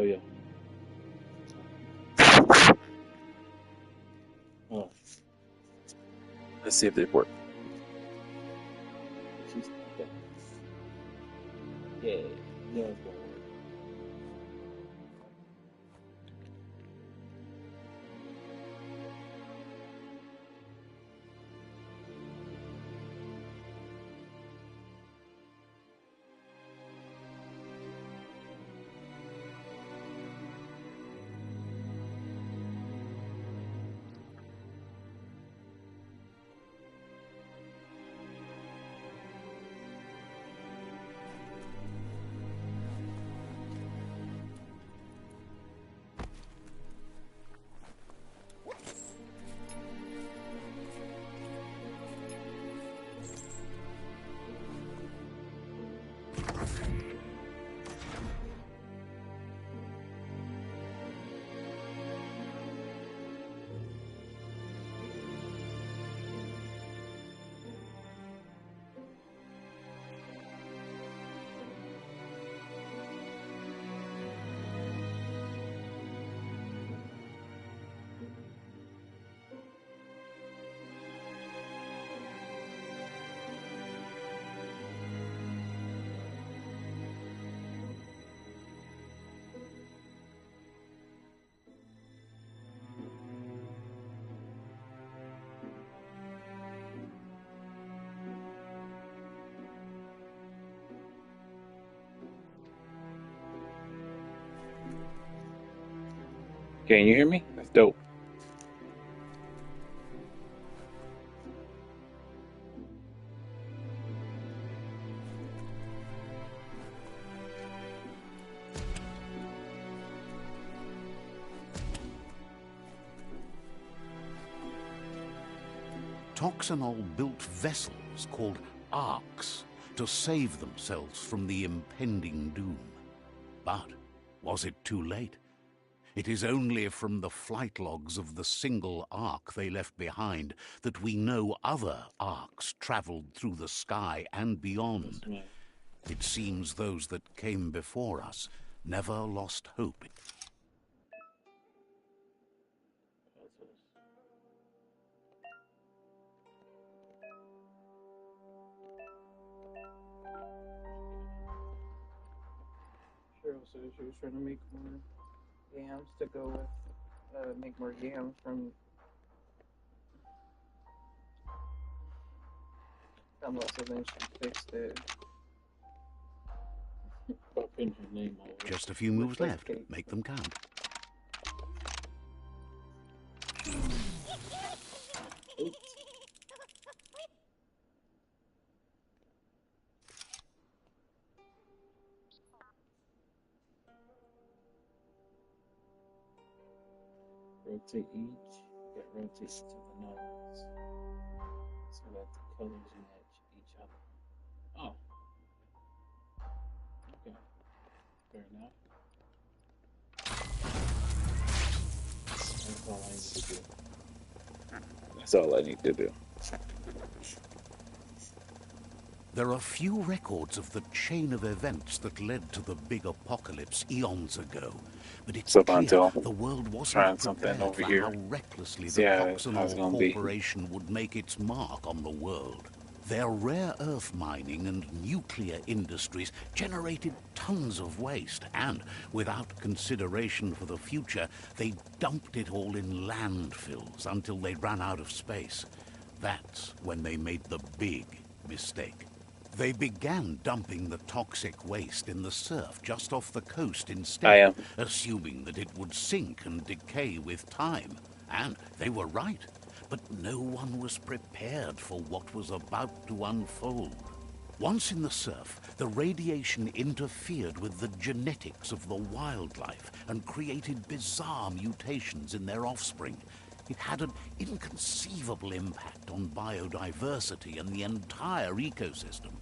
yo. Oh, Let's see if they work. she's okay. Yeah, yeah, it's gonna work. Can you hear me? That's dope. Toxanol built vessels called arks to save themselves from the impending doom. But was it too late? It is only from the flight logs of the single ark they left behind that we know other arks traveled through the sky and beyond. Yes, It seems those that came before us never lost hope. Cheryl said she was trying to make more yams to go with, make more yams from, unless then she fixed it. I'll pin her name all over. Just a few moves like left. cake. Make them count. Oops. Rotate each. Get rotate to the nose so that the colors match each other. Oh. Okay. Fair enough. That's all I need to do. That's all I need to do. There are few records of the chain of events that led to the big apocalypse eons ago, but it's So clear until the world trying wasn't something prepared over for here. how recklessly See the how it's Toxanol gonna be. Corporation would make its mark on the world. Their rare earth mining and nuclear industries generated tons of waste, and without consideration for the future, they dumped it all in landfills until they ran out of space. That's when they made the big mistake. They began dumping the toxic waste in the surf just off the coast I instead, am. assuming that it would sink and decay with time. And they were right. But no one was prepared for what was about to unfold. Once in the surf, the radiation interfered with the genetics of the wildlife and created bizarre mutations in their offspring. It had an inconceivable impact on biodiversity and the entire ecosystem.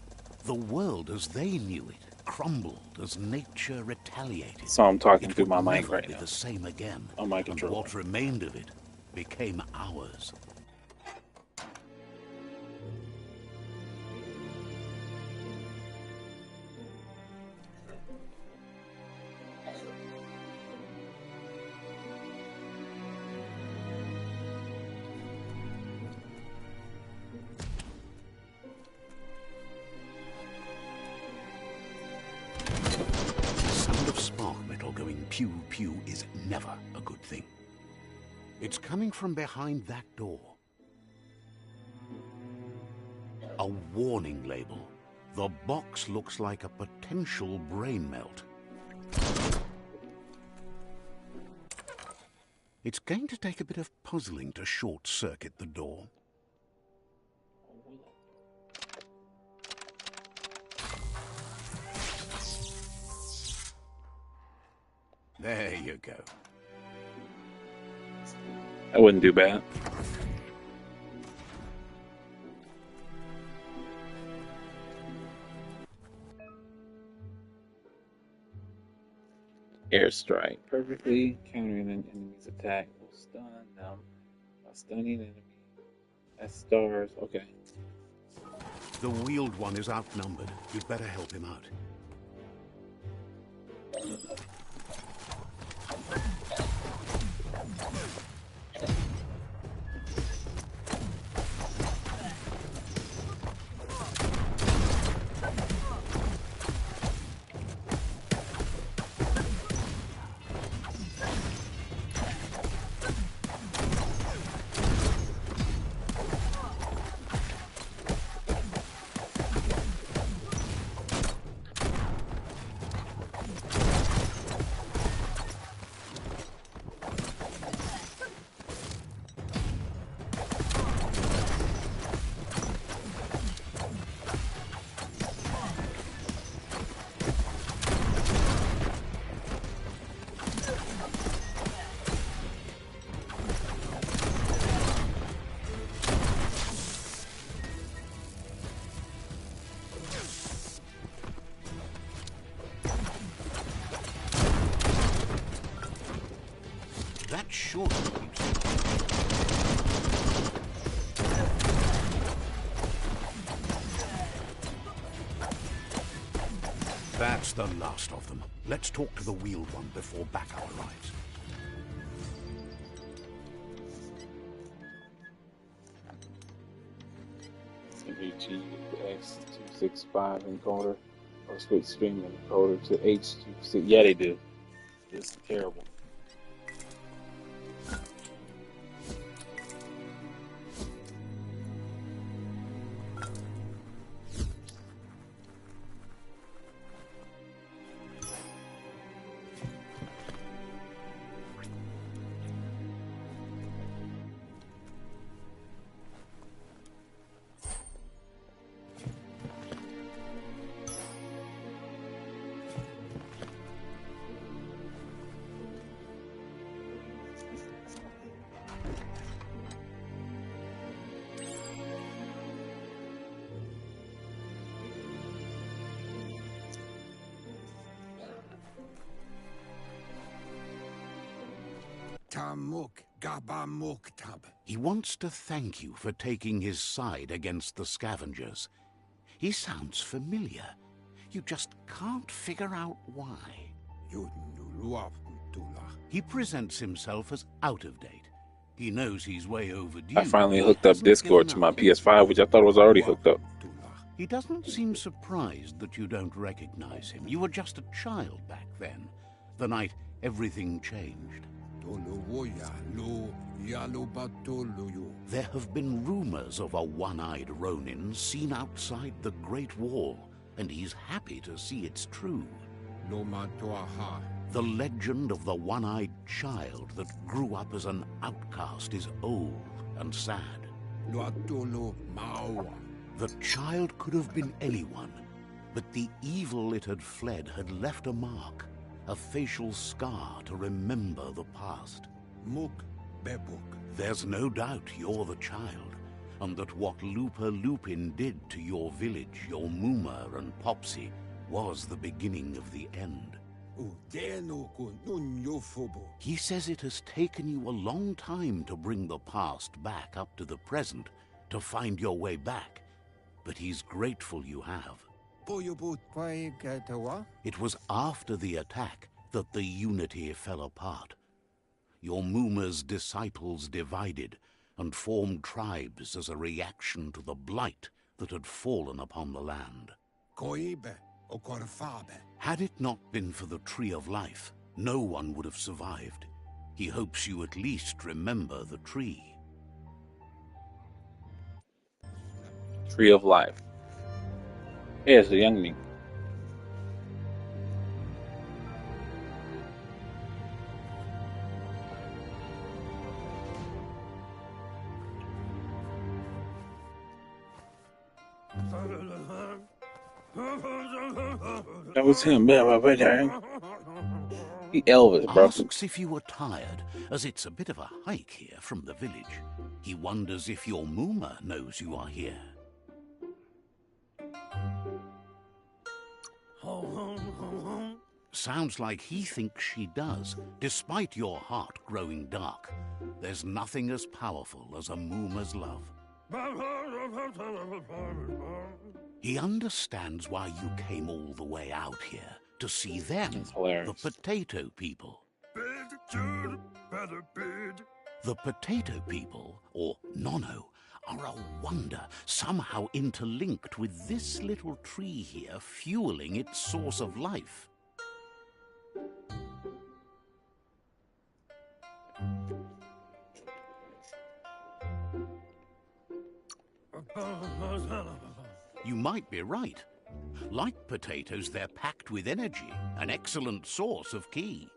The world as they knew it crumbled as nature retaliated. So I'm talking It through would my mic never right be now the same again, on my and controller. what remained of it became ours. pew is never a good thing. It's coming from behind that door. A warning label. The box looks like a potential brain melt. It's going to take a bit of puzzling to short-circuit the door. There you go. That wouldn't do bad. Airstrike. Perfectly countering an enemy's attack will stun them by stunning enemy. That's stars. Okay. The wheeled one is outnumbered. You'd better help him out. That short keeps it. That's the last of them. Let's talk to the wheeled one before backup arrives. MBG X265 encoder or switch stream encoder to H26. Yeah, they do. It's terrible. He wants to thank you for taking his side against the scavengers. He sounds familiar. You just can't figure out why. He presents himself as out of date. He knows he's way overdue. I finally hooked up Discord to my PS5, which I thought was already hooked up. He doesn't seem surprised that you don't recognize him. You were just a child back then, the night everything changed. There have been rumors of a one-eyed Ronin seen outside the Great Wall, and he's happy to see it's true. The legend of the one-eyed child that grew up as an outcast is old and sad. The child could have been anyone, but the evil it had fled had left a mark, a facial scar to remember the past. There's no doubt you're the child, and that what Lupa Lupin did to your village, your Muma and Popsy, was the beginning of the end. He says it has taken you a long time to bring the past back up to the present, to find your way back, but he's grateful you have. It was after the attack that the unity fell apart. Your Muma's disciples divided and formed tribes as a reaction to the blight that had fallen upon the land. Had it not been for the Tree of Life, No one would have survived. He hopes you at least remember the tree. Tree of life. Yeah, it's a young me. That was him. He Elvis, bro. Asks if you were tired, as it's a bit of a hike here from the village. He wonders if your Mooma knows you are here. Sounds like he thinks she does, despite your heart growing dark. There's nothing as powerful as a Mooma's love. He understands why you came all the way out here, to see them, the potato people. The potato people, or Nono, are a wonder, somehow interlinked with this little tree here, fueling its source of life. You might be right. Like potatoes, they're packed with energy, an excellent source of ki.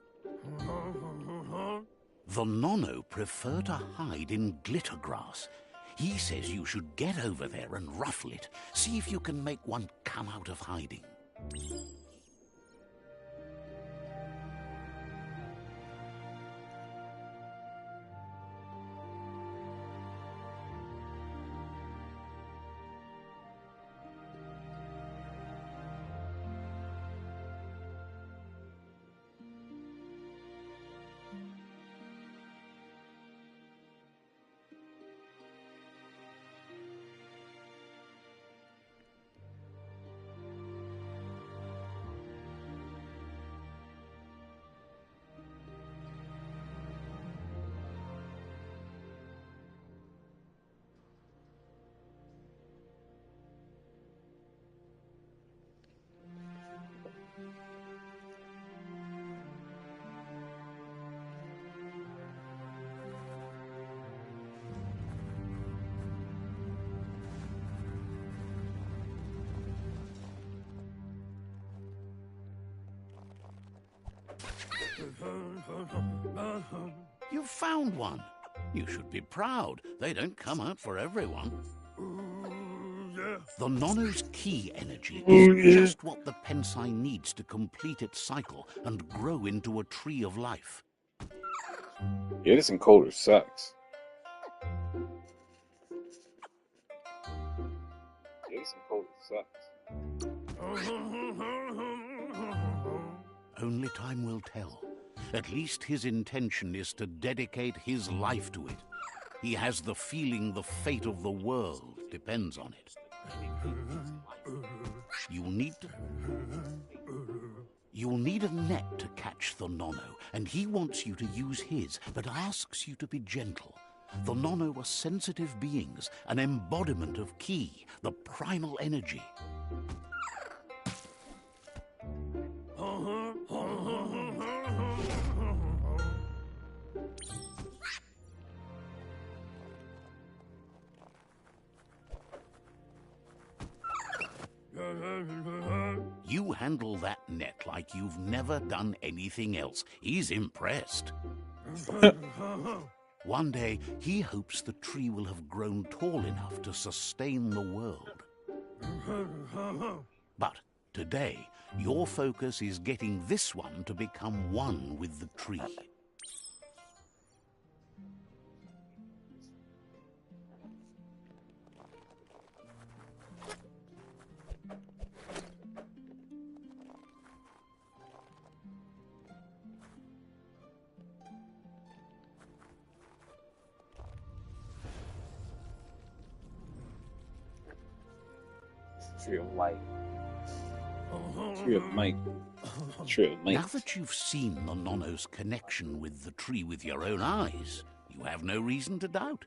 The Nono prefer to hide in glitter grass. He says you should get over there and ruffle it. See if you can make one come out of hiding. You found one. You should be proud. They don't come out for everyone. The Nono's ki energy is just what the Pensai needs to complete its cycle and grow into a tree of life. Yeah, this encoder sucks. Yeah, this encoder sucks. Only time will tell. At least his intention is to dedicate his life to it. He has the feeling the fate of the world depends on it. You'll need a net to catch the Nono, and he wants you to use his, but asks you to be gentle. The Nono are sensitive beings, an embodiment of ki, the primal energy. You handle that net like you've never done anything else. He's impressed. One day, he hopes the tree will have grown tall enough to sustain the world. But today, your focus is getting this one to become one with the tree. Tree of light. Tree of might. Tree of might. Now that you've seen the Nono's connection with the tree with your own eyes, you have no reason to doubt.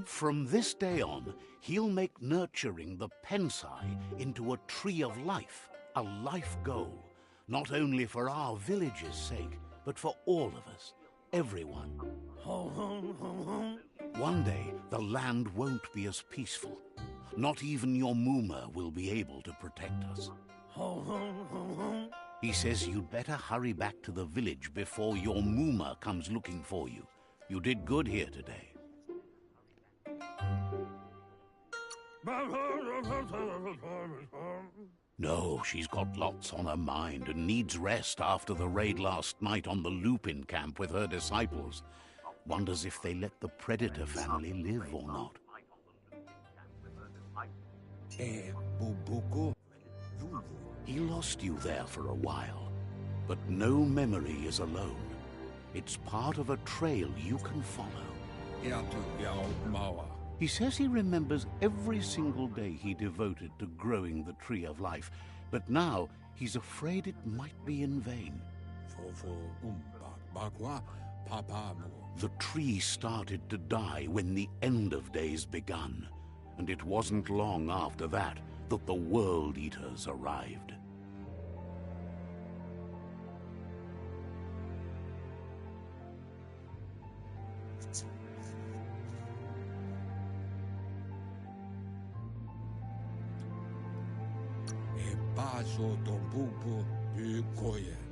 From this day on, he'll make nurturing the Pensai into a tree of life, a life goal, not only for our village's sake, but for all of us, everyone. One day, the land won't be as peaceful. Not even your Muma will be able to protect us. He says you'd better hurry back to the village before your Muma comes looking for you. You did good here today. No, she's got lots on her mind and needs rest after the raid last night on the Lupin camp with her disciples. Wonders if they let the Predator family live or not. He lost you there for a while, but no memory is alone. It's part of a trail you can follow. He says he remembers every single day he devoted to growing the Tree of Life, but now he's afraid it might be in vain. The tree started to die when the end of days begun, and it wasn't long after that that the World Eaters arrived.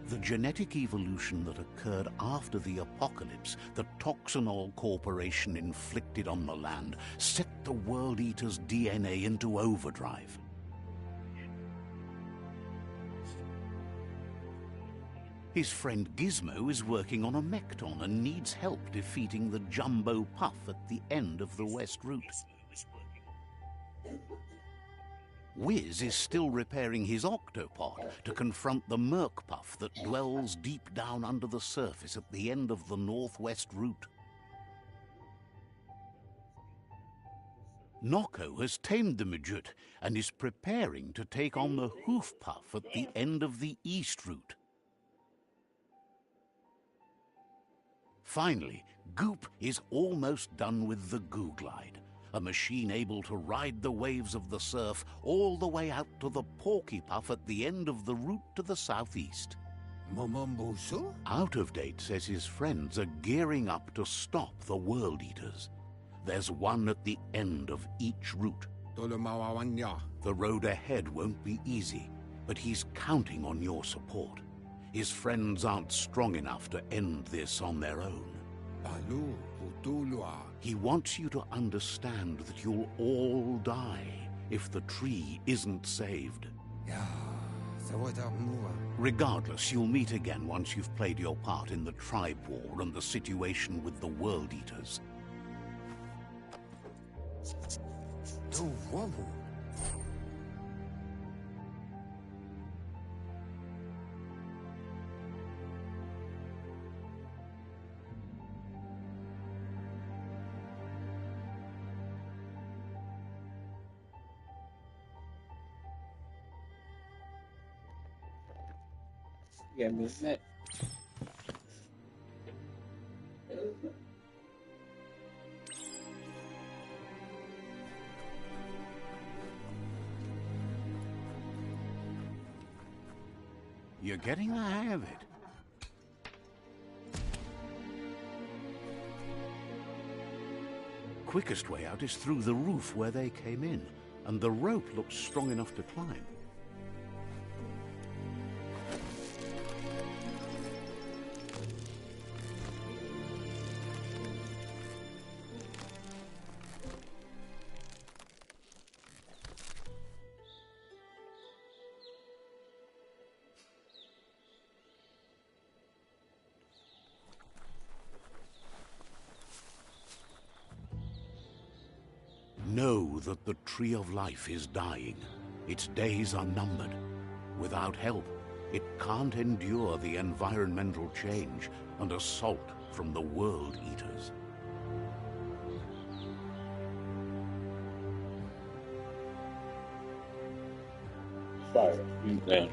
The genetic evolution that occurred after the apocalypse that Toxanol Corporation inflicted on the land set the World Eater's DNA into overdrive. His friend Gizmo is working on a Mekton and needs help defeating the Jumbo Puff at the end of the West Route. Wiz is still repairing his octopod to confront the Merc Puff that dwells deep down under the surface at the end of the Northwest Route. Nocco has tamed the Midget and is preparing to take on the Hoof Puff at the end of the East Route. Finally, Goop is almost done with the Goo Glide, a machine able to ride the waves of the surf all the way out to the Porky Puff at the end of the route to the southeast. Out of Date says his friends are gearing up to stop the World Eaters. There's one at the end of each route. The road ahead won't be easy, but he's counting on your support. His friends aren't strong enough to end this on their own. He wants you to understand that you'll all die if the tree isn't saved. Regardless, you'll meet again once you've played your part in the tribe war and the situation with the World Eaters. Yeah, miss that. You're getting the hang of it. Quickest way out is through the roof where they came in, and the rope looks strong enough to climb. Know that the Tree of Life is dying. Its days are numbered. Without help, it can't endure the environmental change and assault from the World Eaters. Fire. Damn.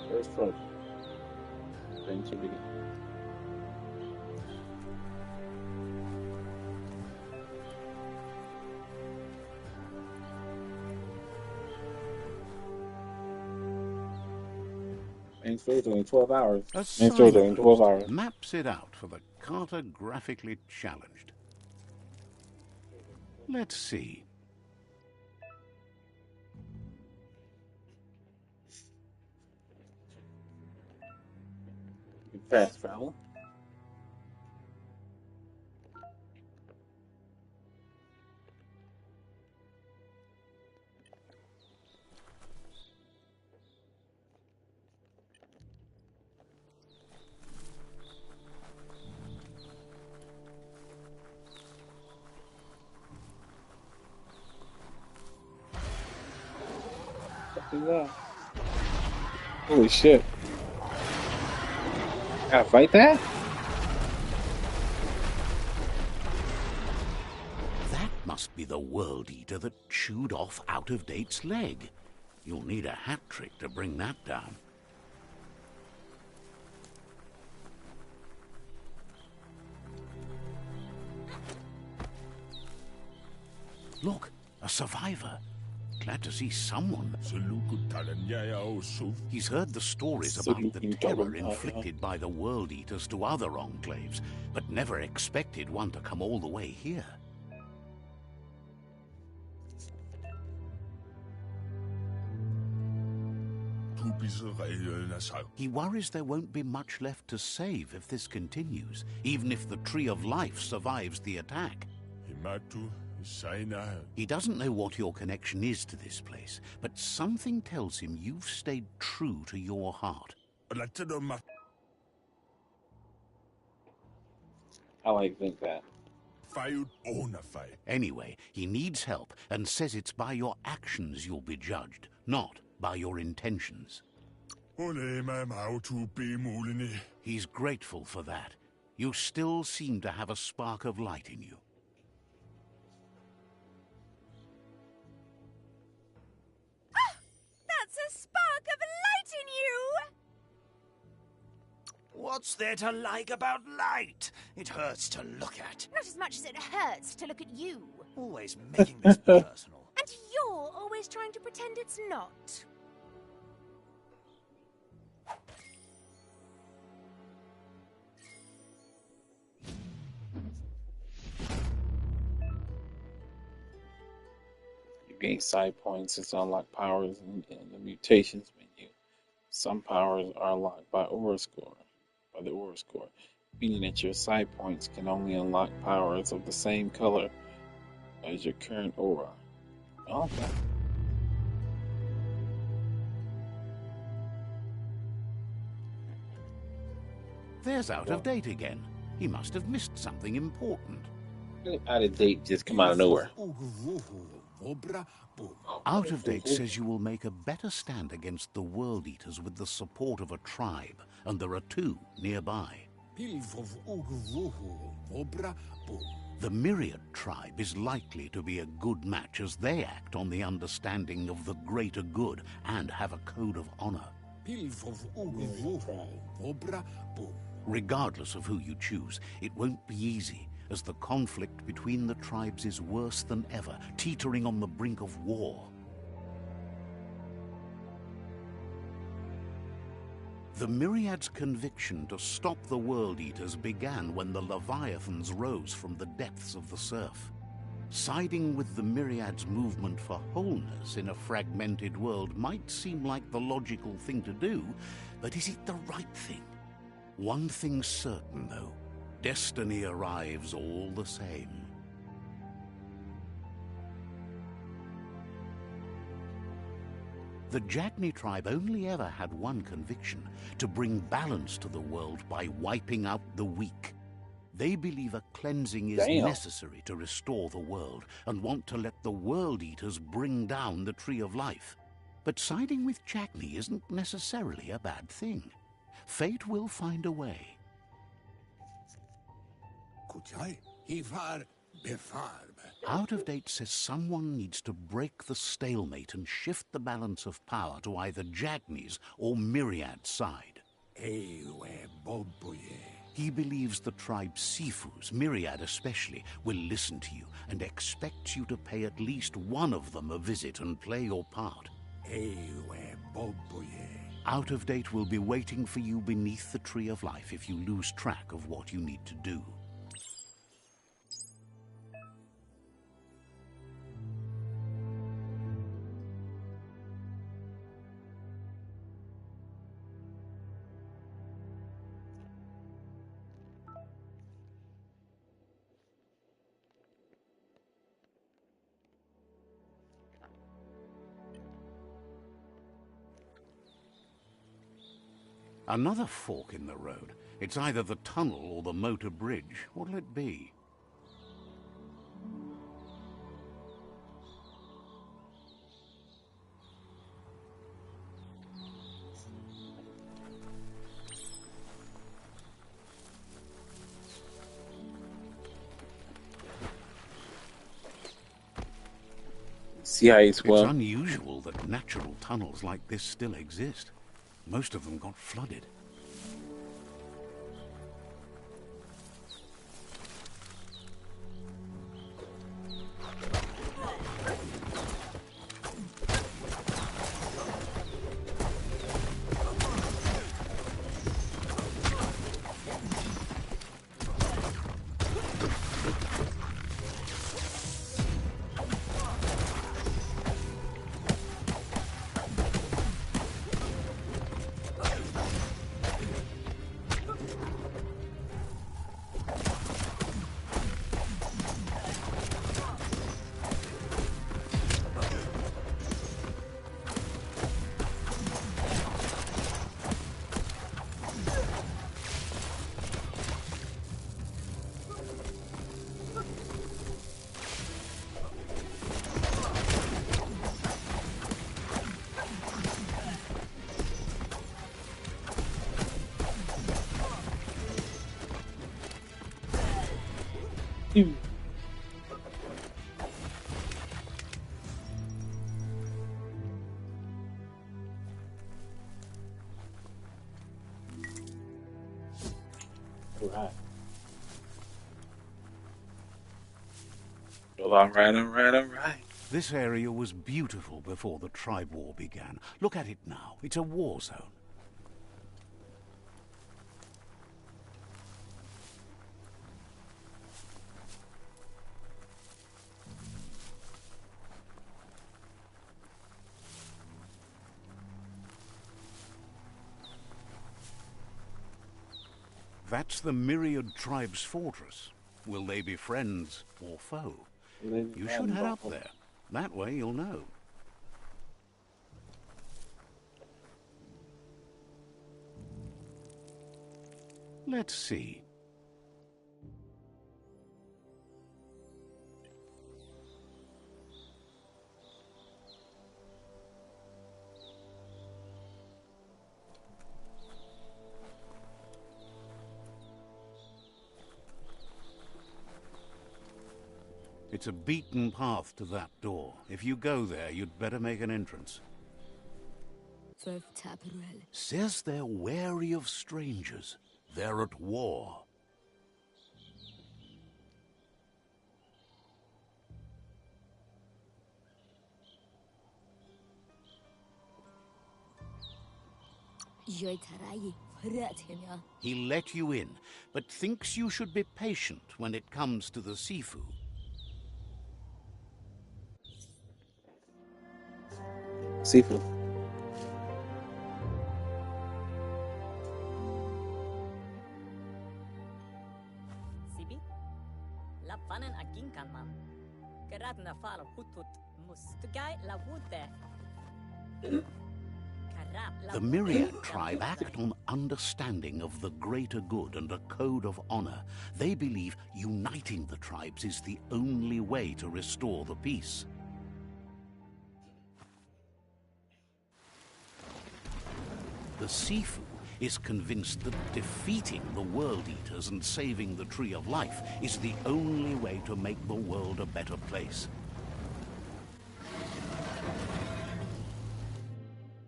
First trophy. Adventure begins. Main story's only 12 hours. A Main story's only 12 signpost hours. maps it out for the cartographically challenged. Let's see. You can fast travel. What is that? Holy shit. Gotta fight that? That must be the World Eater that chewed off Out of Date's leg. You'll need a hat trick to bring that down. Look, a survivor. Glad to see someone. He's heard the stories about the terror inflicted by the World Eaters to other enclaves, but never expected one to come all the way here. He worries there won't be much left to save if this continues, even if the Tree of Life survives the attack. He doesn't know what your connection is to this place, but something tells him you've stayed true to your heart. I like think that. Anyway, he needs help and says it's by your actions you'll be judged, not by your intentions. He's grateful for that. You still seem to have a spark of light in you. That's a spark of light in you! What's there to like about light? It hurts to look at. Not as much as it hurts to look at you. Always making this personal. And you're always trying to pretend it's not. You gain side points to unlock powers in the mutations menu. Some powers are unlocked by the aura score, meaning that your side points can only unlock powers of the same color as your current aura. Okay. There's Out of Date again. He must have missed something important. Out of Date just come out of nowhere. Out of Date says you will make a better stand against the World Eaters with the support of a tribe, and there are two nearby. The Myriad tribe is likely to be a good match as they act on the understanding of the greater good and have a code of honor. Regardless of who you choose, it won't be easy, as the conflict between the tribes is worse than ever, teetering on the brink of war. The Myriad's conviction to stop the World Eaters began when the Leviathans rose from the depths of the surf. Siding with the Myriad's movement for wholeness in a fragmented world might seem like the logical thing to do, but is it the right thing? One thing's certain, though. Destiny arrives all the same. The Jagni tribe only ever had one conviction: to bring balance to the world by wiping out the weak. They believe a cleansing is necessary to restore the world, and want to let the World Eaters bring down the Tree of Life. But siding with Jagni isn't necessarily a bad thing. Fate will find a way. Out of Date says someone needs to break the stalemate and shift the balance of power to either Jagni's or Myriad's side. He believes the tribe's Sifus, Myriad especially, will listen to you and expects you to pay at least one of them a visit and play your part. Out of Date will be waiting for you beneath the Tree of Life if you lose track of what you need to do. Another fork in the road. It's either the tunnel or the motor bridge. What'll it be? See how you It's swell? unusual that natural tunnels like this still exist. Most of them got flooded. Alright. Well, alright. This area was beautiful before the tribe war began. Look at it now. It's a war zone. That's the Myriad tribe's fortress. Will they be friends or foe? You should head up there. That way you'll know. Let's see. It's a beaten path to that door. If you go there, you'd better make an entrance. Says they're wary of strangers. They're at war. He let you in, but thinks you should be patient when it comes to the Sifu. Sifu. Sibi? Lapanen aginkan man. Gerat na fal hutut mustugai la wute. The Myriad tribe act on understanding of the greater good and a code of honor. They believe uniting the tribes is the only way to restore the peace. The Sifu is convinced that defeating the World Eaters and saving the Tree of Life is the only way to make the world a better place.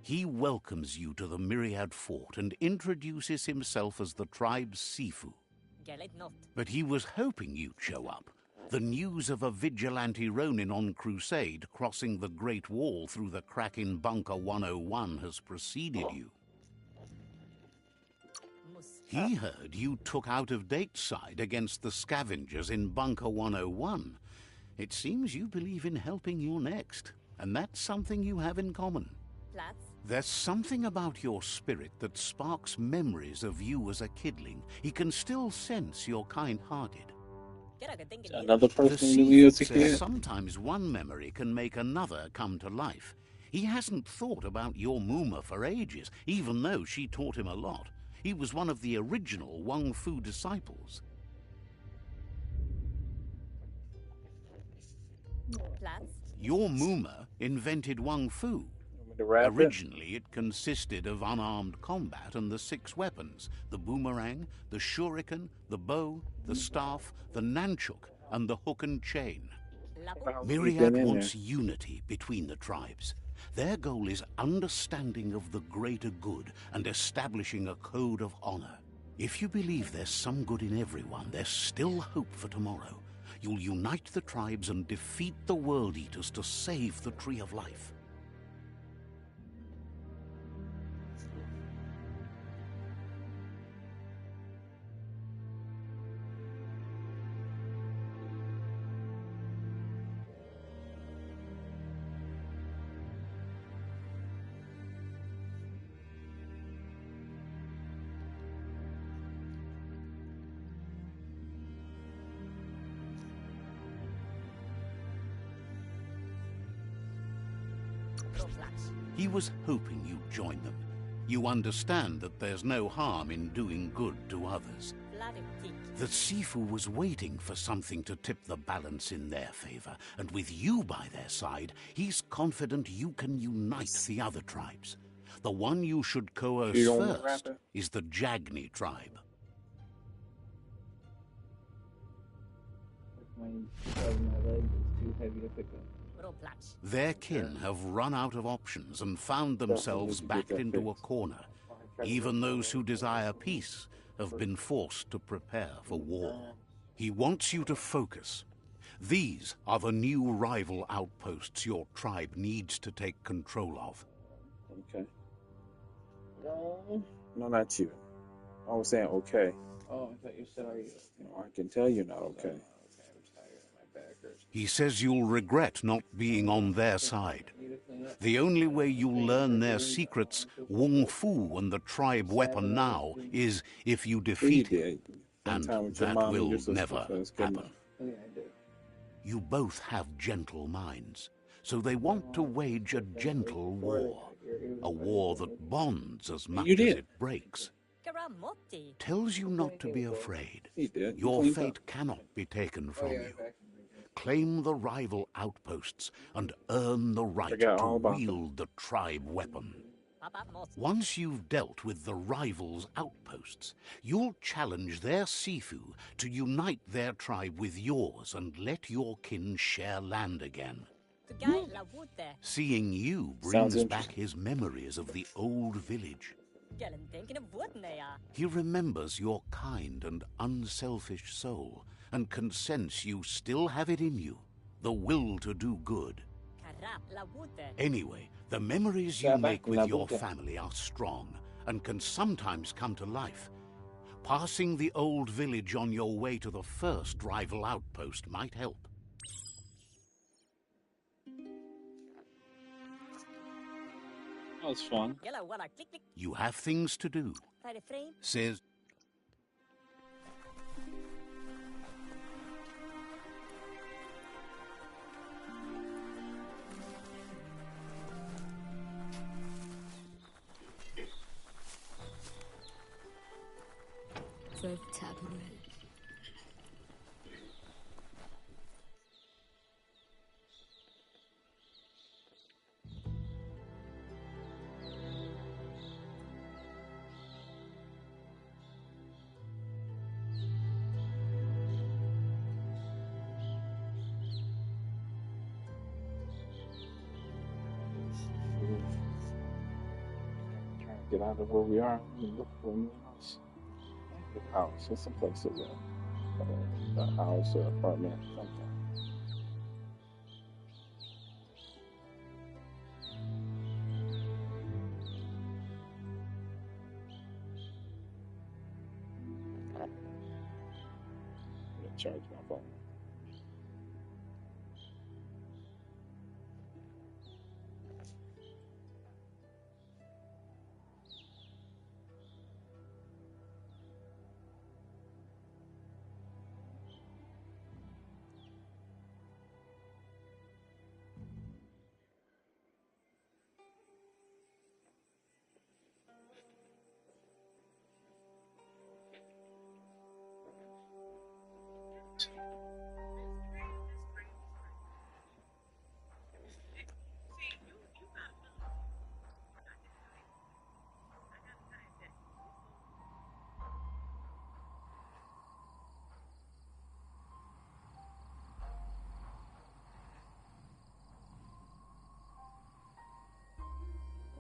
He welcomes you to the Myriad Fort and introduces himself as the tribe's Sifu. But he was hoping you'd show up. The news of a vigilante Ronin on crusade crossing the Great Wall through the crack in Bunker 101 has preceded you. He heard you took out-of-date side against the scavengers in Bunker 101. It seems you believe in helping your next, and that's something you have in common. There's something about your spirit that sparks memories of you as a kidling. He can still sense you're kind-hearted. Another The person who knew me as a says kid. sometimes one memory can make another come to life. He hasn't thought about your Muma for ages, even though she taught him a lot. He was one of the original Wang Fu disciples. Your Muma invented Wang Fu. Originally, it consisted of unarmed combat and the 6 weapons: the boomerang, the shuriken, the bow, the staff, the nunchuk, and the hook and chain. Myriad wants unity between the tribes. Their goal is understanding of the greater good and establishing a code of honor. If you believe there's some good in everyone, there's still hope for tomorrow. You'll unite the tribes and defeat the World Eaters to save the Tree of Life. He was hoping you'd join them. You understand that there's no harm in doing good to others. The Sifu was waiting for something to tip the balance in their favor, and with you by their side, he's confident you can unite the other tribes. The one you should coerce first is the Jagni tribe. My leg is too heavy to pick up. Their kin have run out of options and found themselves backed into a corner. Even those who desire peace have been forced to prepare for war. He wants you to focus. These are the new rival outposts your tribe needs to take control of. Okay. No, not you. I was saying okay. Oh, I thought you said, are you? No, I can tell you're not okay. He says you'll regret not being on their side. The only way you'll learn their secrets, Wung Fu and the tribe weapon now, is if you defeat him. And that will never happen. You both have gentle minds, so they want to wage a gentle war. A war that bonds as much as it breaks. Tells you not to be afraid. Your fate cannot be taken from you. Claim the rival outposts and earn the right to wield the tribe weapon. Once you've dealt with the rivals' outposts, you'll challenge their Sifu to unite their tribe with yours and let your kin share land again. Seeing you brings back his memories of the old village. He remembers your kind and unselfish soul, and can sense you still have it in you, the will to do good. Anyway, the memories you make with your family are strong, and can sometimes come to life. Passing the old village on your way to the first rival outpost might help. That was fun. You have things to do, says... get out of where we are and look for a new house. A house or someplace to live. A house or apartment, something. I'm gonna charge my phone.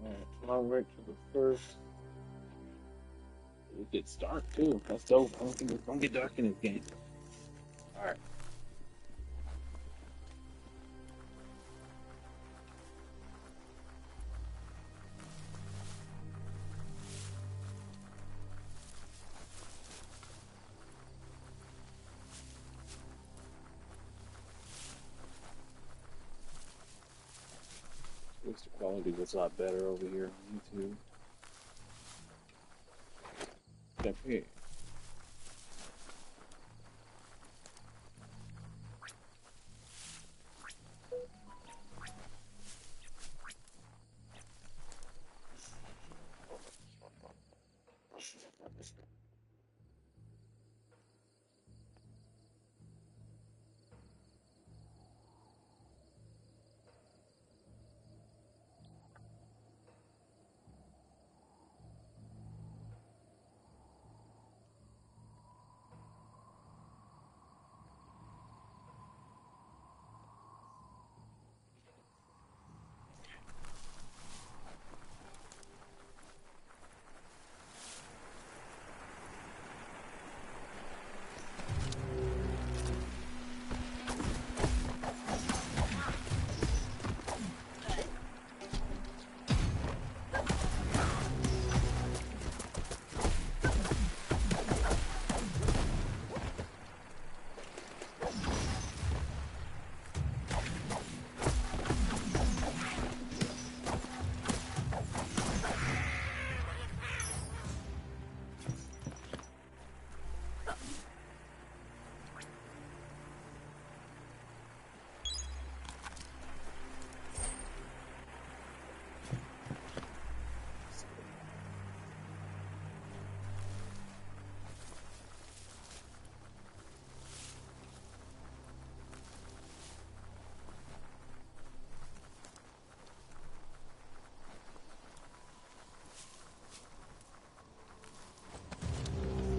Alright, long right to the first. It gets dark too. That's dope. I don't think it's gonna get dark in this game. Alright. Looks the quality was a lot better over here on YouTube. Up here.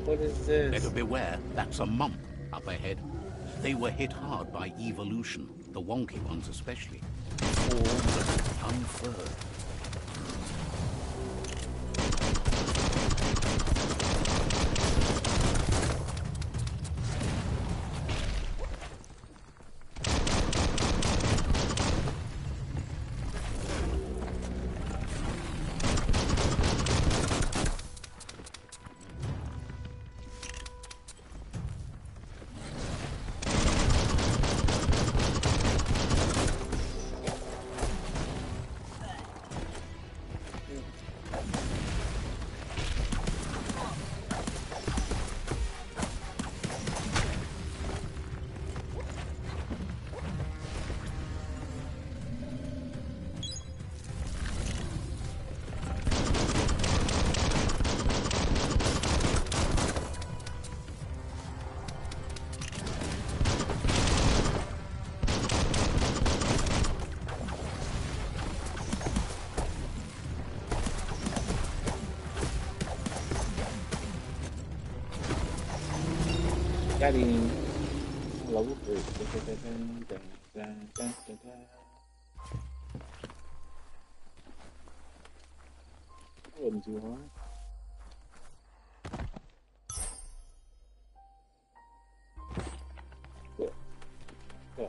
What is this? Better beware, that's a mump up ahead. They were hit hard by evolution, the wonky ones especially. All but unfurled. Got him. Level 3. Wasn't too hard. Yeah. Yeah.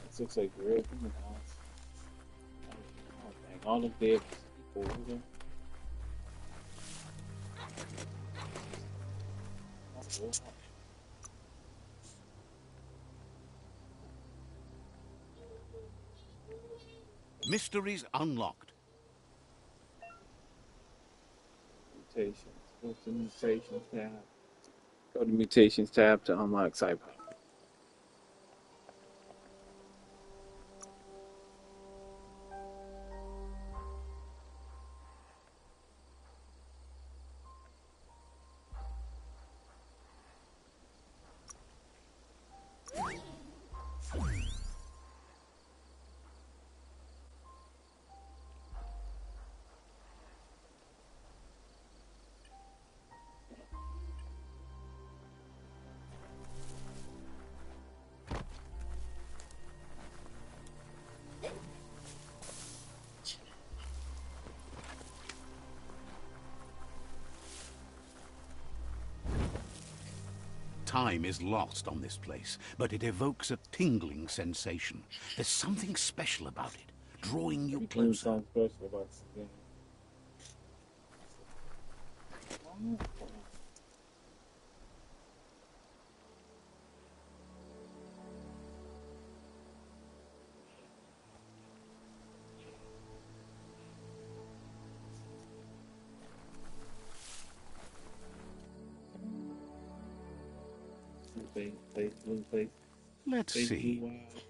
This looks like the real human house. Oh, dang. All the dead people over there. That's real. Mysteries unlocked. Mutations. Go to mutations tab. Go to mutations tab to unlock side power. Time is lost on this place, but it evokes a tingling sensation. There's something special about it, drawing you Everything closer. sounds special about this game. Blue face. Let's see. Blue eyes.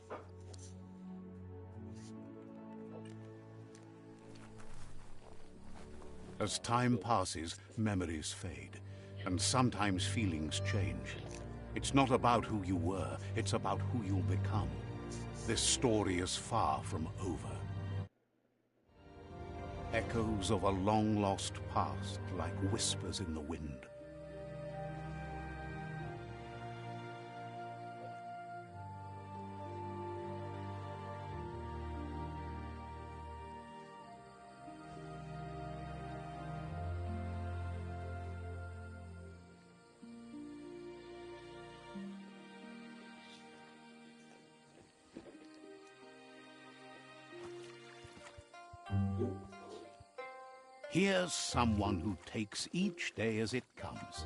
As time passes, memories fade, and sometimes feelings change. It's not about who you were, it's about who you'll become. This story is far from over. Echoes of a long-lost past, like whispers in the wind. Here's someone who takes each day as it comes.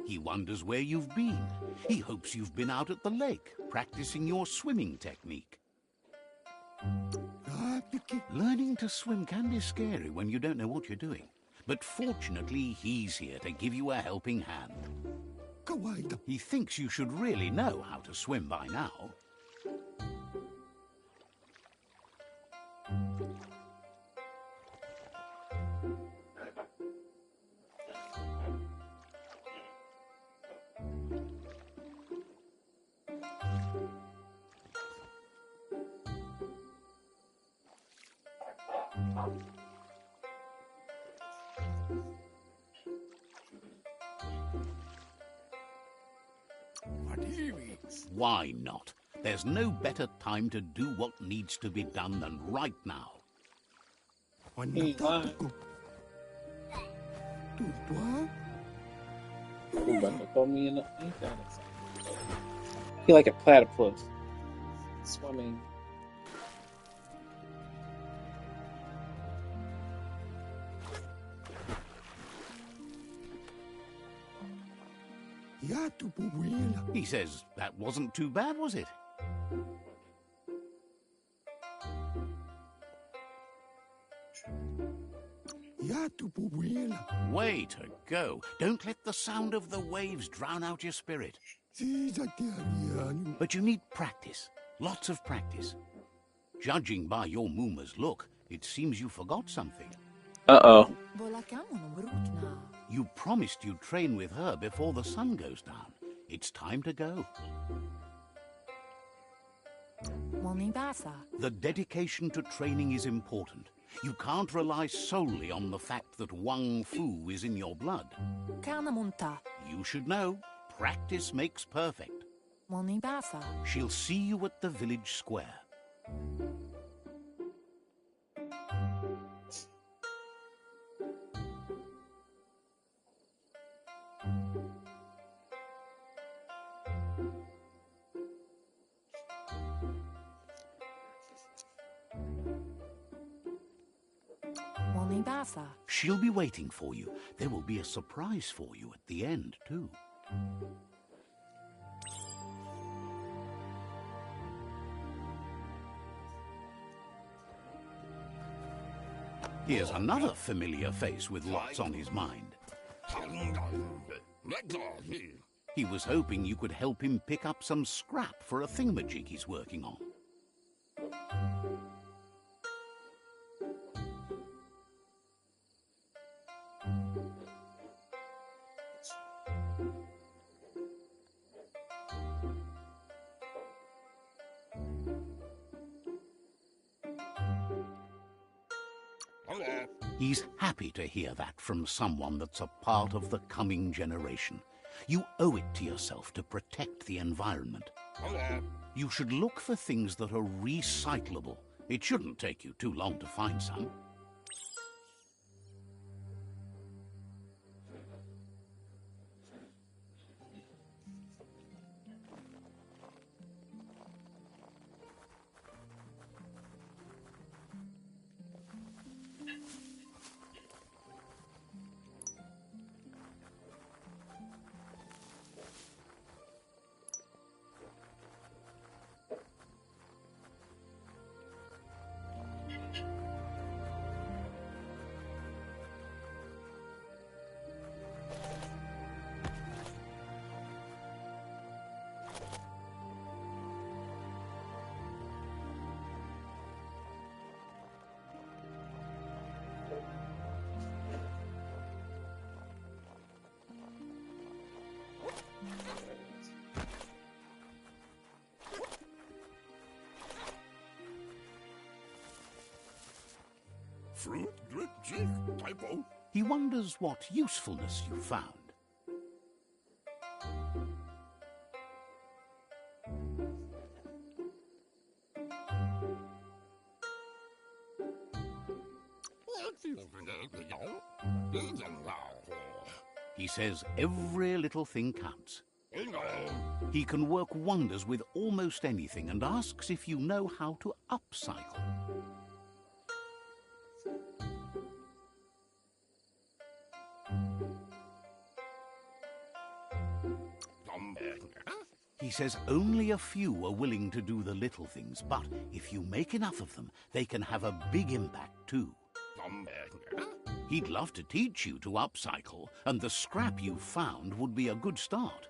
He wonders where you've been. He hopes you've been out at the lake, practicing your swimming technique. Learning to swim can be scary when you don't know what you're doing. But fortunately, he's here to give you a helping hand. He thinks you should really know how to swim by now. Why not? There's no better time to do what needs to be done than right now. He lying. Who about to throw me in the ink down or something? He like a platypus. Swimming. He says that wasn't too bad, was it? Way to go. Don't let the sound of the waves drown out your spirit. But you need practice. Lots of practice. Judging by your Mooma's look, it seems you forgot something. Uh-oh. You promised you'd train with her before the sun goes down. It's time to go. The dedication to training is important. You can't rely solely on the fact that Wang Fu is in your blood. You should know, practice makes perfect. She'll see you at the village square. She'll be waiting for you. There will be a surprise for you at the end, too. Here's another familiar face with lots on his mind. He was hoping you could help him pick up some scrap for a thingamajig he's working on. He's happy to hear that from someone that's a part of the coming generation. You owe it to yourself to protect the environment. You should look for things that are recyclable. It shouldn't take you too long to find some. He wonders what usefulness you found. He says every little thing counts. He can work wonders with almost anything and asks if you know how to upcycle. He says only a few are willing to do the little things, but if you make enough of them, they can have a big impact too. He'd love to teach you to upcycle, and the scrap you found would be a good start.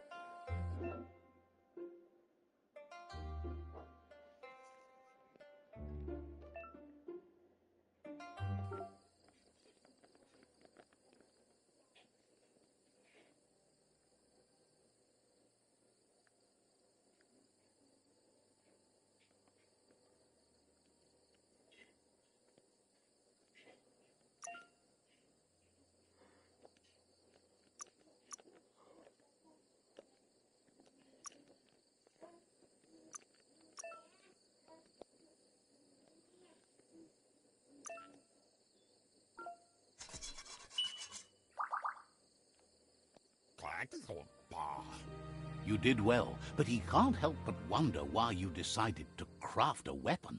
You did well, but he can't help but wonder why you decided to craft a weapon.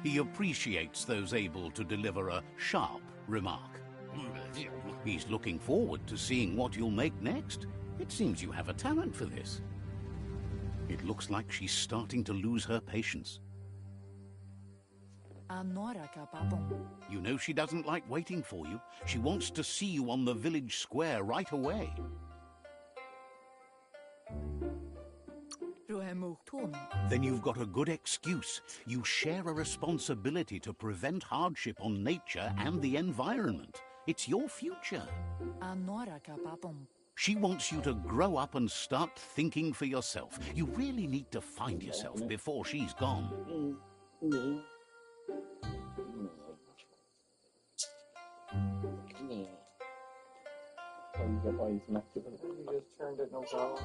He appreciates those able to deliver a sharp remark. He's looking forward to seeing what you'll make next. It seems you have a talent for this. It looks like she's starting to lose her patience. You know she doesn't like waiting for you. She wants to see you on the village square right away. Then you've got a good excuse. You share a responsibility to prevent hardship on nature and the environment. It's your future. She wants you to grow up and start thinking for yourself. You really need to find yourself before she's gone. Yeah. Oh, you got all these masculine. You just turned it, no problem.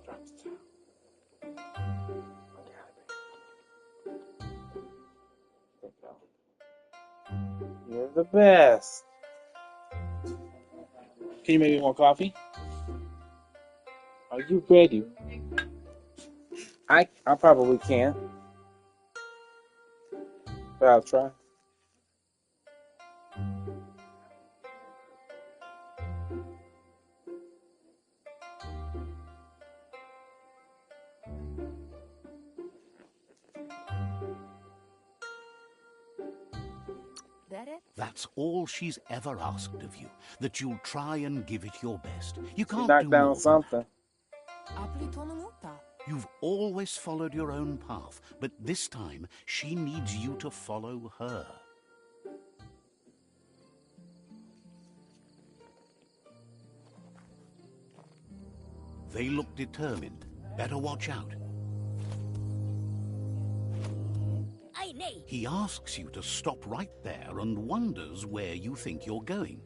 Drop the towel. There you go. You're the best. Can you make me more coffee? Are you ready? I probably can't, but I'll try. That it? That's all she's ever asked of you, that you'll try and give it your best. You She can't knocked do down more than something. that. You've always followed your own path, but this time she needs you to follow her. They look determined. Better watch out. Aye, nay. He asks you to stop right there and wonders where you think you're going.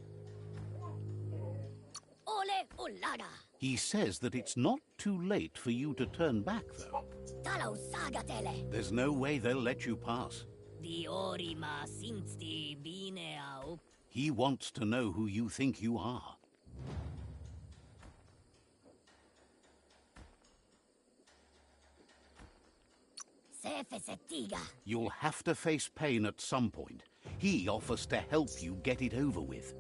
Ole ulada. He says that it's not too late for you to turn back, though. Talo sagatele. There's no way they'll let you pass. Di orima sinsti bine au. He wants to know who you think you are. Sefesetiga. You'll have to face pain at some point. He offers to help you get it over with.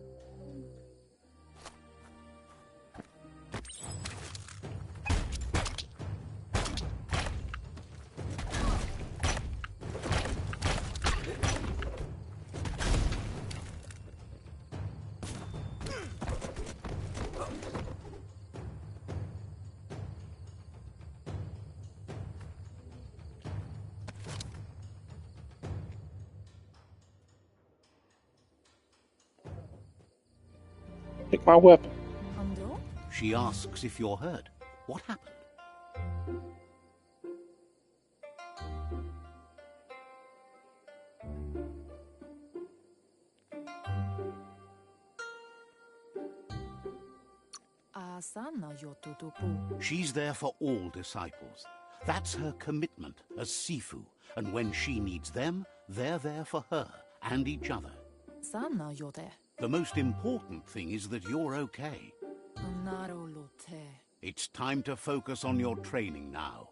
Pick my weapon. She asks if you're hurt. What happened? She's there for all disciples. That's her commitment as Sifu, and when she needs them, they're there for her and each other. The most important thing is that you're okay. It's time to focus on your training now.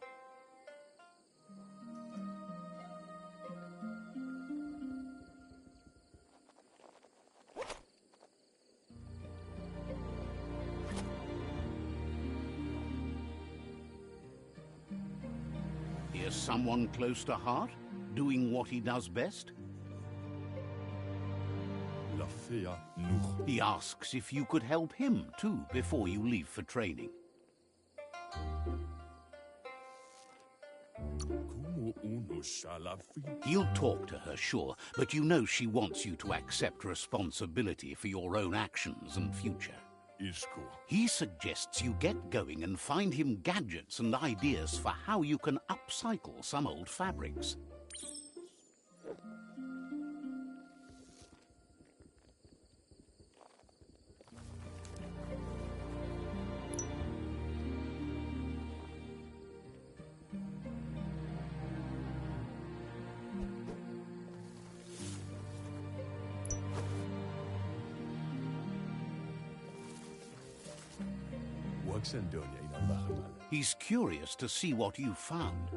Here's someone close to heart, doing what he does best. He asks if you could help him too before you leave for training. He'll talk to her, sure, but you know she wants you to accept responsibility for your own actions and future. He suggests you get going and find him gadgets and ideas for how you can upcycle some old fabrics. He's curious to see what you found.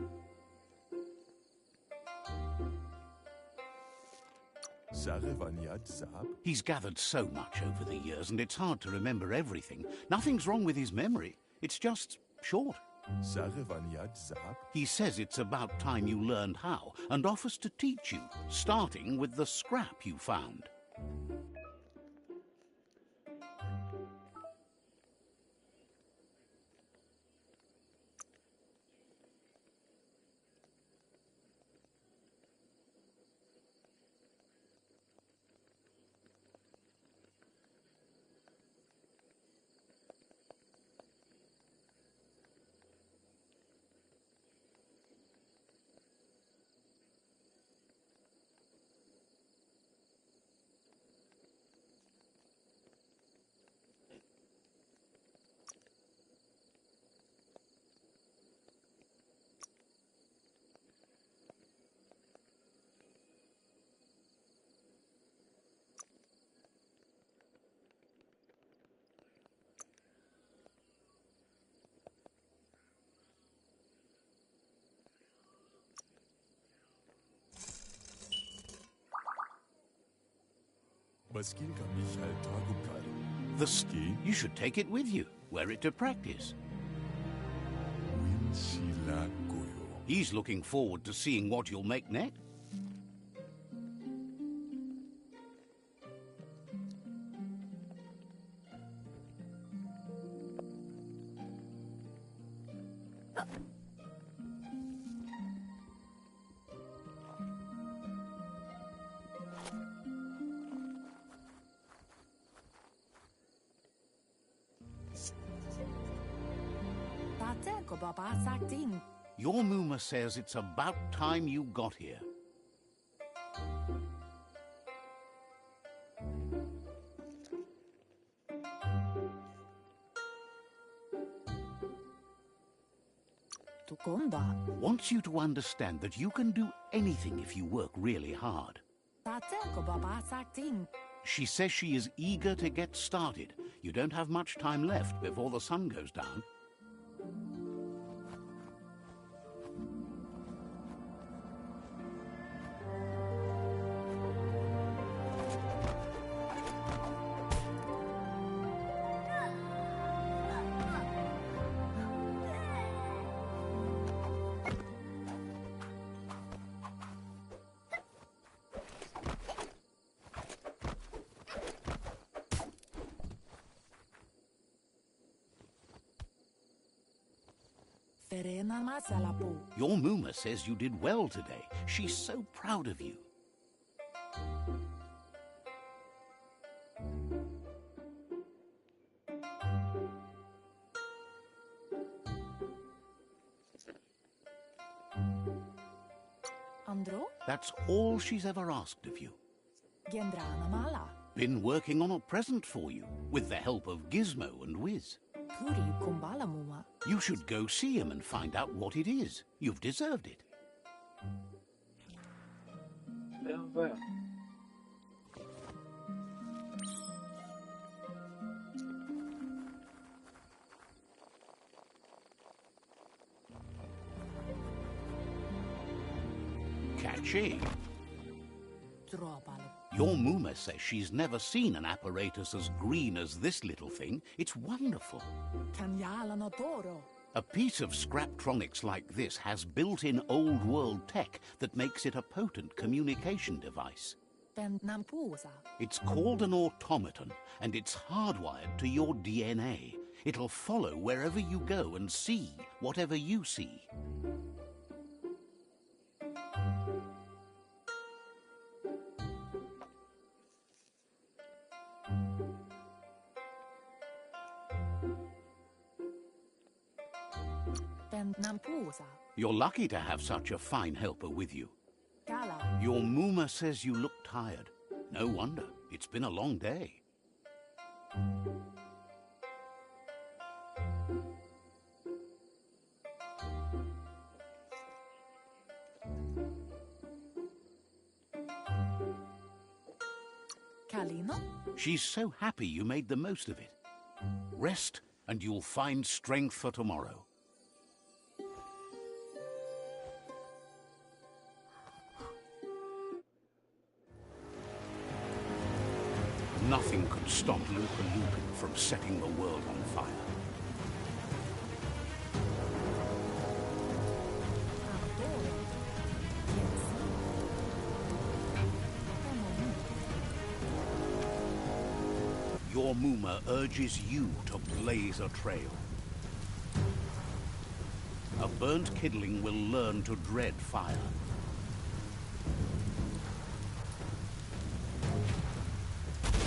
He's gathered so much over the years, and it's hard to remember everything. Nothing's wrong with his memory. It's just short. He says it's about time you learned how, and offers to teach you, starting with the scrap you found. The ski? You should take it with you. Wear it to practice. He's looking forward to seeing what you'll make next. Your Muma says it's about time you got here. Wants you to understand that you can do anything if you work really hard. She says she is eager to get started. You don't have much time left before the sun goes down. Your Muma says you did well today. She's so proud of you. That's all she's ever asked of you. Been working on a present for you, with the help of Gizmo and Wiz. You should go see him and find out what it is. You've deserved it. How's that? Catchy. Your Muma says she's never seen an apparatus as green as this little thing. It's wonderful. A piece of Scraptronics like this has built-in old-world tech that makes it a potent communication device. It's called an automaton, and it's hardwired to your DNA. It'll follow wherever you go and see whatever you see. You're lucky to have such a fine helper with you. Your Muma says you look tired. No wonder. It's been a long day. She's so happy you made the most of it. Rest, and you'll find strength for tomorrow. Nothing could stop Lupa Lupin from setting the world on fire. Your Muma urges you to blaze a trail. A burnt kidling will learn to dread fire.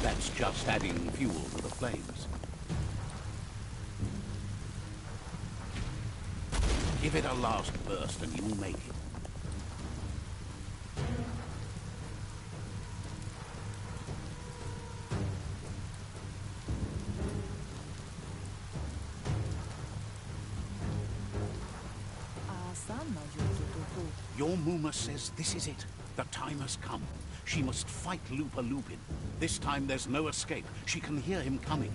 That's just adding fuel to the flames. Give it a last burst and you'll make it. Your Muma says this is it. The time has come. She must fight Lupa Lupin. This time there's no escape. She can hear him coming.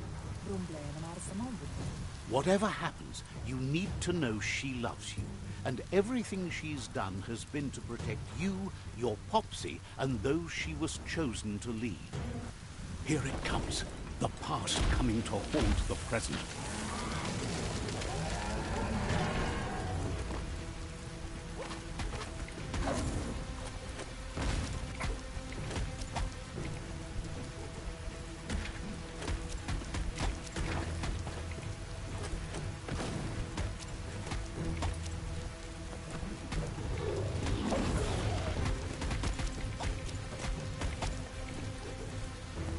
Whatever happens, you need to know she loves you. And everything she's done has been to protect you, your Popsy, and those she was chosen to lead. Here it comes. The past coming to haunt the present.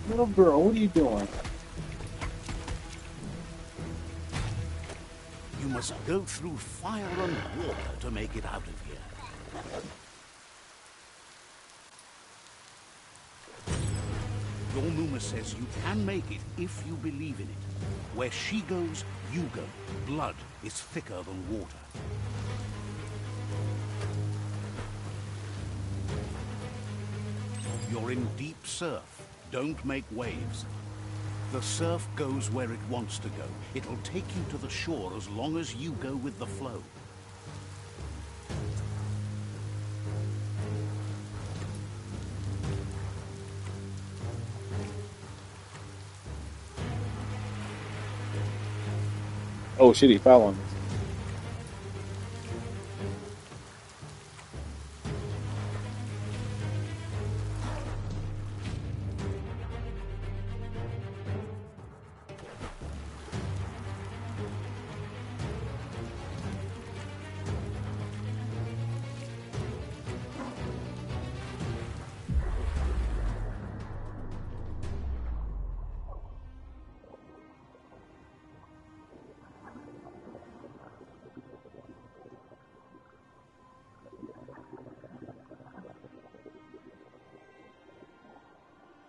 Little girl, what are you doing? You must go through fire and water to make it out of here. Your Muma says you can make it if you believe in it. Where she goes, you go. Blood is thicker than water. You're in deep surf. Don't make waves. The surf goes where it wants to go. It'll take you to the shore as long as you go with the flow. Oh shit, he following us.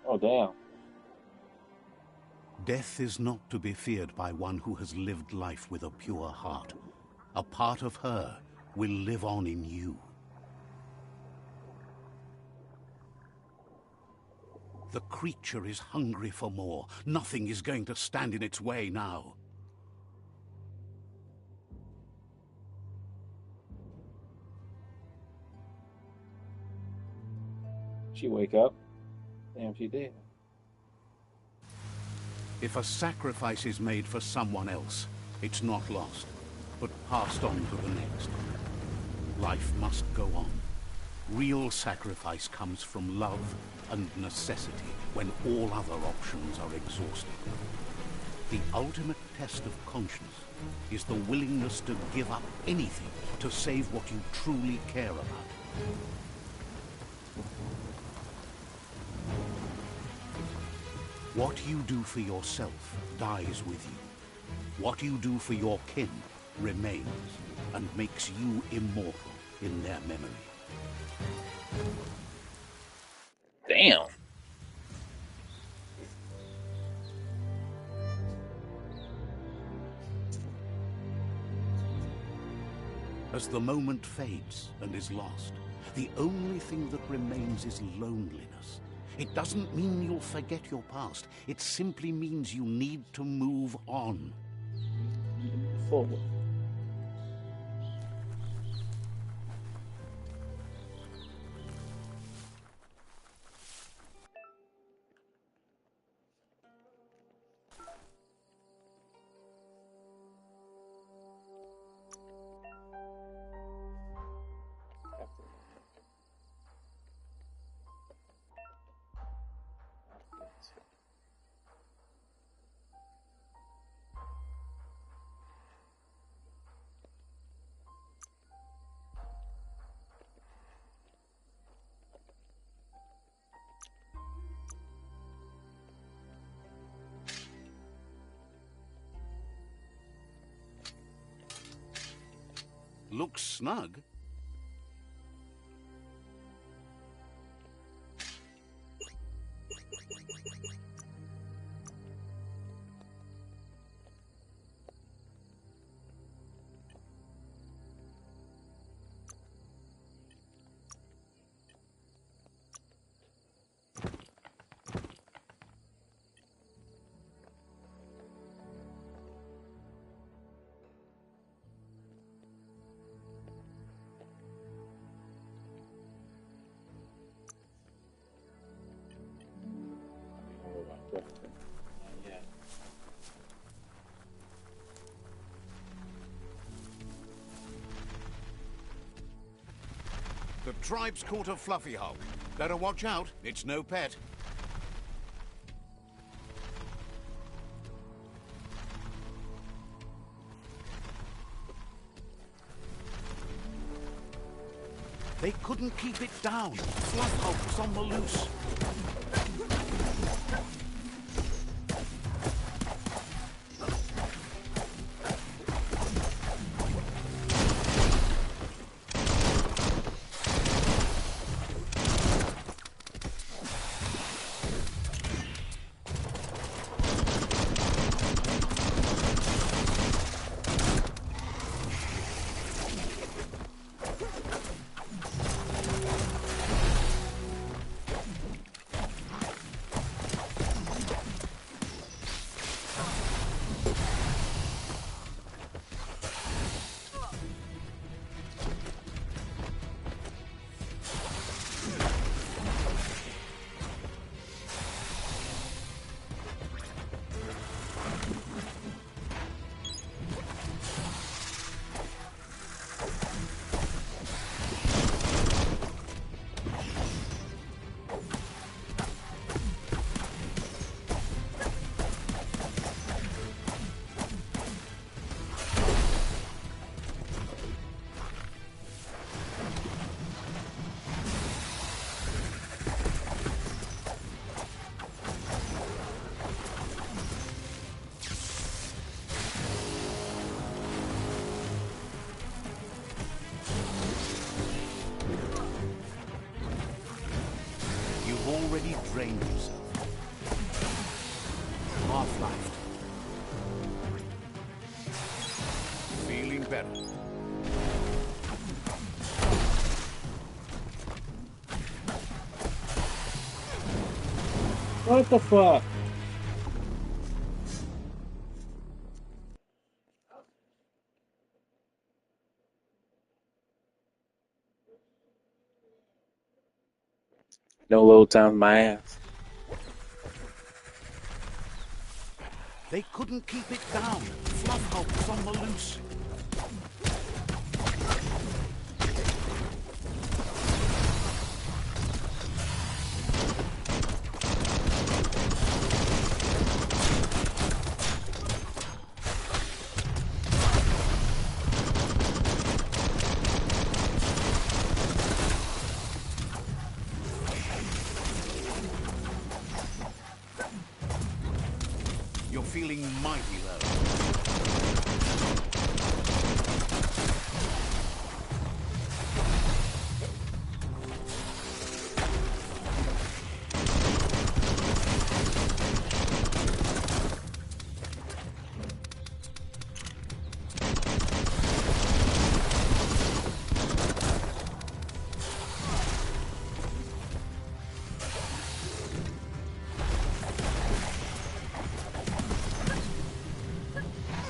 Oh damn. Death is not to be feared by one who has lived life with a pure heart. A part of her will live on in you. The creature is hungry for more. Nothing is going to stand in its way now. She wake up. Damn, she did. If a sacrifice is made for someone else, it's not lost, but passed on to the next. Life must go on. Real sacrifice comes from love and necessity when all other options are exhausted. The ultimate test of conscience is the willingness to give up anything to save what you truly care about. What you do for yourself dies with you. What you do for your kin remains and makes you immortal in their memory. Damn. As the moment fades and is lost, the only thing that remains is loneliness. It doesn't mean you'll forget your past. It simply means you need to move on. Forward. Looks snug. Interesting. Yeah. The tribe's caught a fluffy hulk. Better watch out, it's no pet. They couldn't keep it down. Fluff hulk's on the loose. You've already drained yourself. Half-lifed. Feeling better. What the fuck? No load time, my ass. They couldn't keep it down. Fluff hulk's on the loose. You're feeling mighty low.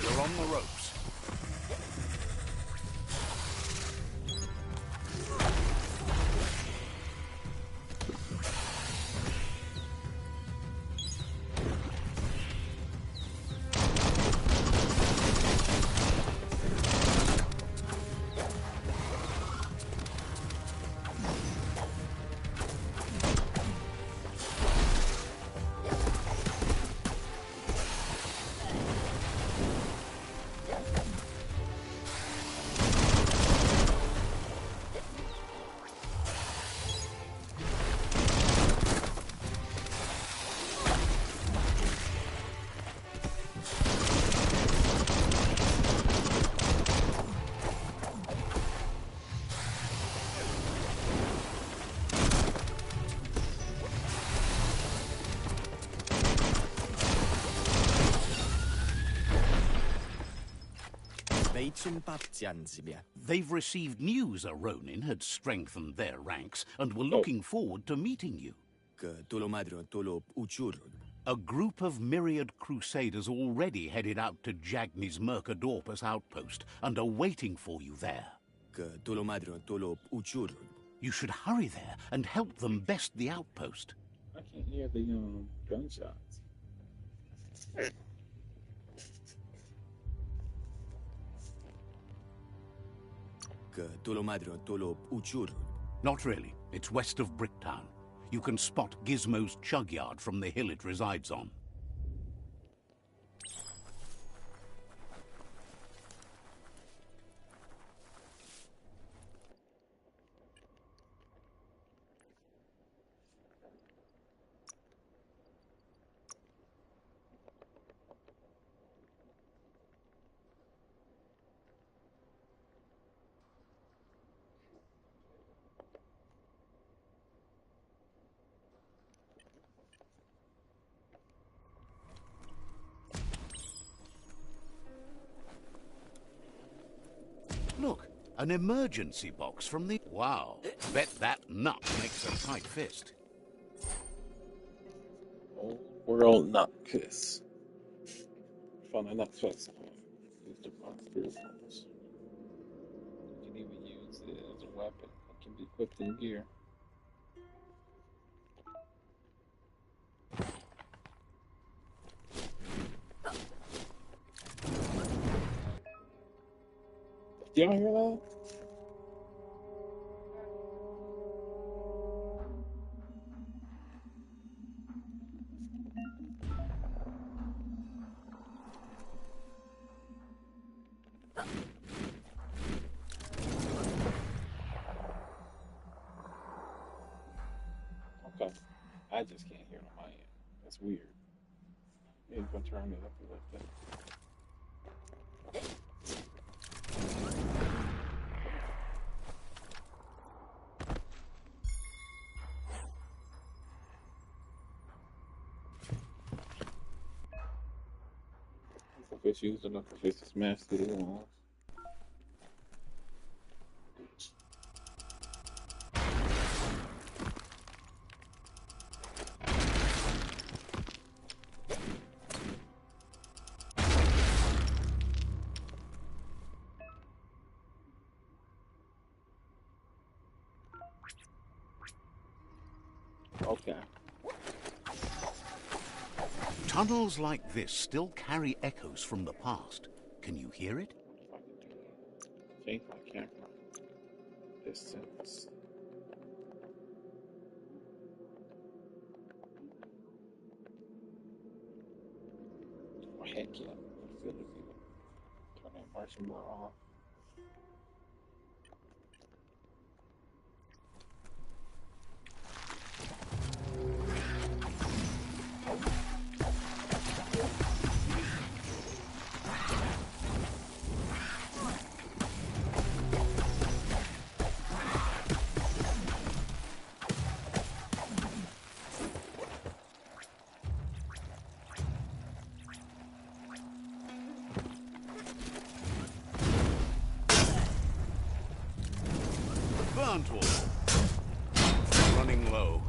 You're on the ropes. They've received news a Ronin had strengthened their ranks and were looking forward to meeting you. A group of myriad crusaders already headed out to Jagni's Mercadorpus outpost and are waiting for you there. You should hurry there and help them best the outpost. I can't hear the gunshots. Not really. It's west of Bricktown. You can spot Gizmo's chug yard from the hill it resides on. Look, an emergency box from the... Wow, bet that nut makes a tight fist. Old World Nut Kiss. Found a nut festival. Used to box through phones. You can even use it as a weapon. It can be equipped in gear. Y'all hear that? Okay. I just can't hear it on my end. That's weird. Maybe if I turn it up a little bit. If it's used enough to smash through the walls. Okay. Tunnels like this still carry echoes from the past. Can you hear it? Change my camera distance. Oh, heck yeah. Let's see. Turn that marching bar off. Burnt wall. Running low.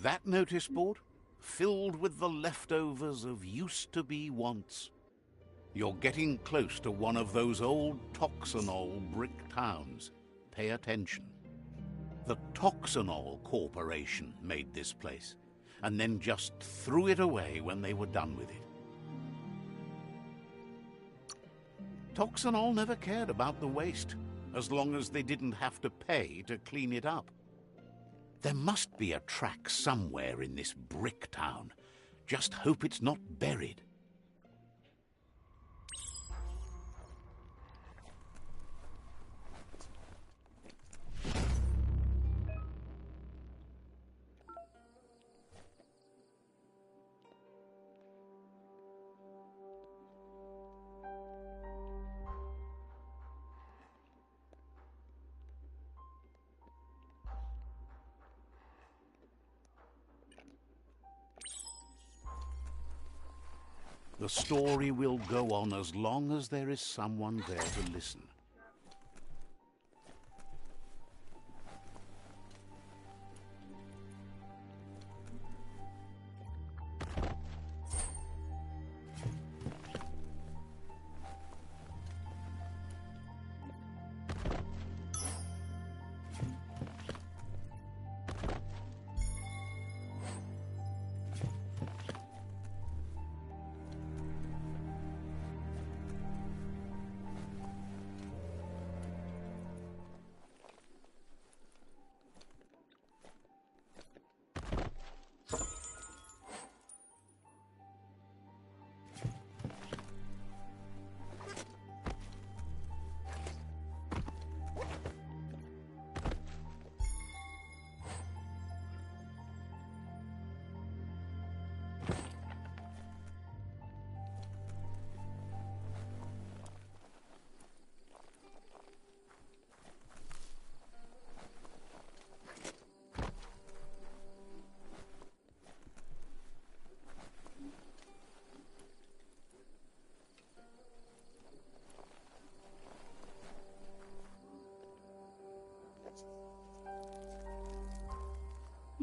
That notice board? Filled with the leftovers of used-to-be wants. You're getting close to one of those old Toxanol brick towns. Pay attention. The Toxanol Corporation made this place, and then just threw it away when they were done with it. Toxanol never cared about the waste. as long as they didn't have to pay to clean it up. There must be a track somewhere in this brick town. Just hope it's not buried. The story will go on as long as there is someone there to listen.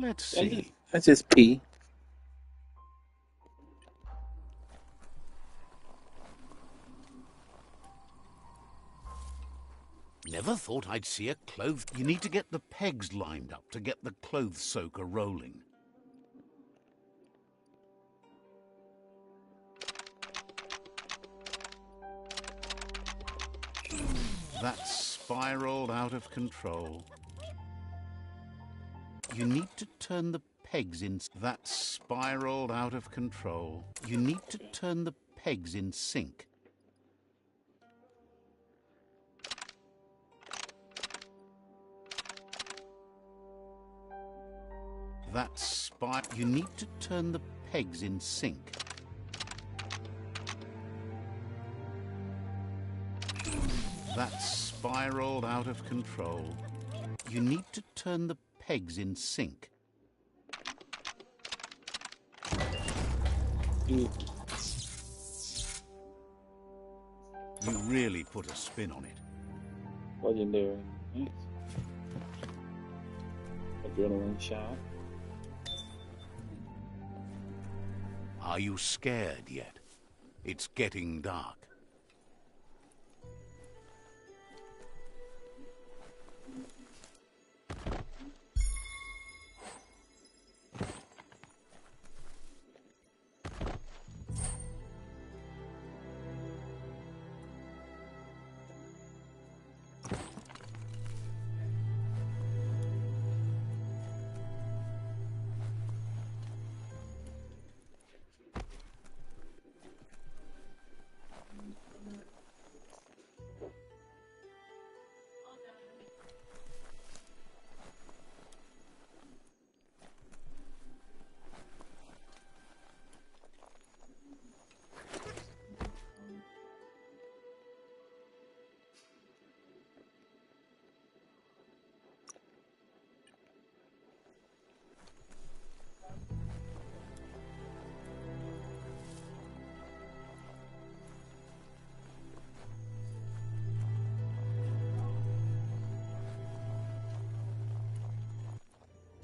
Let's see. That's just P. Never thought I'd see a clothes... You need to get the pegs lined up to get the clothes soaker rolling. That's spiraled out of control. You need to turn the pegs in... That's spiraled out of control. You need to turn the pegs in sync. That's You need to turn the pegs in sync. That's spiraled out of control. You need to turn the pegs in sync. You really put a spin on it. Legendary. Nice. Adrenaline shot. Are you scared yet? It's getting dark.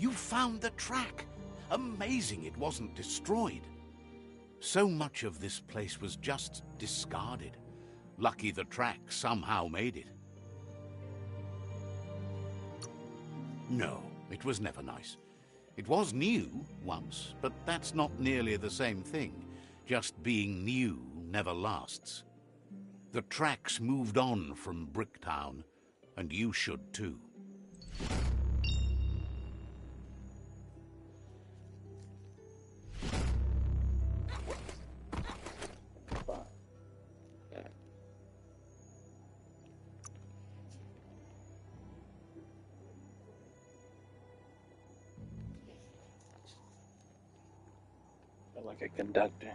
You found the track! Amazing it wasn't destroyed. So much of this place was just discarded. Lucky the track somehow made it. No, it was never nice. It was new once, but that's not nearly the same thing. Just being new never lasts. The tracks moved on from Bricktown, And you should too. Feel like a conductor.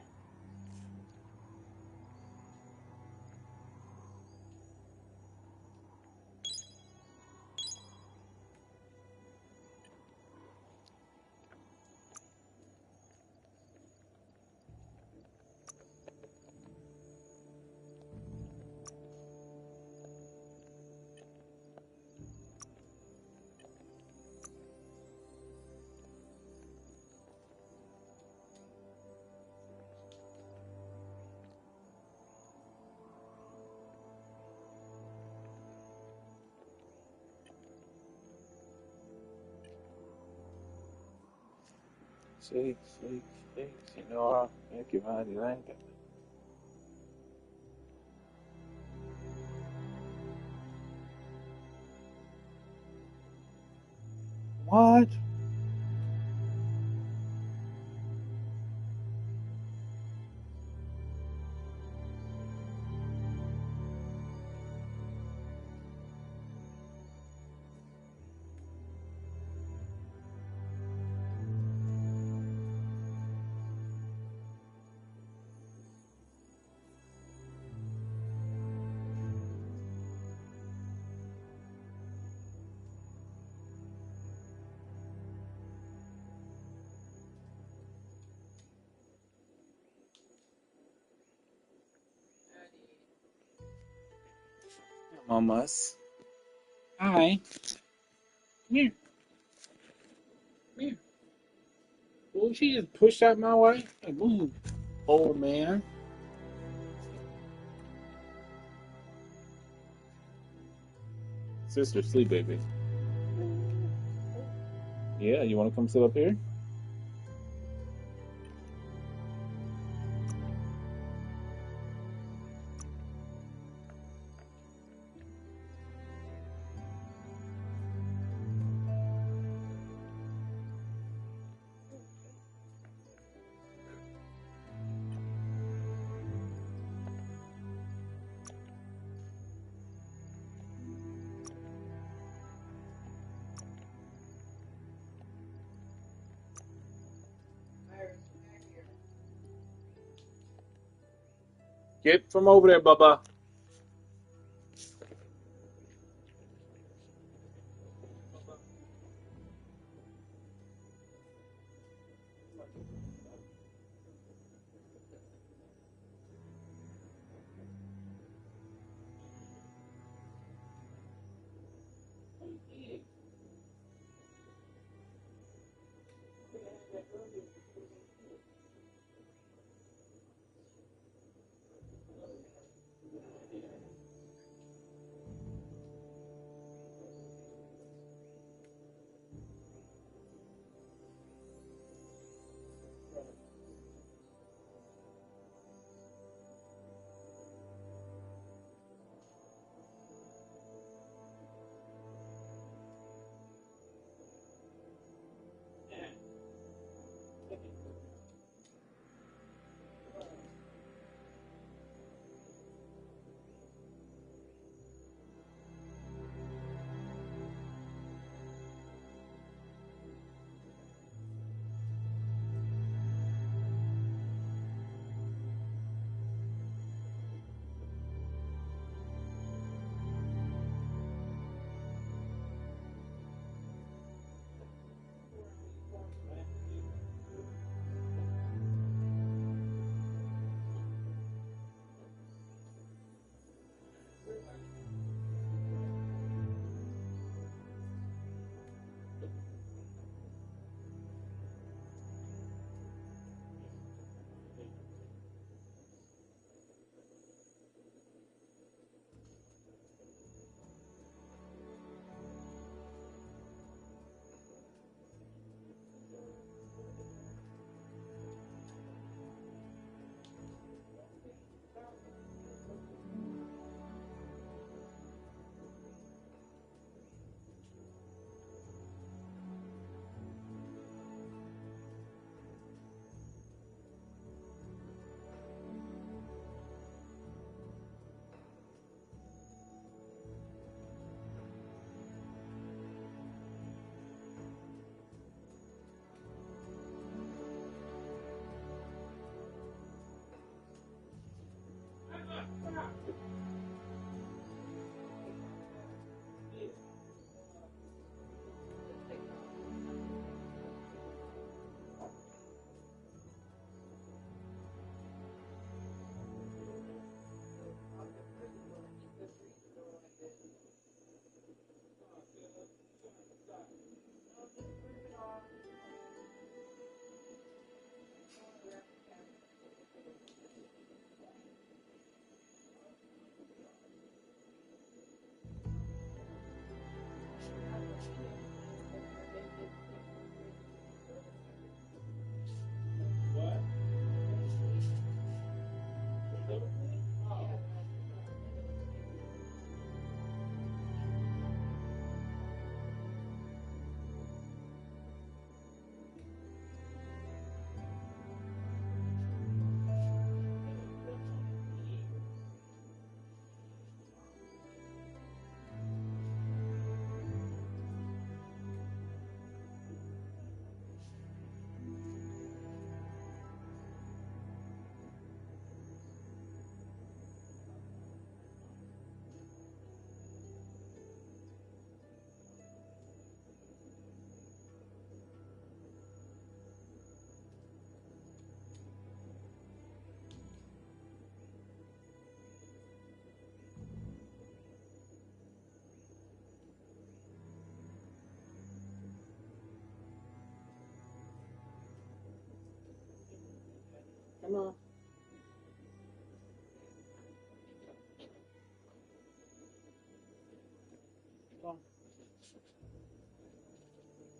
Shake, shake, shake. You know, I'll make your body like that. What? Mamas. Hi. Come here. Come here. Oh, she just pushed out my way. Hey, move, old man. Sister, sleep, baby. Yeah, you want to come sit up here? Get from over there, Bubba.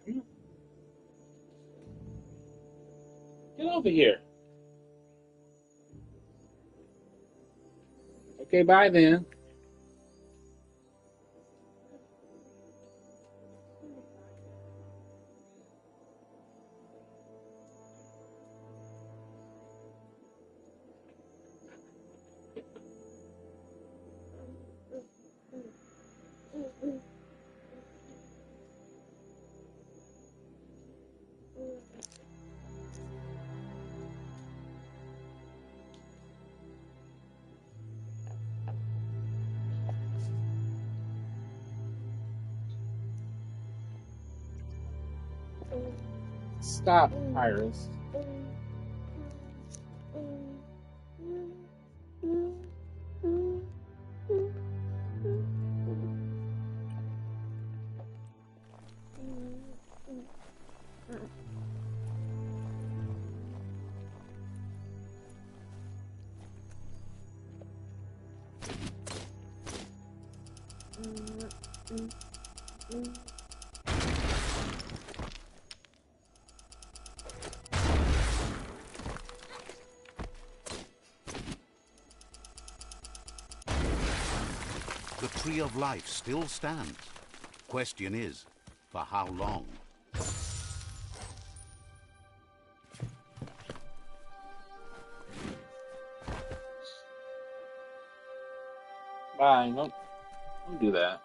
Come on. Get over here. Okay, bye then. Stop, Iris. The Tree of Life still stands. Question is, for how long? Bye. Don't do that.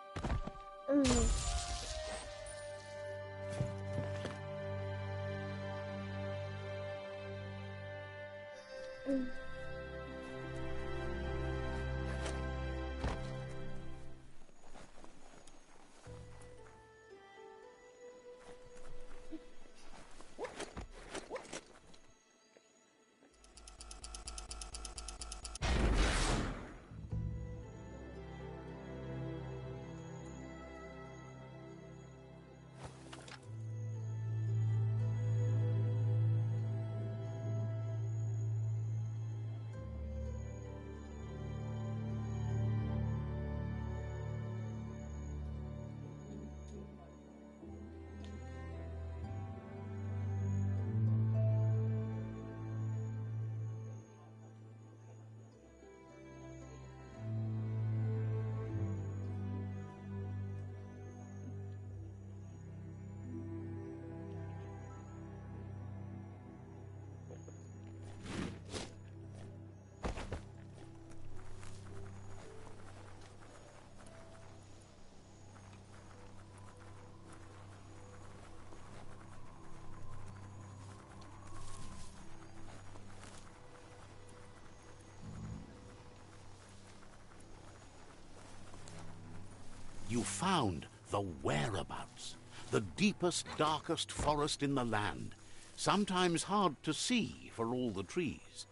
You found the whereabouts, the deepest, darkest forest in the land, sometimes hard to see for all the trees.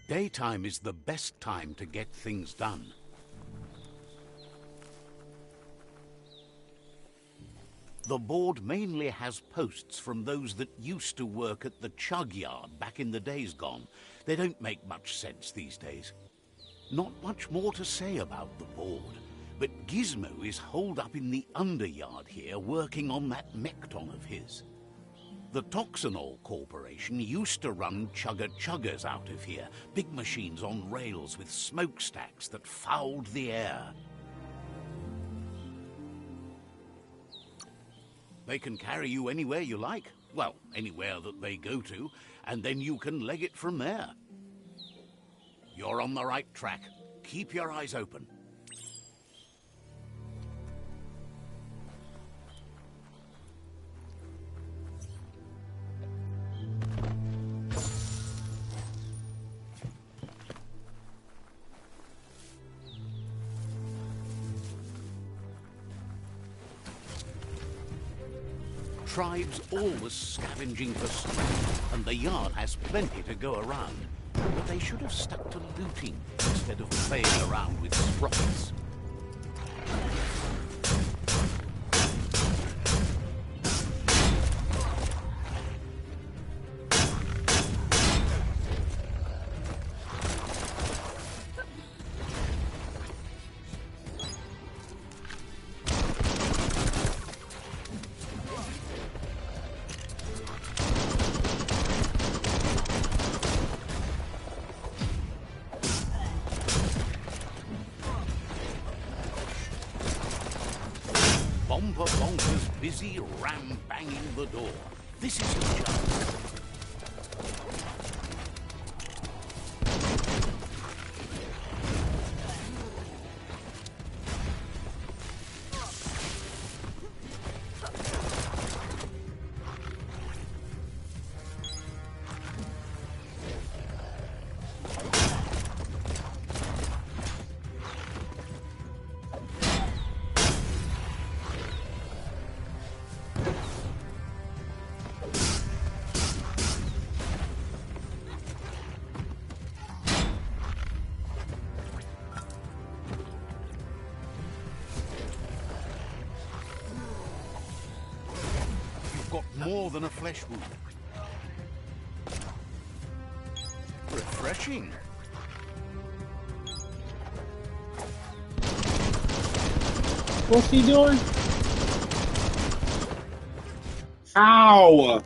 Daytime is the best time to get things done. The board mainly has posts from those that used to work at the chug yard back in the days gone. They don't make much sense these days. Not much more to say about the board, but Gizmo is holed up in the underyard here working on that Mekton of his. The Toxanol Corporation used to run chugger-chuggers out of here, big machines on rails with smokestacks that fouled the air. They can carry you anywhere you like. Well, anywhere that they go to, and then you can leg it from there. You're on the right track. Keep your eyes open. Tribes always scavenging for strength, and the yard has plenty to go around. But they should have stuck to looting instead of playing around with sprockets. Bomber Bonker's busy ram-banging the door. This is his chance. Got more than a flesh wound. Refreshing. What's he doing? How?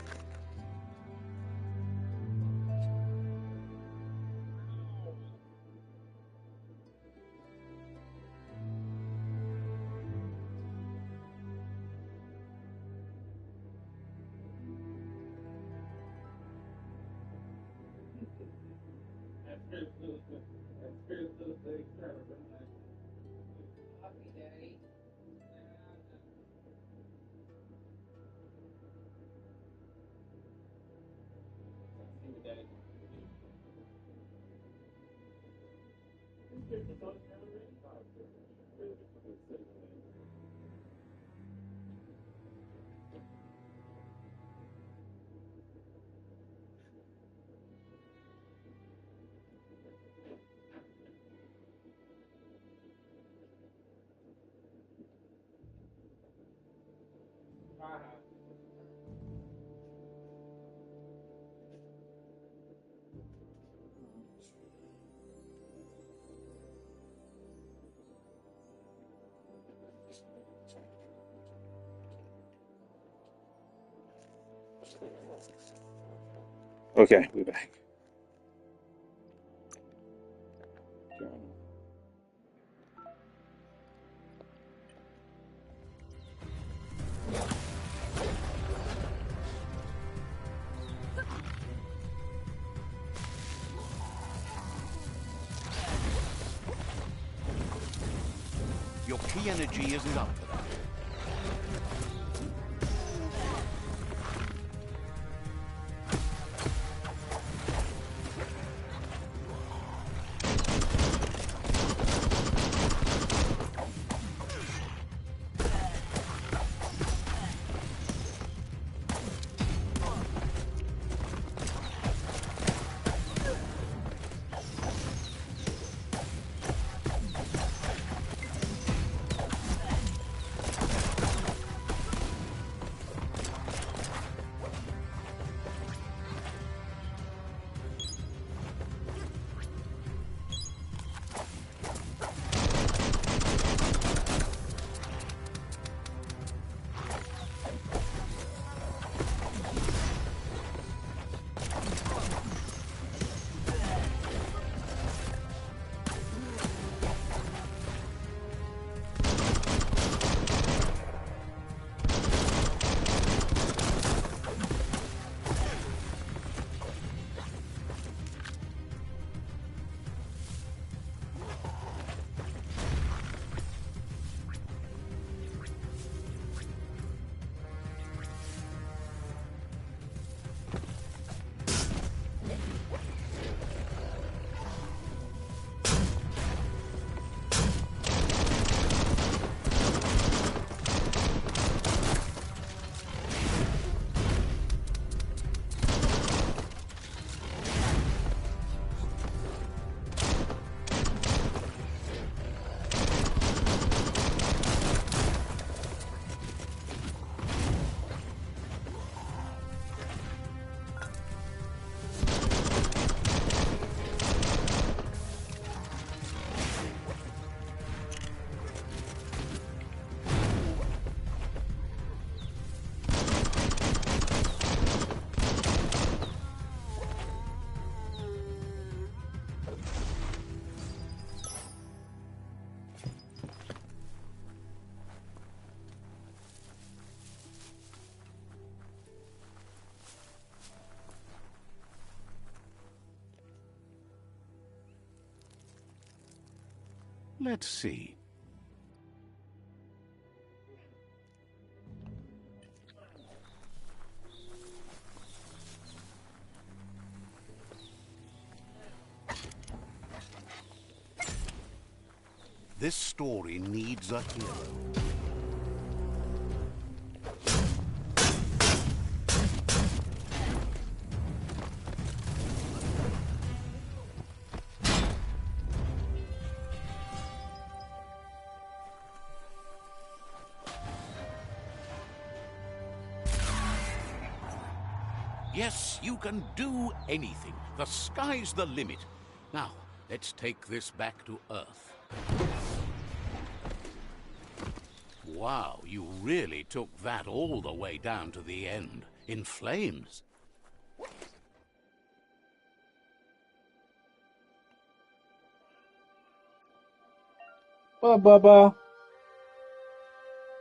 Okay, we're back. Your key energy isn't up for that. Let's see. This story needs a hero. Yes, you can do anything. The sky's the limit. Now, let's take this back to Earth. Wow, you really took that all the way down to the end, in flames. Bubba.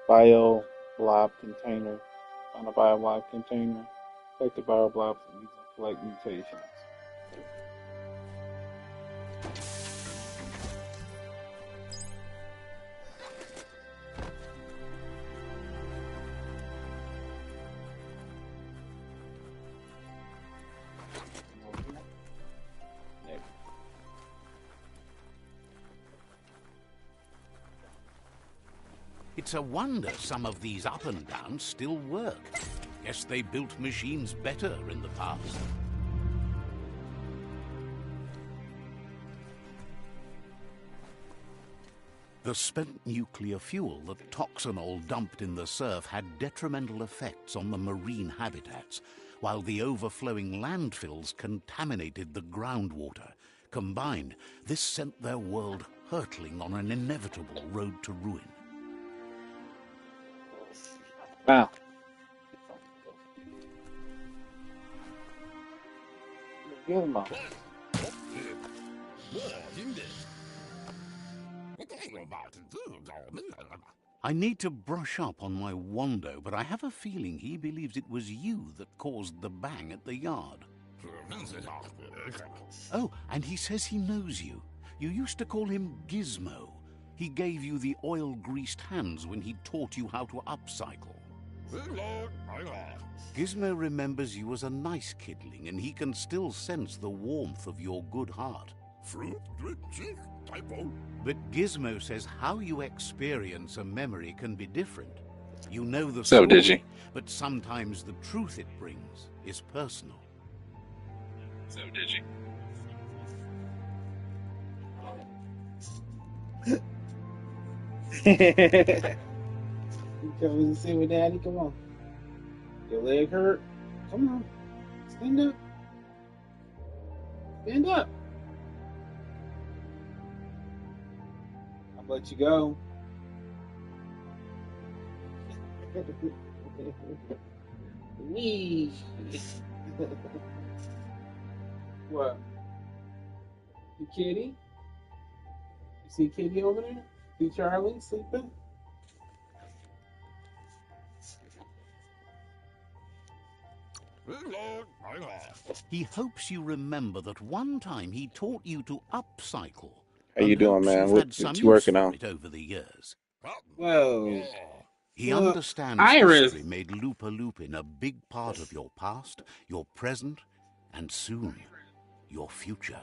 Bio blob container. On a bio blob container. Collect the bio blobs and use them to collect mutations. It's a wonder some of these up and downs still work. Guess they built machines better in the past. The spent nuclear fuel that Toxanol dumped in the surf had detrimental effects on the marine habitats, while the overflowing landfills contaminated the groundwater. Combined, this sent their world hurtling on an inevitable road to ruin. Wow. Gizmo. I need to brush up on my Wando, but I have a feeling he believes it was you that caused the bang at the yard. Oh, and he says he knows you. You used to call him Gizmo. He gave you the oil-greased hands when he taught you how to upcycle. Gizmo remembers you as a nice kidling, and he can still sense the warmth of your good heart. But Gizmo says how you experience a memory can be different. You know the So, story, Digi. but sometimes the truth it brings is personal. So, Digi. You coming to sit with Daddy? Come on. Your leg hurt? Come on. Stand up. Stand up. I'll let you go. Wee. What? You kitty? You see Kitty over there? See Charlie sleeping? He hopes you remember that one time he taught you to upcycle. How you and doing, hopes man? You've What had some you use working for on? it over the years. Whoa. He Well, understands Iris. history made Loopa Loopin a big part of your past, your present, and soon, your future.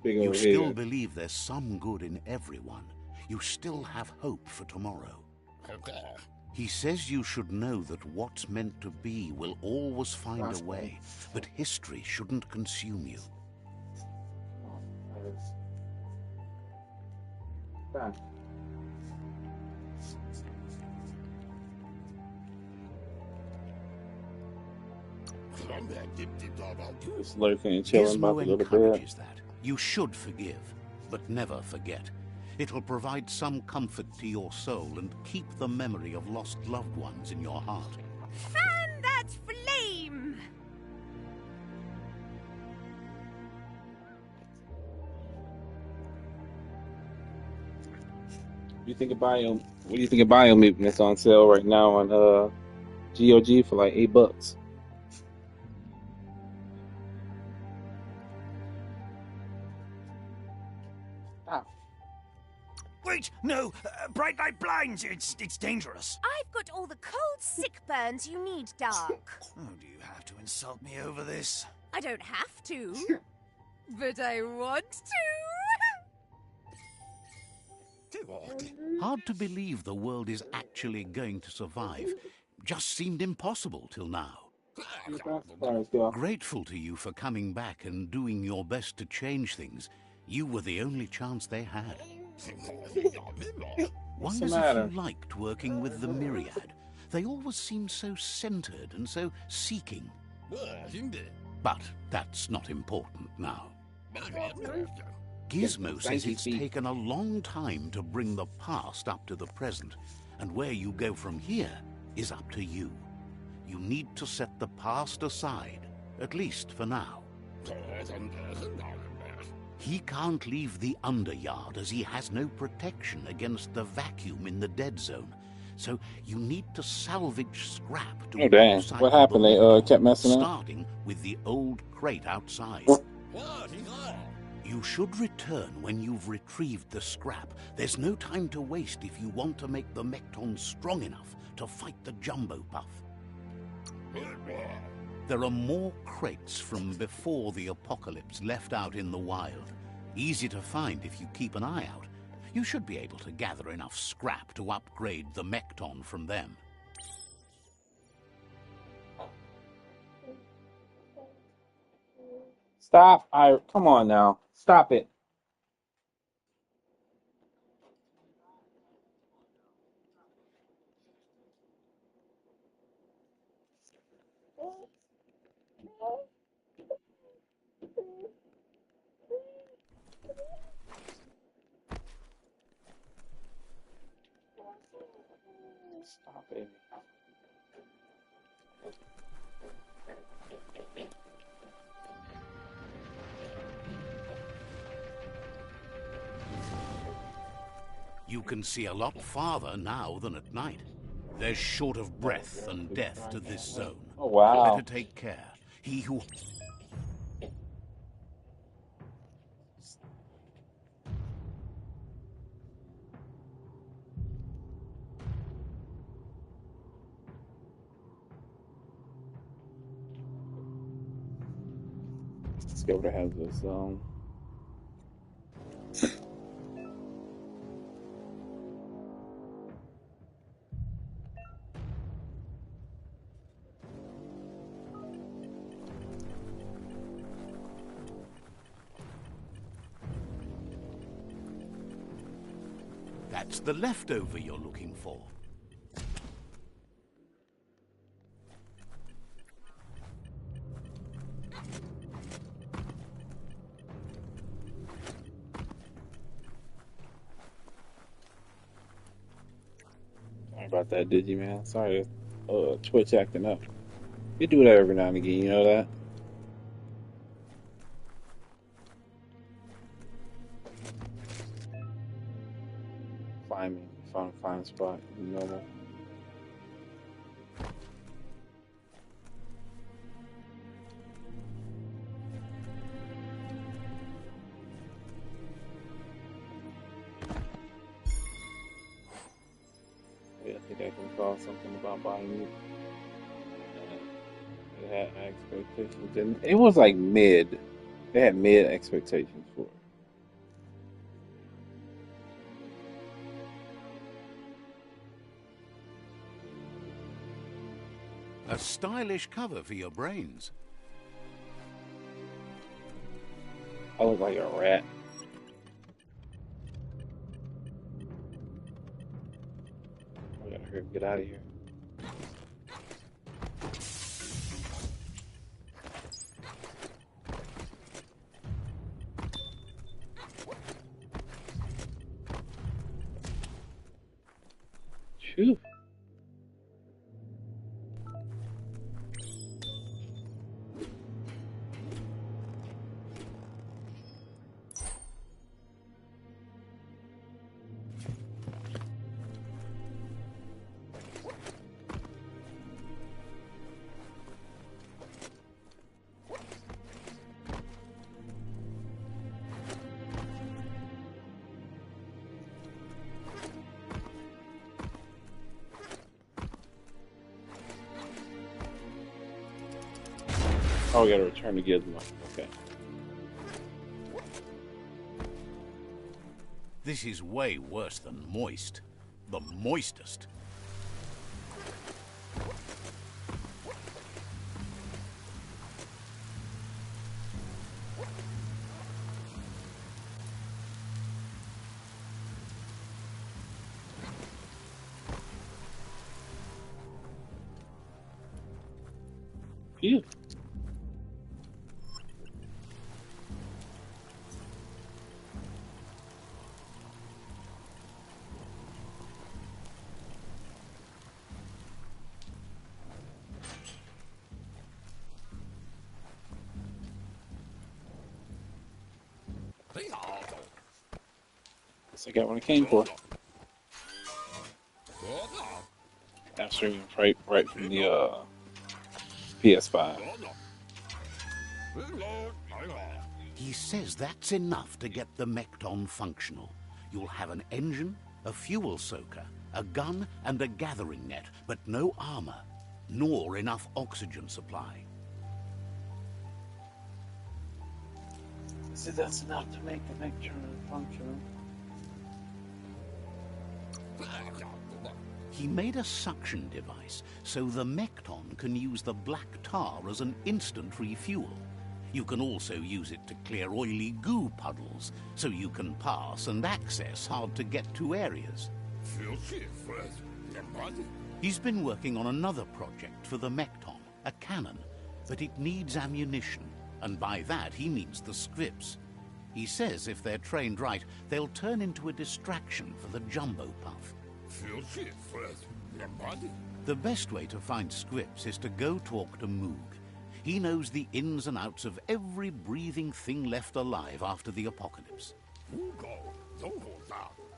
Big You over still here. believe there's some good in everyone. You still have hope for tomorrow. He says you should know that what's meant to be will always find a way, but history shouldn't consume you. Back. Just lurking and chilling about Gizmo to go to bed. encourages that. You should forgive, but never forget. It'll provide some comfort to your soul and keep the memory of lost loved ones in your heart. Fan that flame! What do you think of Biomutant? It's on sale right now on GOG for like $8. Stop. Wait, no! Bright light blinds! It's dangerous. I've got all the cold sick burns you need, Dark. Oh, do you have to insult me over this? I don't have to, but I want to. Hard to believe the world is actually going to survive. Just seemed impossible till now. Grateful to you for coming back and doing your best to change things. You were the only chance they had. Wonders if you liked working with the Myriad. They always seemed so centered and so seeking. But that's not important now. Gizmo says it's taken a long time to bring the past up to the present, and where you go from here is up to you. You need to set the past aside, at least for now. He can't leave the Underyard as he has no protection against the vacuum in the dead zone. So you need to salvage scrap to recycle. What happened? They kept messing up? Starting with the old crate outside. You should return when you've retrieved the scrap. There's no time to waste if you want to make the Mekton strong enough to fight the Jumbo Puff. There are more crates from before the apocalypse left out in the wild. Easy to find if you keep an eye out. You should be able to gather enough scrap to upgrade the Mekton from them. Stop! Come on now. Stop it. Stop it. You can see a lot farther now than at night. There's short of breath and death to this zone. Oh, wow. Better take care. He who... Let's go to have this. That's the leftover you're looking for. Sorry about that, Digiman. Sorry, Twitch acting up. You do that every now and again, you know that? Find me. Find spot. You know that. Yeah, I think I can call something about Biomutant. They had expectations, and it was like mid. They had mid expectations for it. A stylish cover for your brains. I look like a rat. I gotta hurry get out of here. Phew. Oh, we gotta return to Gizmo. Okay. This is way worse than moist. The moistest. Yeah. Guess I got what I came for. After right from the PS5. He says that's enough to get the Mekton functional. You'll have an engine, a fuel soaker, a gun, and a gathering net, but no armor, nor enough oxygen supply. So that's enough to make the Mekton functional. He made a suction device so the Mekton can use the black tar as an instant refuel. You can also use it to clear oily goo puddles, so you can pass and access hard-to-get-to areas. He's been working on another project for the Mekton, a cannon, but it needs ammunition, and by that he means the scripts. He says if they're trained right, they'll turn into a distraction for the Jumbo Puff. The best way to find scripts is to go talk to Moog. He knows the ins and outs of every breathing thing left alive after the apocalypse.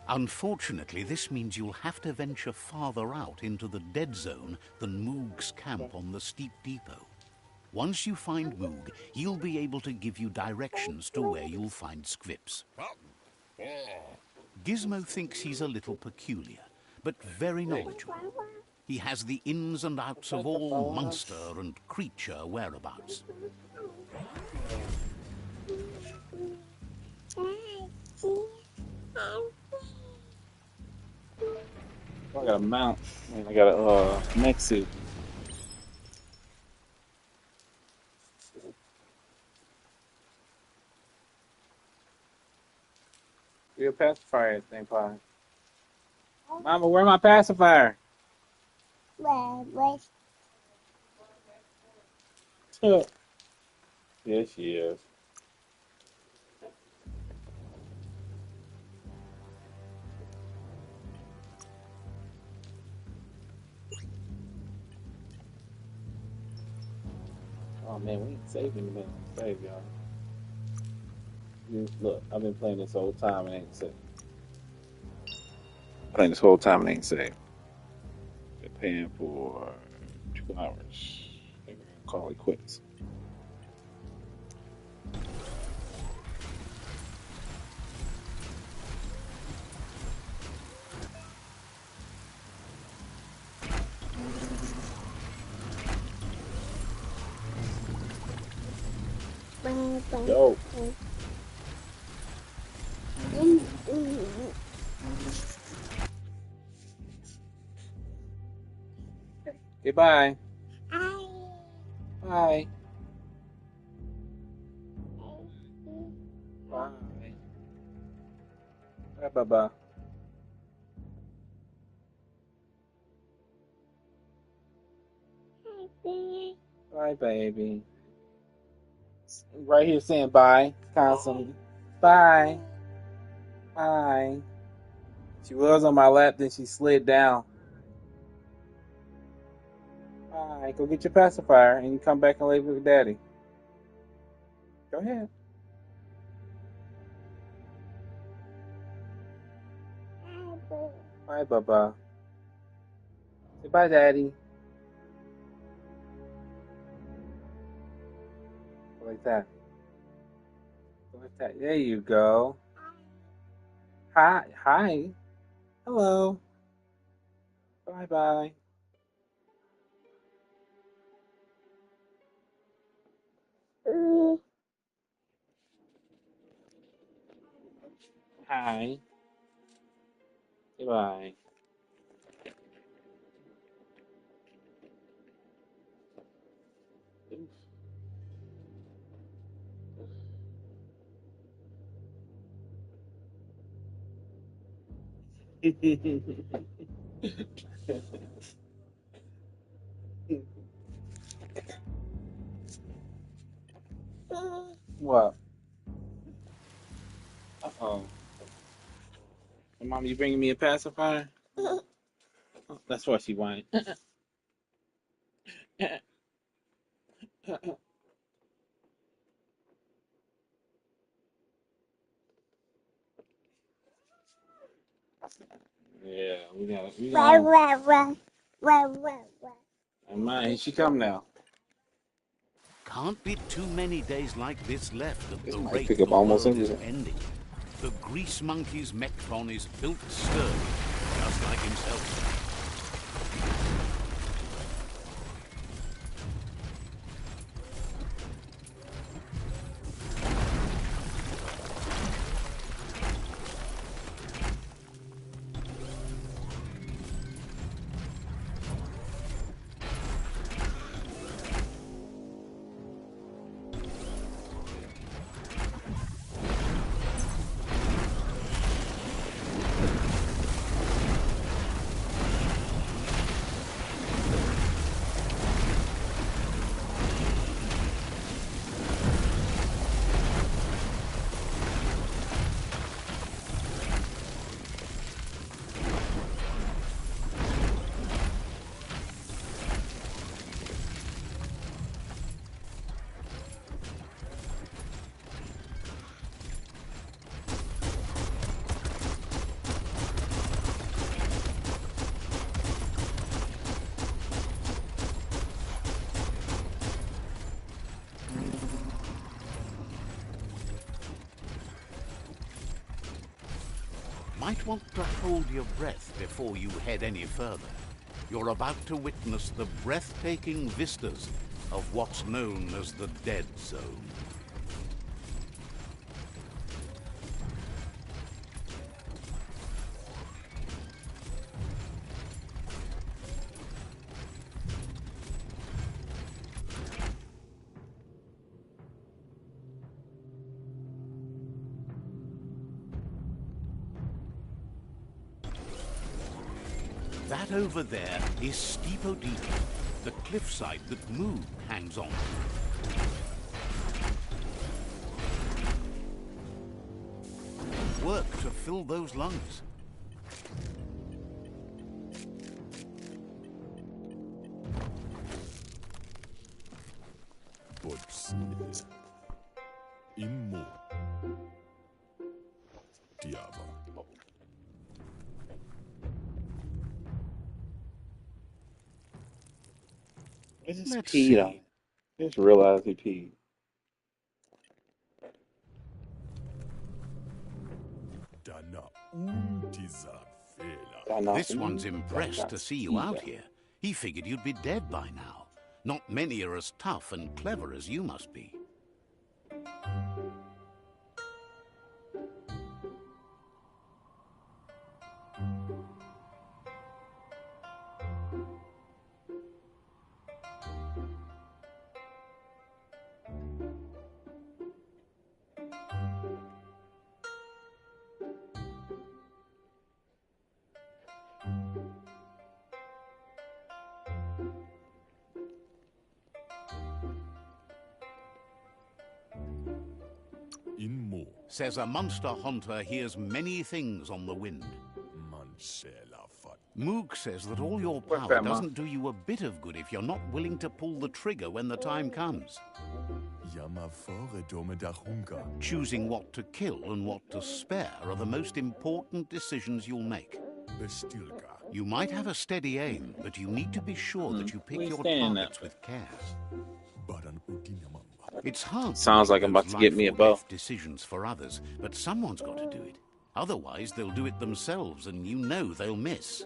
Unfortunately, this means you'll have to venture farther out into the dead zone than Moog's camp on the steep depot. Once you find Moog, he'll be able to give you directions to where you'll find scripts. Gizmo thinks he's a little peculiar, but very knowledgeable. He has the ins and outs of all monster and creature whereabouts. I got a mount and I got a mech suit. You're a pacifier thing, Pie. Mama, where's my pacifier? Yes, she is. Oh man, we ain't saving anything. Save y'all. Look, I've been playing this whole time and ain't saved. Playing this whole time and ain't saved. Been paying for 2 hours. I think we're gonna call it quits. Yo. Goodbye. Bye. Bye. Bye, Baba. Bye, baby. Right here saying bye constantly. Bye. Bye. She was on my lap, then she slid down. Bye. Go get your pacifier and you come back and lay with daddy. Go ahead. Bye, Baba. Say bye, daddy. Go like that. Go like that. There you go. Hi. Hi. Hello. Bye bye. Hi. Goodbye. What? Uh-oh. Mom, you bringing me a pacifier? Oh, that's why she whined. Yeah, we got. And mine, here she come now. Can't be too many days like this left at This the might rate pick up the almost world is everything. ending. The Grease Monkey's Mechron is built sturdy, just like himself. Might want to hold your breath before you head any further. You're about to witness the breathtaking vistas of what's known as the Dead Zone. That over there is Steepodita, the cliffside that Moog hangs on. Work to fill those lungs. Immo. Diava. I just Let's peed on see. it. Just realized he peed. Dana Untiza Fela. Dana This one's impressed to see you out Dana here. He figured you'd be dead by now. Not many are as tough and clever as you must be. Immo. Says a monster hunter hears many things on the wind. Mancela Fat. Moog says that all your What's power that, Ma? doesn't do you a bit of good if you're not willing to pull the trigger when the time comes. Yama Fore Dome Dachunka. Choosing what to kill and what to spare are the most important decisions you'll make. Bestilka. You might have a steady aim, but you need to be sure that you pick Where you your standing targets at? with care. Baran Udinamamba. It's hard to Sounds make like I'm those about to get life me a or bow. death decisions for others, but someone's got to do it. Otherwise, they'll do it themselves, and you know they'll miss.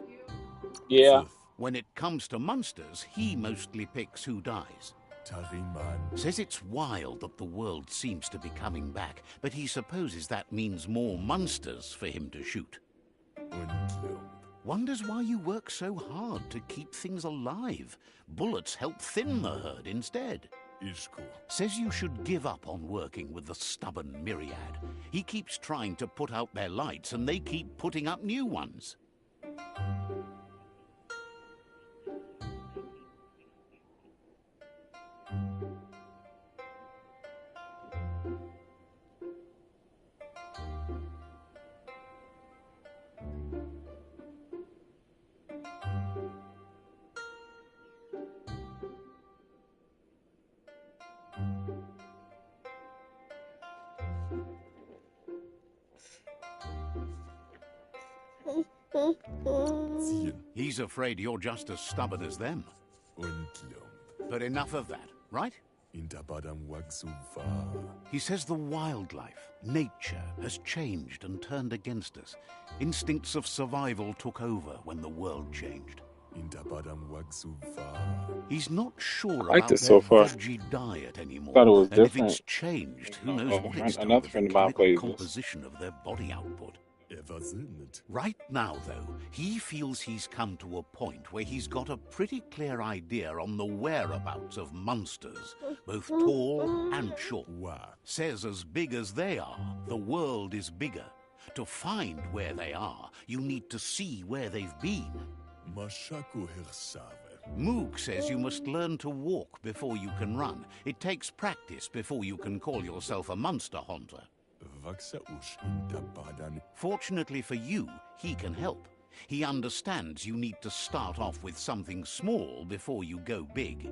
Yeah. When it comes to monsters, he mostly picks who dies. Tariman. Says it's wild that the world seems to be coming back, but he supposes that means more monsters for him to shoot. Unklump. Wonders why you work so hard to keep things alive. Bullets help thin the herd instead. Ishko. Says you should give up on working with the stubborn myriad. He keeps trying to put out their lights and they keep putting up new ones. Ziehen. He's afraid you're just as stubborn as them. Unklump. But enough of that, right? Intabadam waksuva. He says the wildlife, nature, has changed and turned against us. Instincts of survival took over when the world changed. Intabadam waksuva. He's not sure Like about this their so far. veggie diet anymore. Thought it was and if different. it's changed, who knows what it's done Another with friend the of mine chemical plays this. composition of their body output. Ever sinnet. Right now, though, he feels he's come to a point where he's got a pretty clear idea on the whereabouts of monsters, both tall and short. Wa. Says as big as they are, the world is bigger. To find where they are, you need to see where they've been. Mashaku hirsave. Moog says you must learn to walk before you can run. It takes practice before you can call yourself a monster hunter. Vaksa ush intabadan. Fortunately for you, he can help. He understands you need to start off with something small before you go big.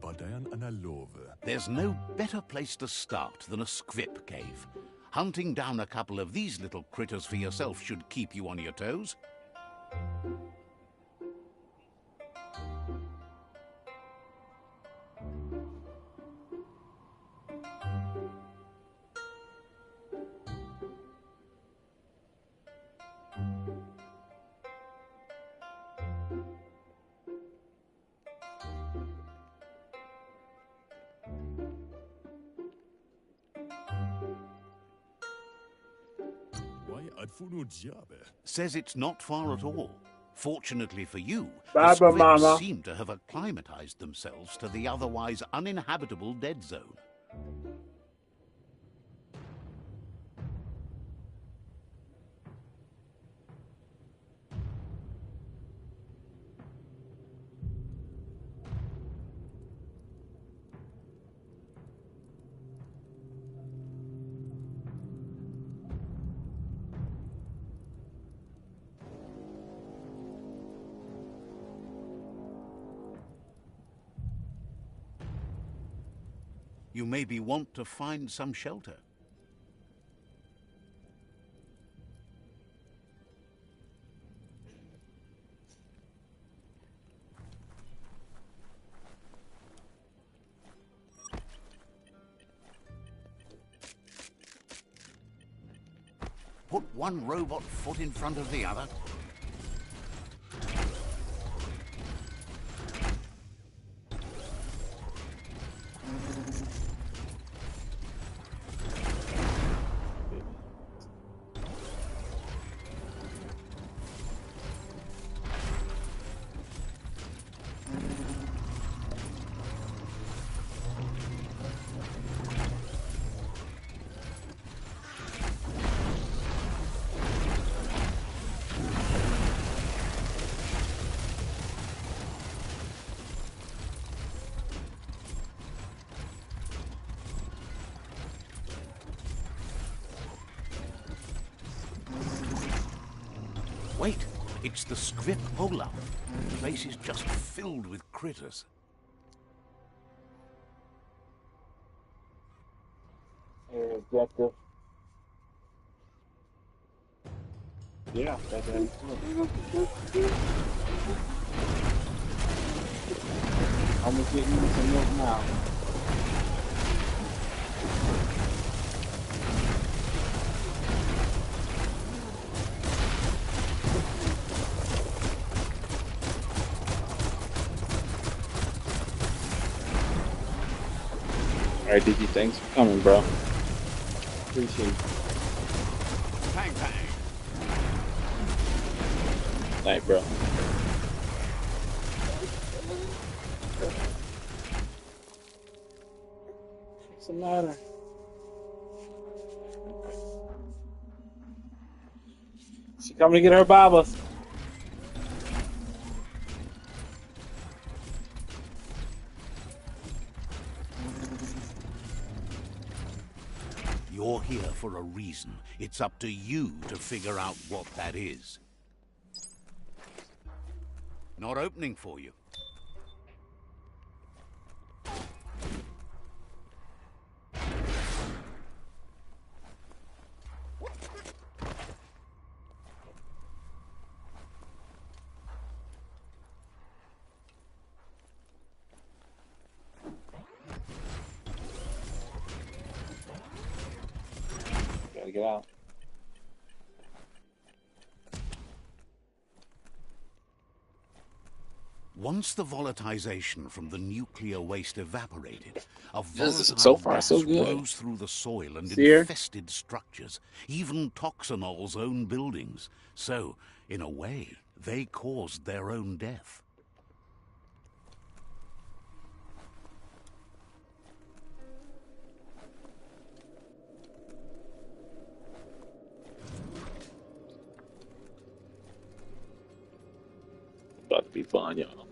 Badayan analove. There's no better place to start than a squip cave. Hunting down a couple of these little critters for yourself should keep you on your toes. Why adfuno diabe? Says it's not far at all. Fortunately for you, Baba the squibs Mama. seem to have acclimatized themselves to the otherwise uninhabitable dead zone. You maybe want to find some shelter. Put one robot foot in front of the other. Wait, it's the script holdup. The place is just filled with critters. Objective. Yeah, that's it. Almost getting you some milk now. Alright, DG, thanks for coming, bro. Appreciate it. Bang, bang. Night, bro. What's the matter? She coming to get her babas. You're here for a reason. It's up to you to figure out what that is. Not opening for you. Gotta get out. Once the volatilization from the nuclear waste evaporated, a This is volatile so far gas so good. rose through the soil and See her? infested structures, even Toxanol's own buildings. So, in a way, they caused their own death. About to be fun, y'all.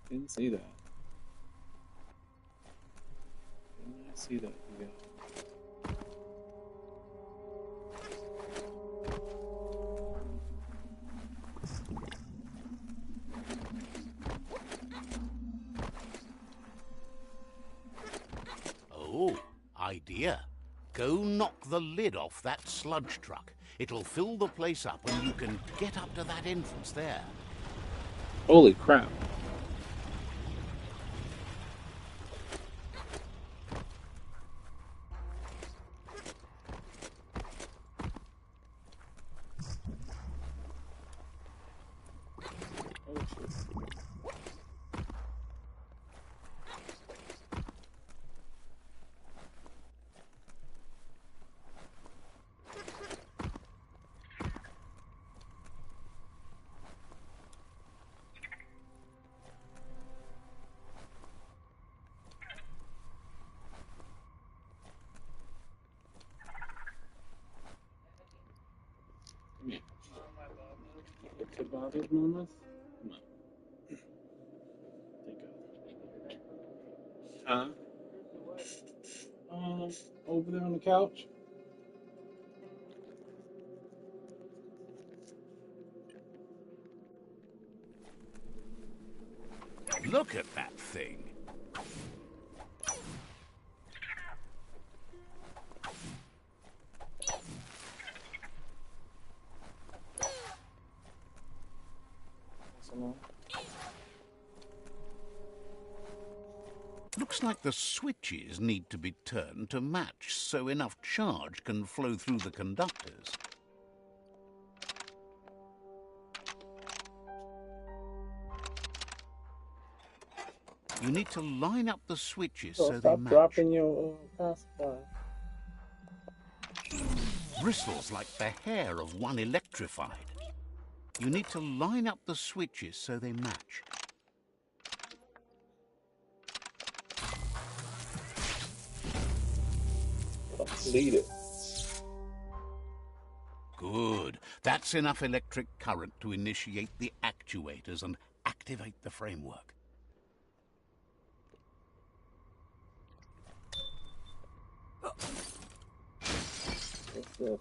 Didn't see that. Did not see that. Yeah. Oh, idea. Go knock the lid off that sludge truck. It'll fill the place up and you can get up to that entrance there. Holy crap. Oh, shit. Come here. What's about it, mamas? Come on. Take a. Huh? Over there on the couch. Look at that thing. Looks like the switches need to be turned to match so enough charge can flow through the conductors. You need to line up the switches Oh, so they stop match. dropping your pacifier. Bristles like the hair of one electrified. You need to line up the switches so they match. Complete it. Good. That's enough electric current to initiate the actuators and activate the framework. What's this?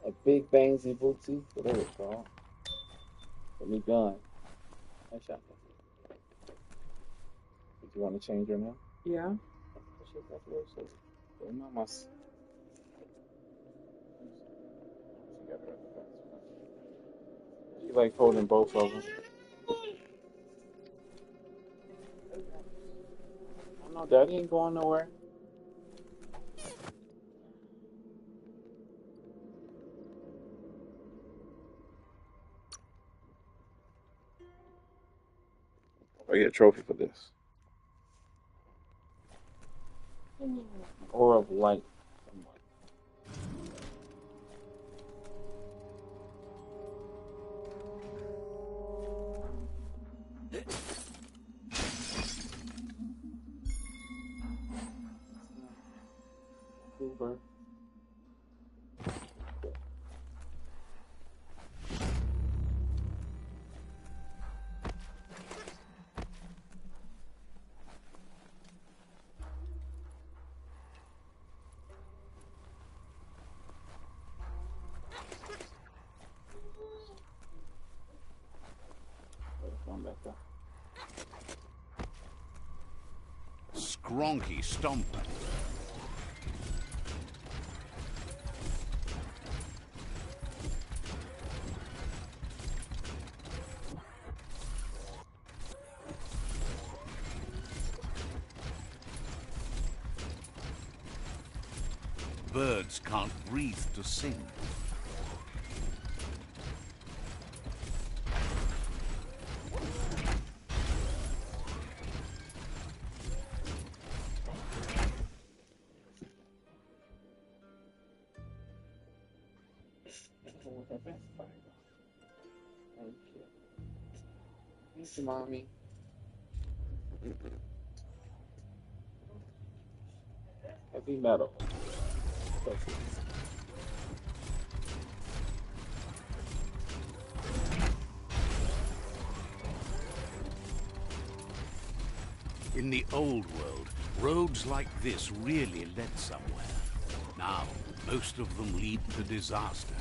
A big Bangsy booty. Whatever it's called. For me gun. Nice shot. Did you want to change her now? Yeah. Mamas. She like holding both of them. No, Daddy ain't going nowhere. I get a trophy for this. Or of light. Hoover. Going back there. Skronky Stomper. Birds can't breathe to sing. Thank you, Mommy. Heavy metal. In the old world, roads like this really led somewhere. Now, most of them lead to disaster.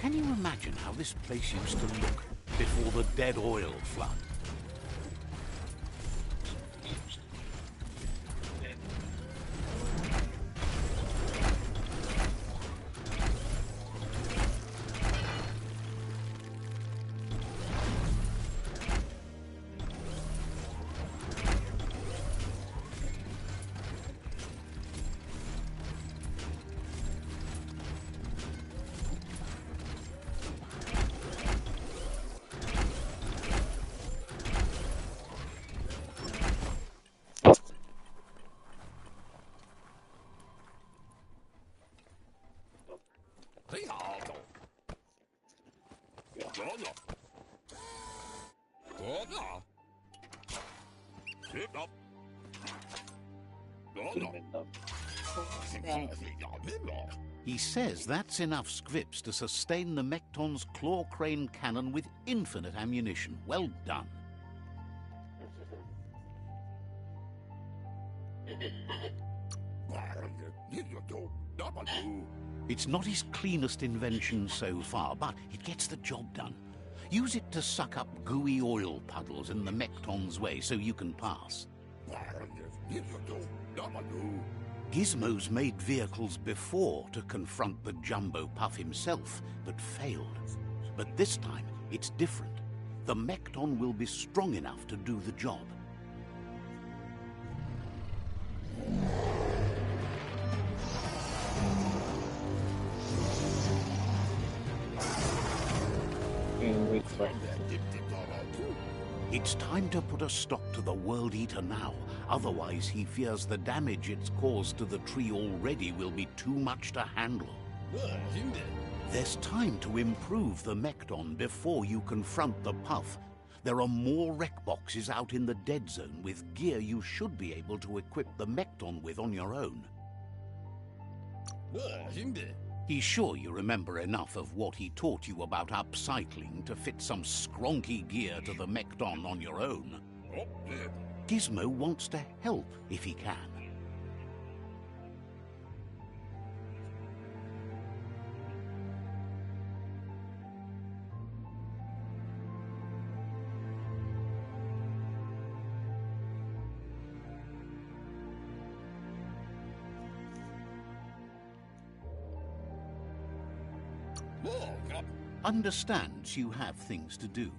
Can you imagine how this place used to look before the dead oil flood? He says that's enough scripts to sustain the Mekton's claw crane cannon with infinite ammunition. Well done. It's not his cleanest invention so far, but it gets the job done. Use it to suck up gooey oil puddles in the Mekton's way so you can pass. Gizmo's made vehicles before to confront the Jumbo Puff himself, but failed. But this time, it's different. The Mekton will be strong enough to do the job. It's time to put a stop to the World Eater now. Otherwise, he fears the damage it's caused to the tree already will be too much to handle. There's time to improve the Mekton before you confront the Puff. There are more wreck boxes out in the dead zone with gear you should be able to equip the Mekton with on your own. He's sure you remember enough of what he taught you about upcycling to fit some skronky gear to the Mekton on your own. Gizmo wants to help if he can. Understands you have things to do.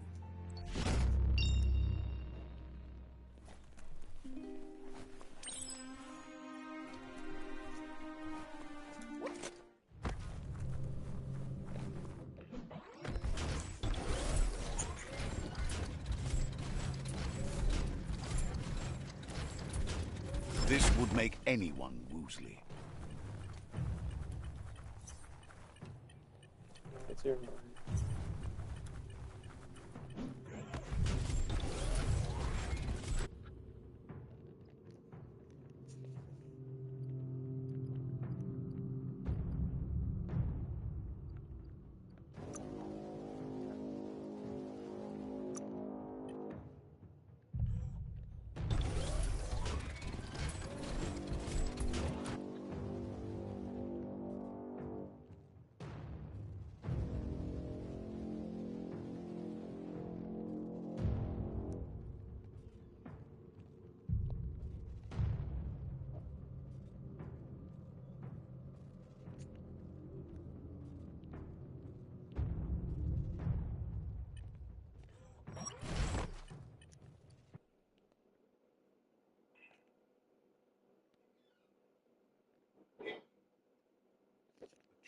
This would make anyone woozly. It's here.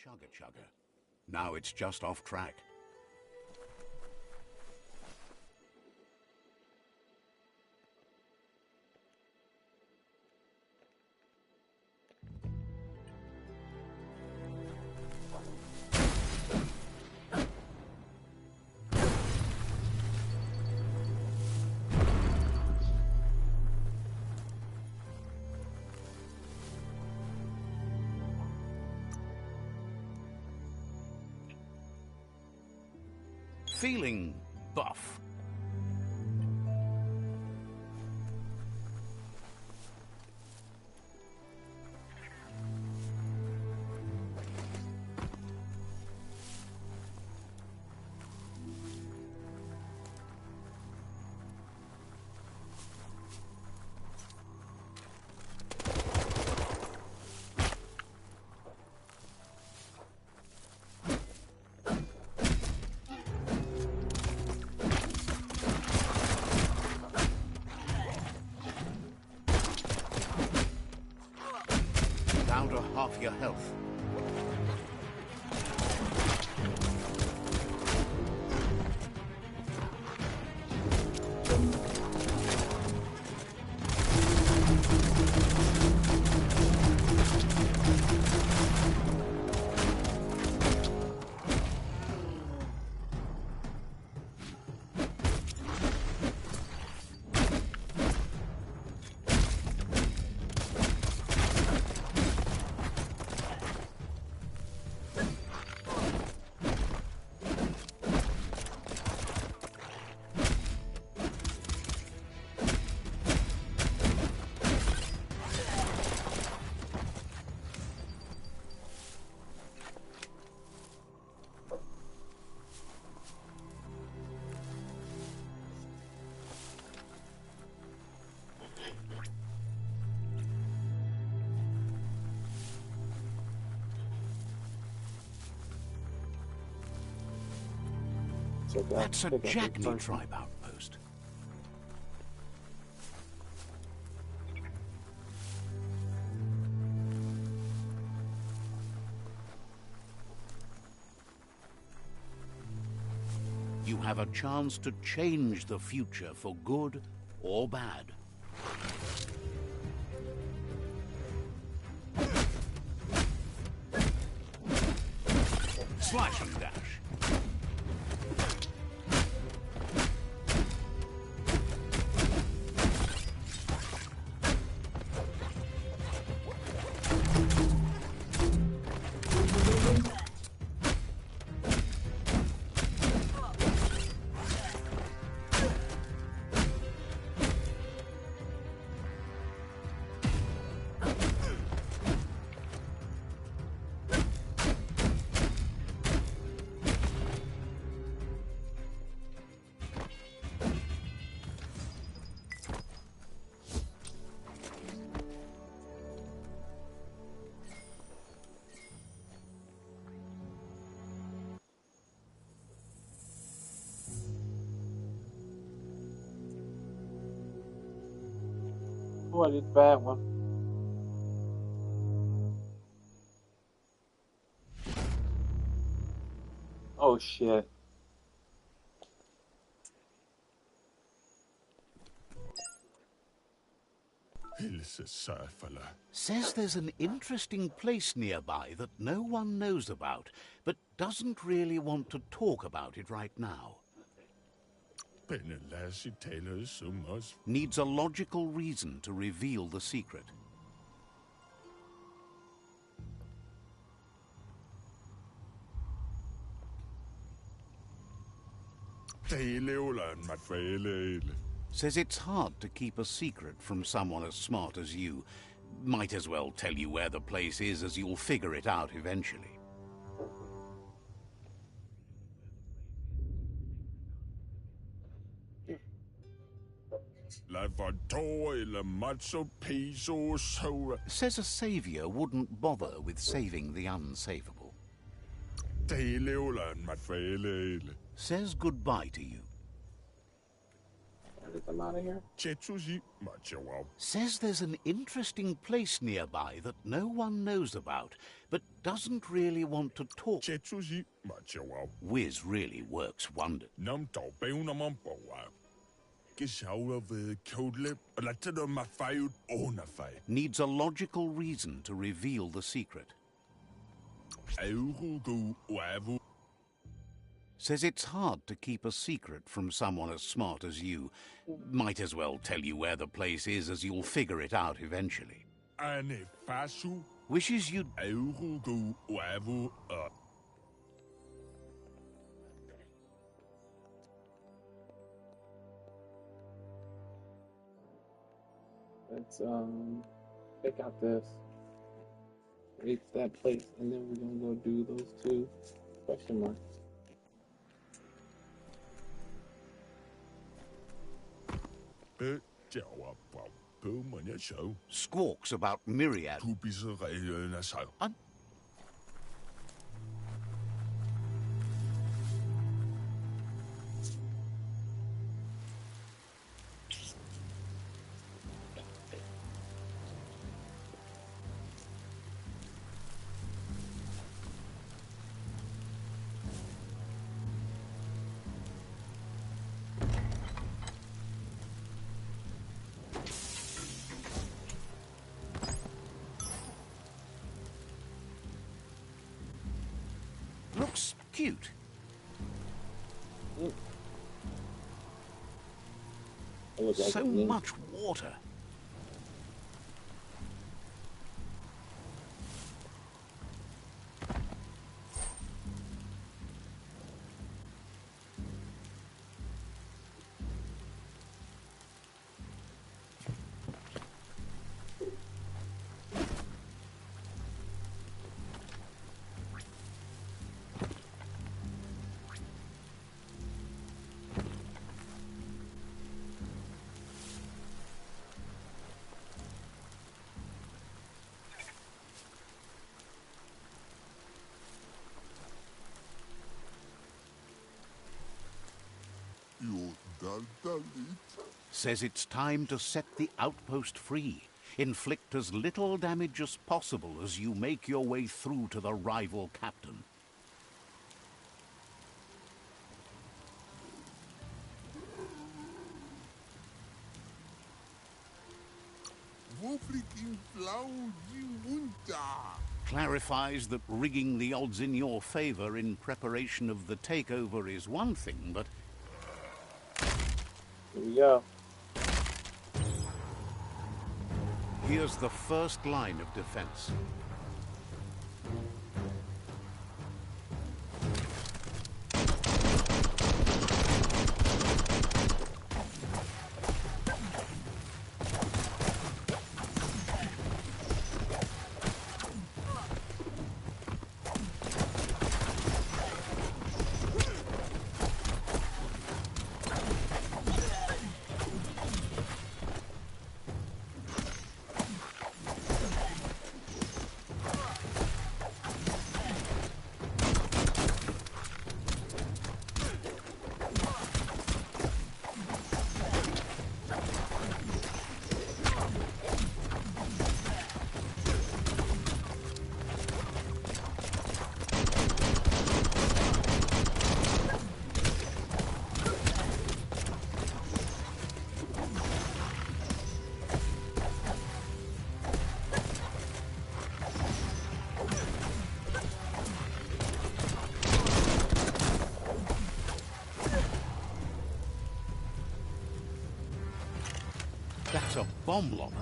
Chugga chugga. Now it's just off track. Feeling buff. Down to half your health. That's a Jagni tribe outpost. You have a chance to change the future for good or bad. Slash and dash. Oh, I did a bad one. Oh shit. Hilse Safala. Says there's an interesting place nearby that no one knows about, but doesn't really want to talk about it right now. Benelassi taler summers. Needs a logical reason to reveal the secret. Taleolan matfale. Says it's hard to keep a secret from someone as smart as you. Might as well tell you where the place is, as you'll figure it out eventually. La vantoil matzo piso so. Says a savior wouldn't bother with saving the unsavable. Taleolan matfale. Says goodbye to you. Get them out of here. Chetsuji machawa. Says there's an interesting place nearby that no one knows about, but doesn't really want to talk. Chetsuji machawa. Wiz really works wonders. Nam tau beunamampoa. Geshaura ved kodle, latter mafayut onafay. Needs a logical reason to reveal the secret. Aurugu wavu. Says it's hard to keep a secret from someone as smart as you. Might as well tell you where the place is, as you'll figure it out eventually. Ane fasu. Wishes you'd... Aurugu wavu. Let's pick out this. Reach that place, and then we're gonna go do those two question marks. Squawks about myriad. Looks cute. So much water. Says it's time to set the outpost free. Inflict as little damage as possible as you make your way through to the rival captain. Clarifies that rigging the odds in your favor in preparation of the takeover is one thing, but... Here we go. Here's the first line of defense. bomb lobber.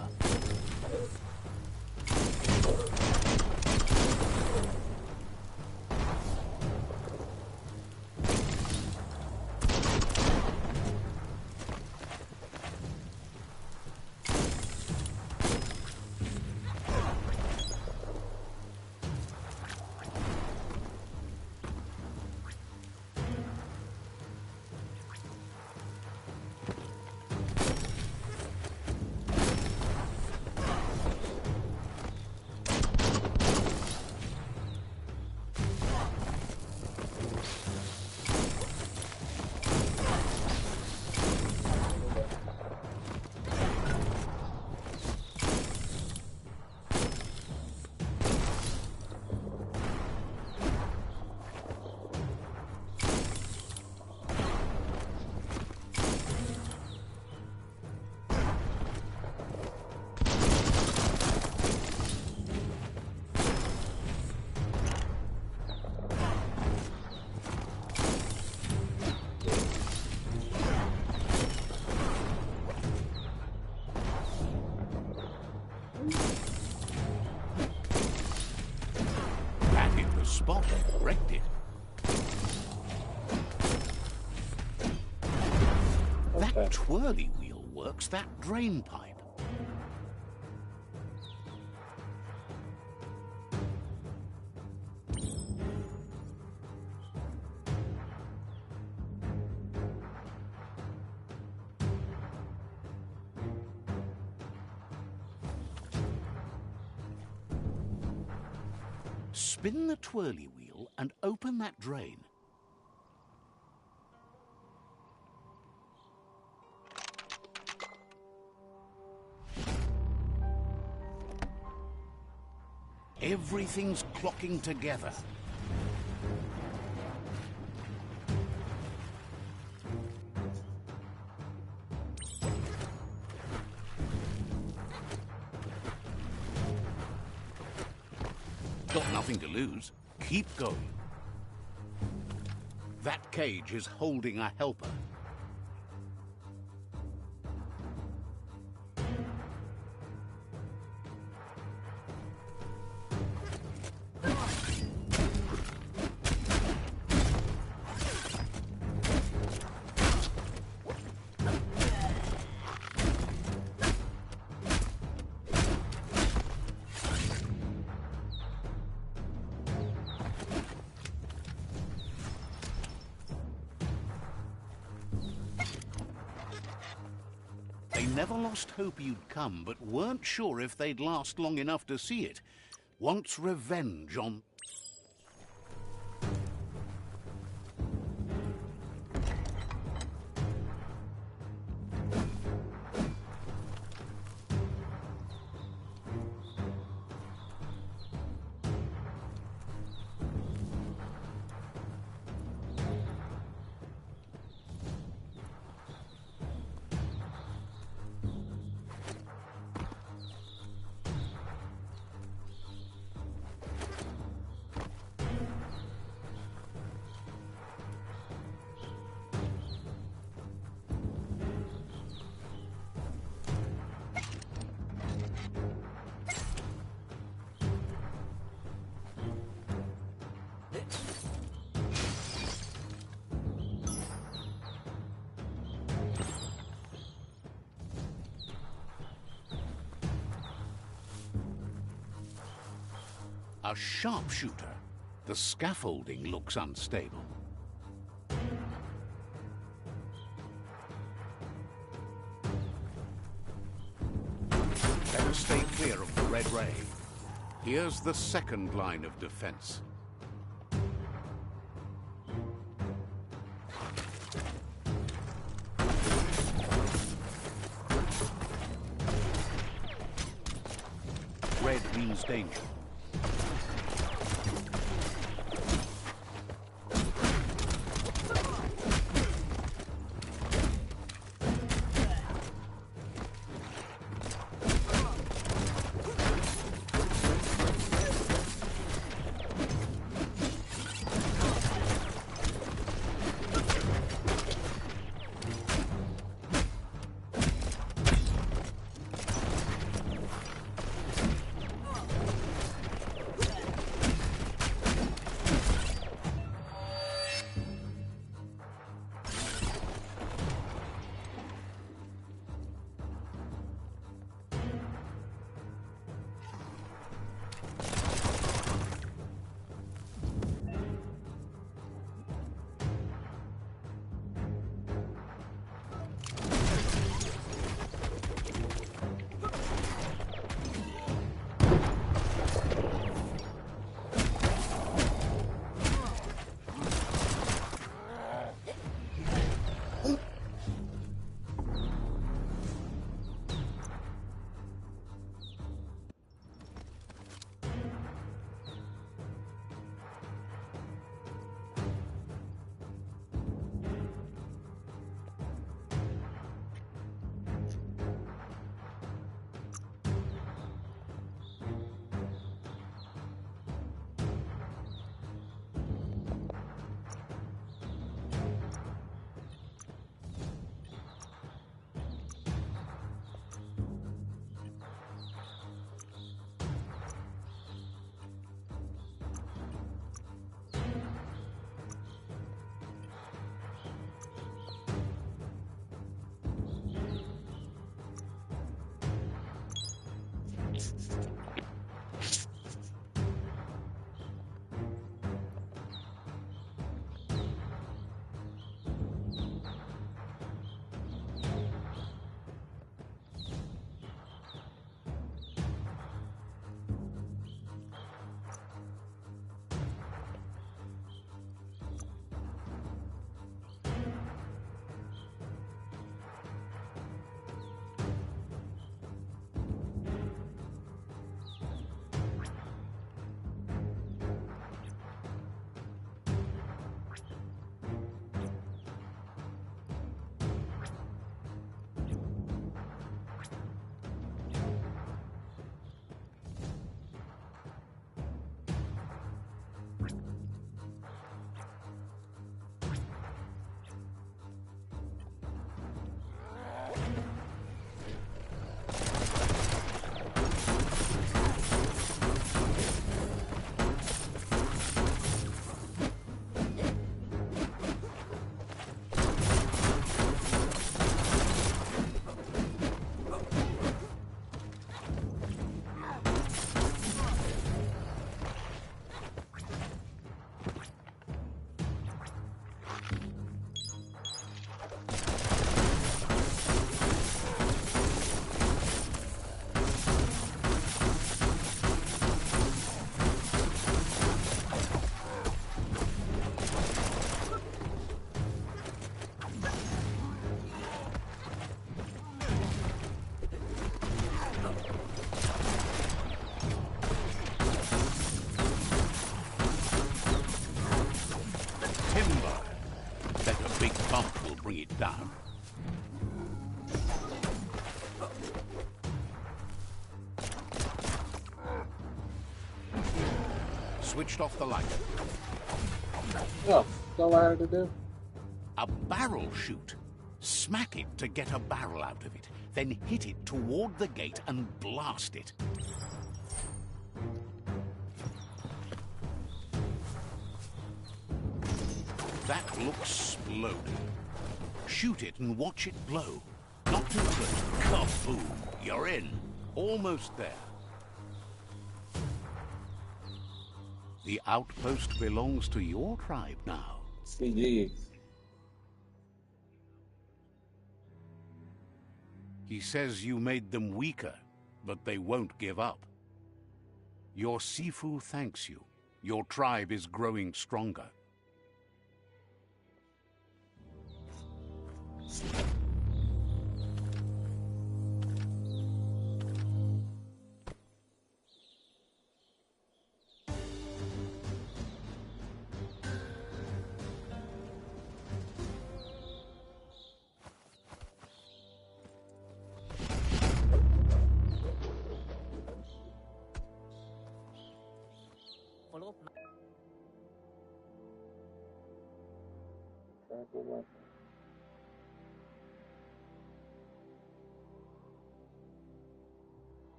Spot wrecked it. That twirly wheel works that drain pipe. Spin the twirly wheel and open that drain. Everything's clocking together. Got nothing to lose. Keep going. That cage is holding a helper. They never lost hope you'd come, but weren't sure if they'd last long enough to see it. Wants revenge on... A sharpshooter. The scaffolding looks unstable. Better stay clear of the red ray. Here's the second line of defense. Red means danger. Timber. Bet a big bump will bring it down. Switched off the light. Oh, that's all I had to do. A barrel shoot. Smack it to get a barrel out of it, then hit it toward the gate and blast it. That looks exploded. Shoot it and watch it blow. Not too close. Kaboom! You're in. Almost there. The outpost belongs to your tribe now. CG. He says you made them weaker, but they won't give up. Your Sifu thanks you. Your tribe is growing stronger.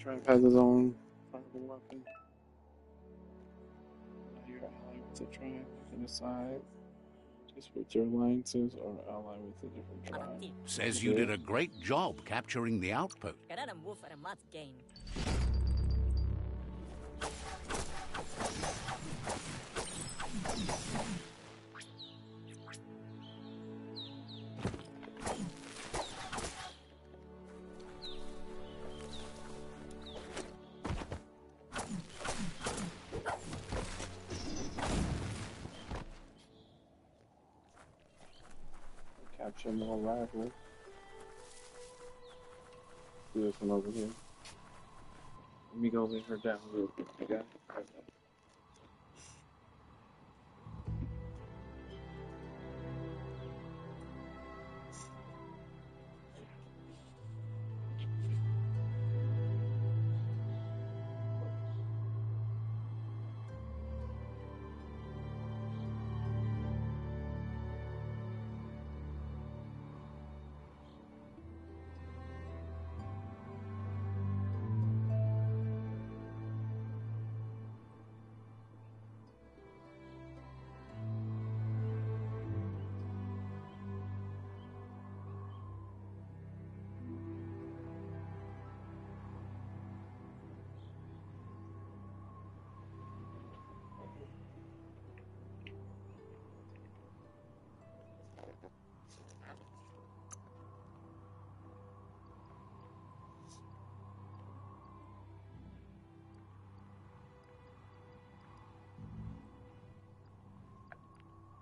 Tribe has his own fireball weapon. Now you're allied with the tribe. You can decide to switch your alliances or ally with a different tribe. Says you did a great job capturing the outpost. Capture more rivals. Do this one over here. Let me go lay her down real quick, okay?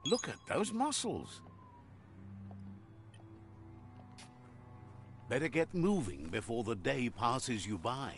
Look at those muscles. Better get moving before the day passes you by.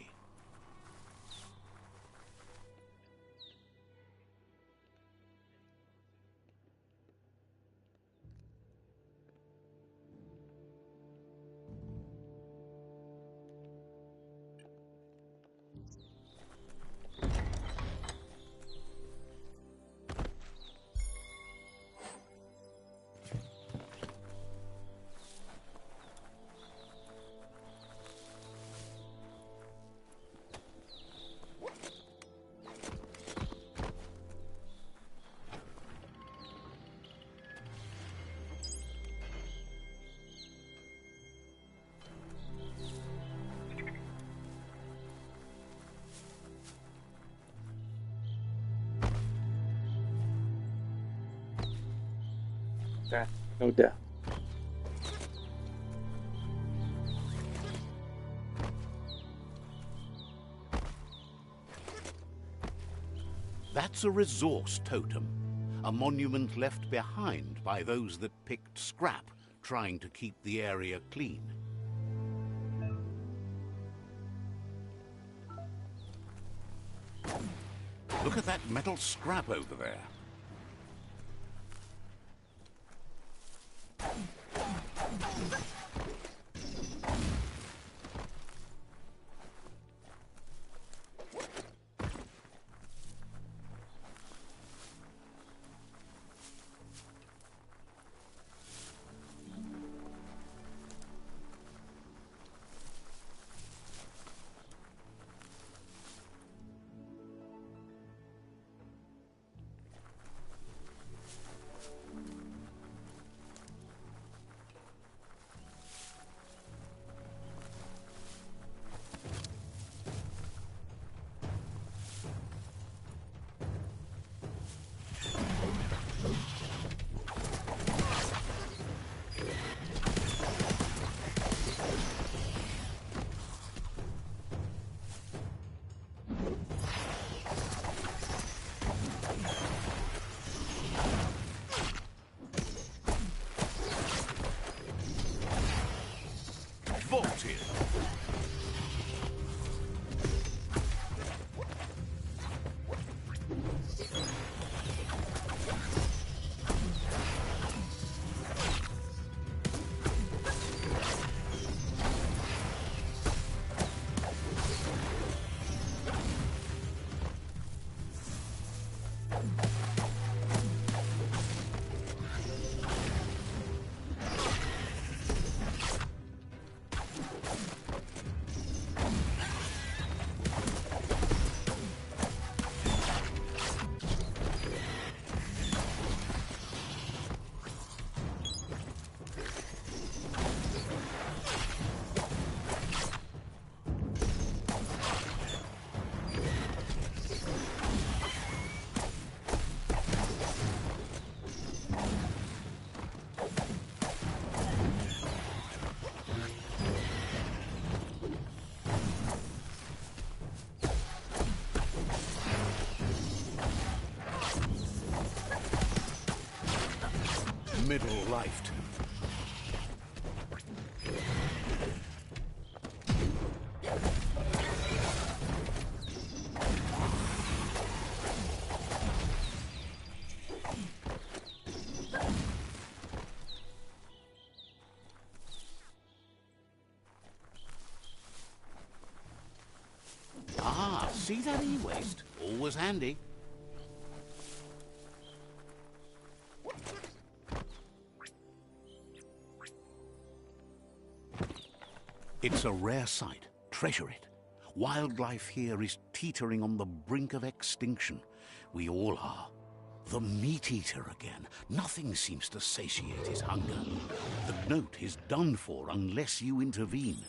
Okay, no doubt. That's a resource totem, a monument left behind by those that picked scrap, trying to keep the area clean. Look at that metal scrap over there. Vaulted. Middle-lifed. See that e-waste? Always handy. It's a rare sight. Treasure it. Wildlife here is teetering on the brink of extinction. We all are. The meat eater again. Nothing seems to satiate his hunger. The note is done for unless you intervene.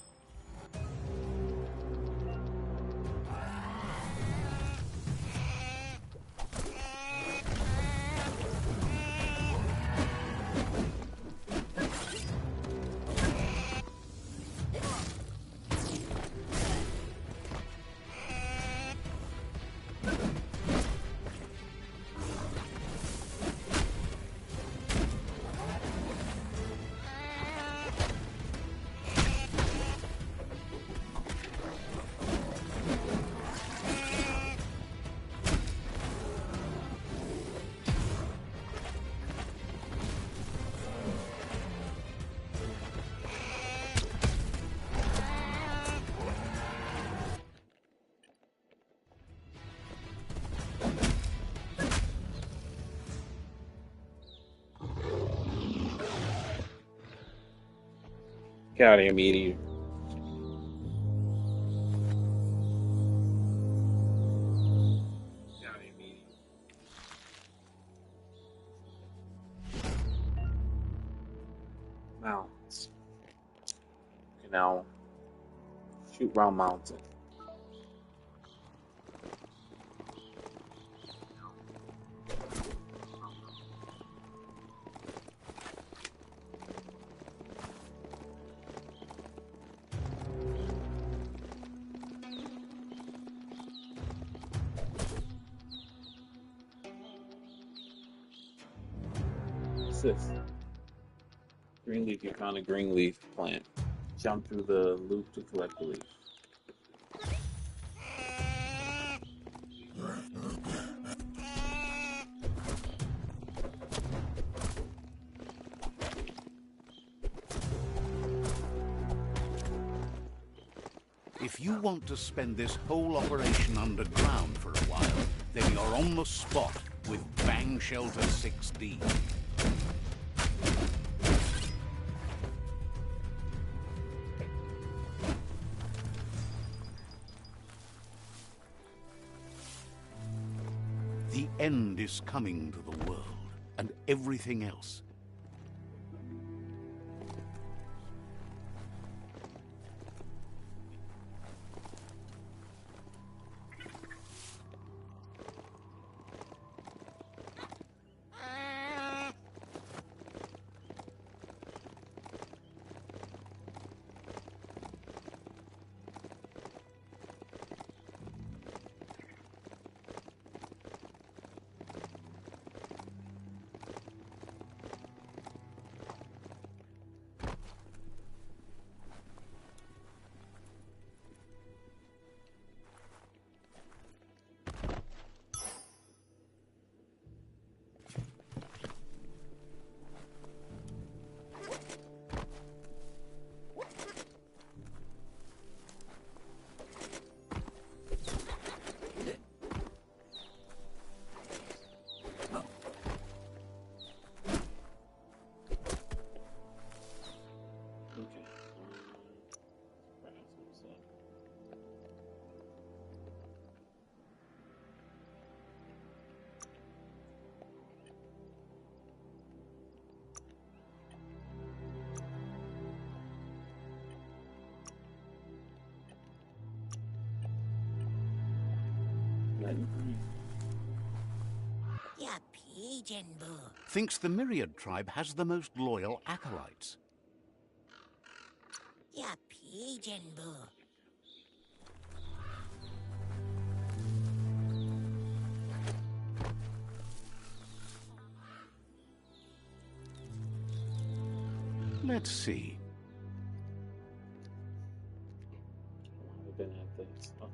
Get out of here, meat eater. Get out of here, meat eater. Mountains. You can now shoot round mountain. What's this? Green leaf. You found a green leaf plant. Jump through the loop to collect the leaf. If you want to spend this whole operation underground for a while, then you're on the spot with Bang Shelter 6D. The end is coming to the world, and everything else. Ya pigeon boo. Thinks the Myriad tribe has the most loyal acolytes. Ya pigeon boo. Let's see. I've been at this. Oh.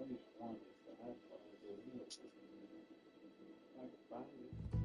I just want is the iPod. I can find it.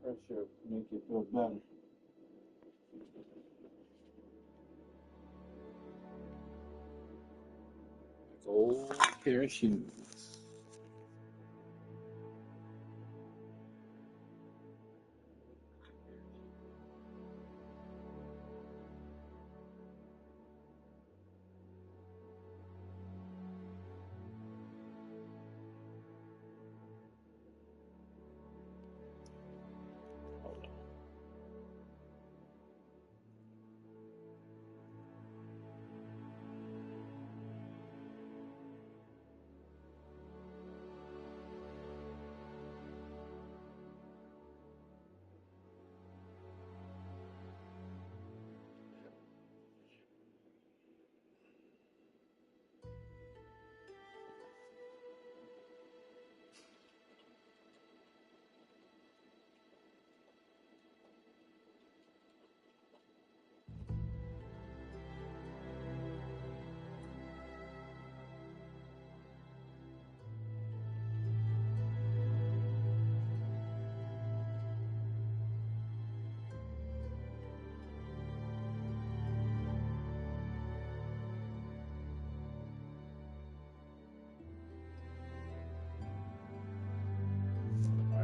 Pressure make you feel better. Gold pair of shoes. Hold on.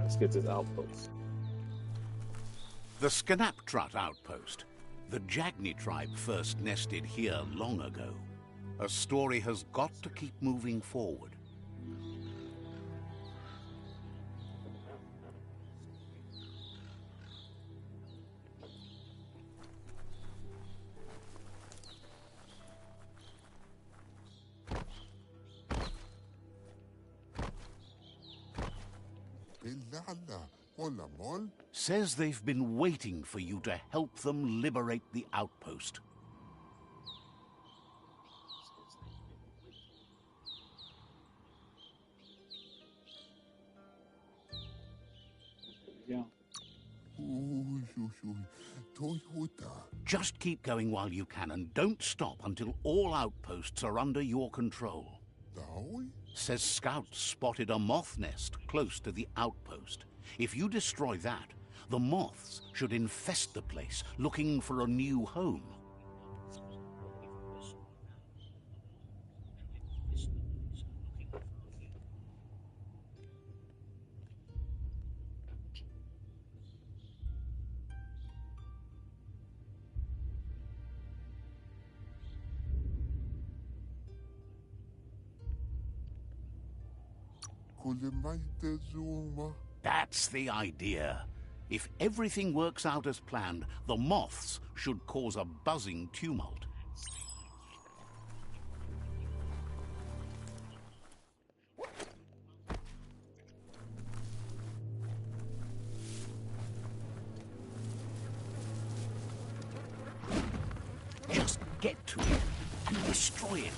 Let's get to the outpost. The Scanaptrut outpost. The Jagni tribe first nested here long ago. A story has got to keep moving forward. Says they've been waiting for you to help them liberate the outpost. Yeah. Just keep going while you can and don't stop until all outposts are under your control. Says scouts spotted a moth nest close to the outpost. If you destroy that, the moths should infest the place, looking for a new home. That's the idea. If everything works out as planned, the moths should cause a buzzing tumult. Just get to it and destroy it.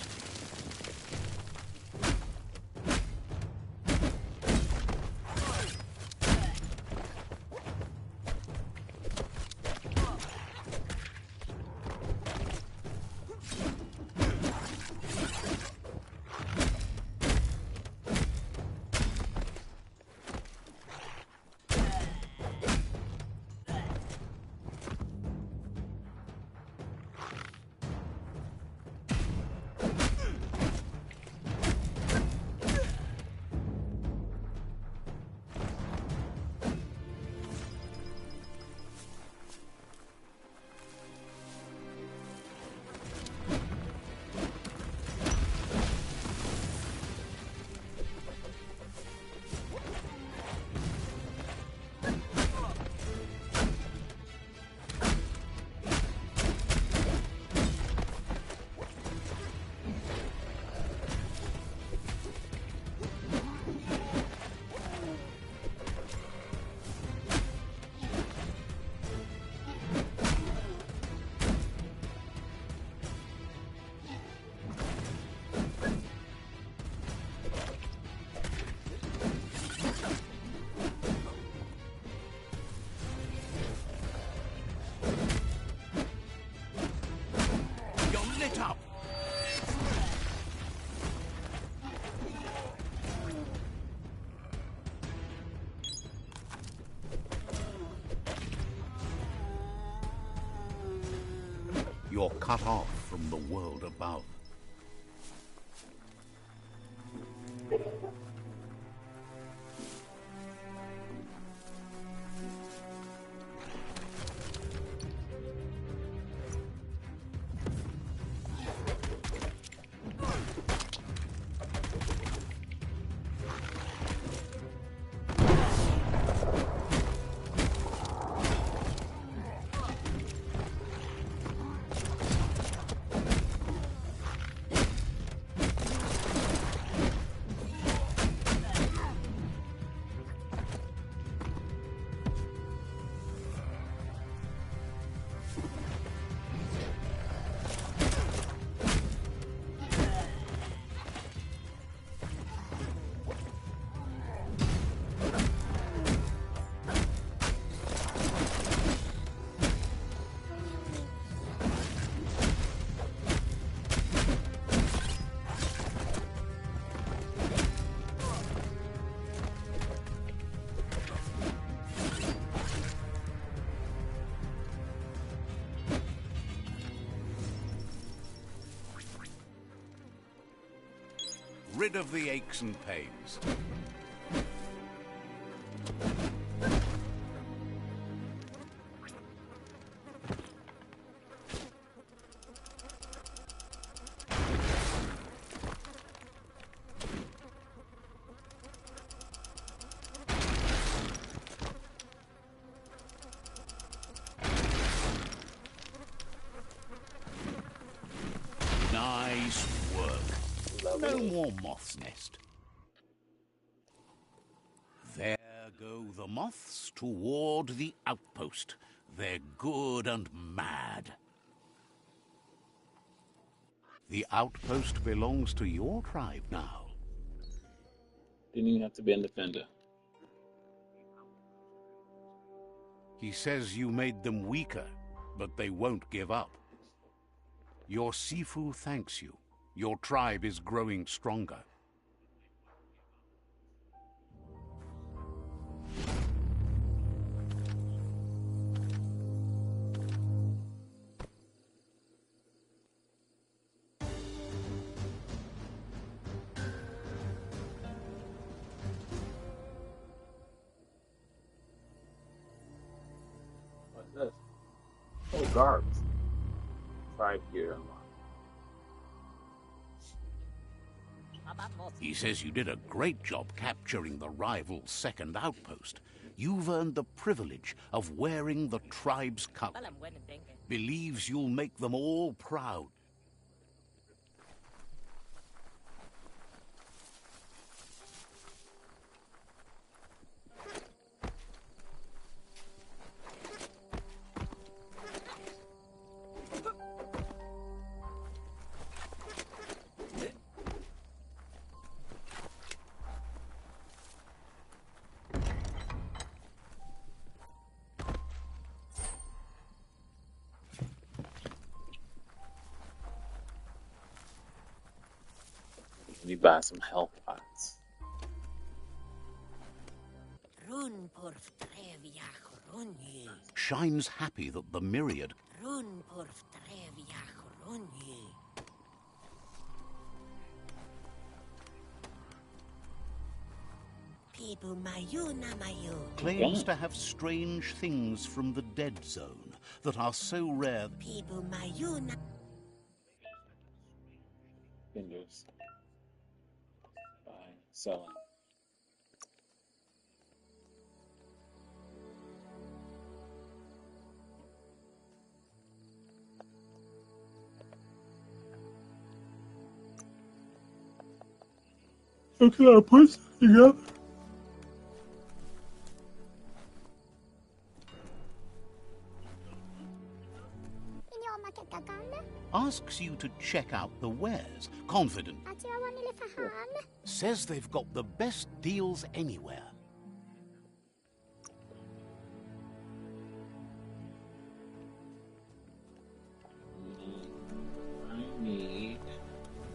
You're cut off from the world above. Rid of the aches and pains. more moth's nest. There go the moths toward the outpost. They're good and mad. The outpost belongs to your tribe now. Didn't even have to be a defender. He says you made them weaker, but they won't give up. Your Sifu thanks you. Your tribe is growing stronger. What's this? Oh, guards. Tribe gear unlocked. He says you did a great job capturing the rival's second outpost. You've earned the privilege of wearing the tribe's color. Believes you'll make them all proud. Let me buy some health pots. Shine's happy that the myriad claims to have strange things from the dead zone that are so rare. Vendors. Buying, selling. Okay, I put together. Asks you to check out the wares, confident. Says they've got the best deals anywhere. I need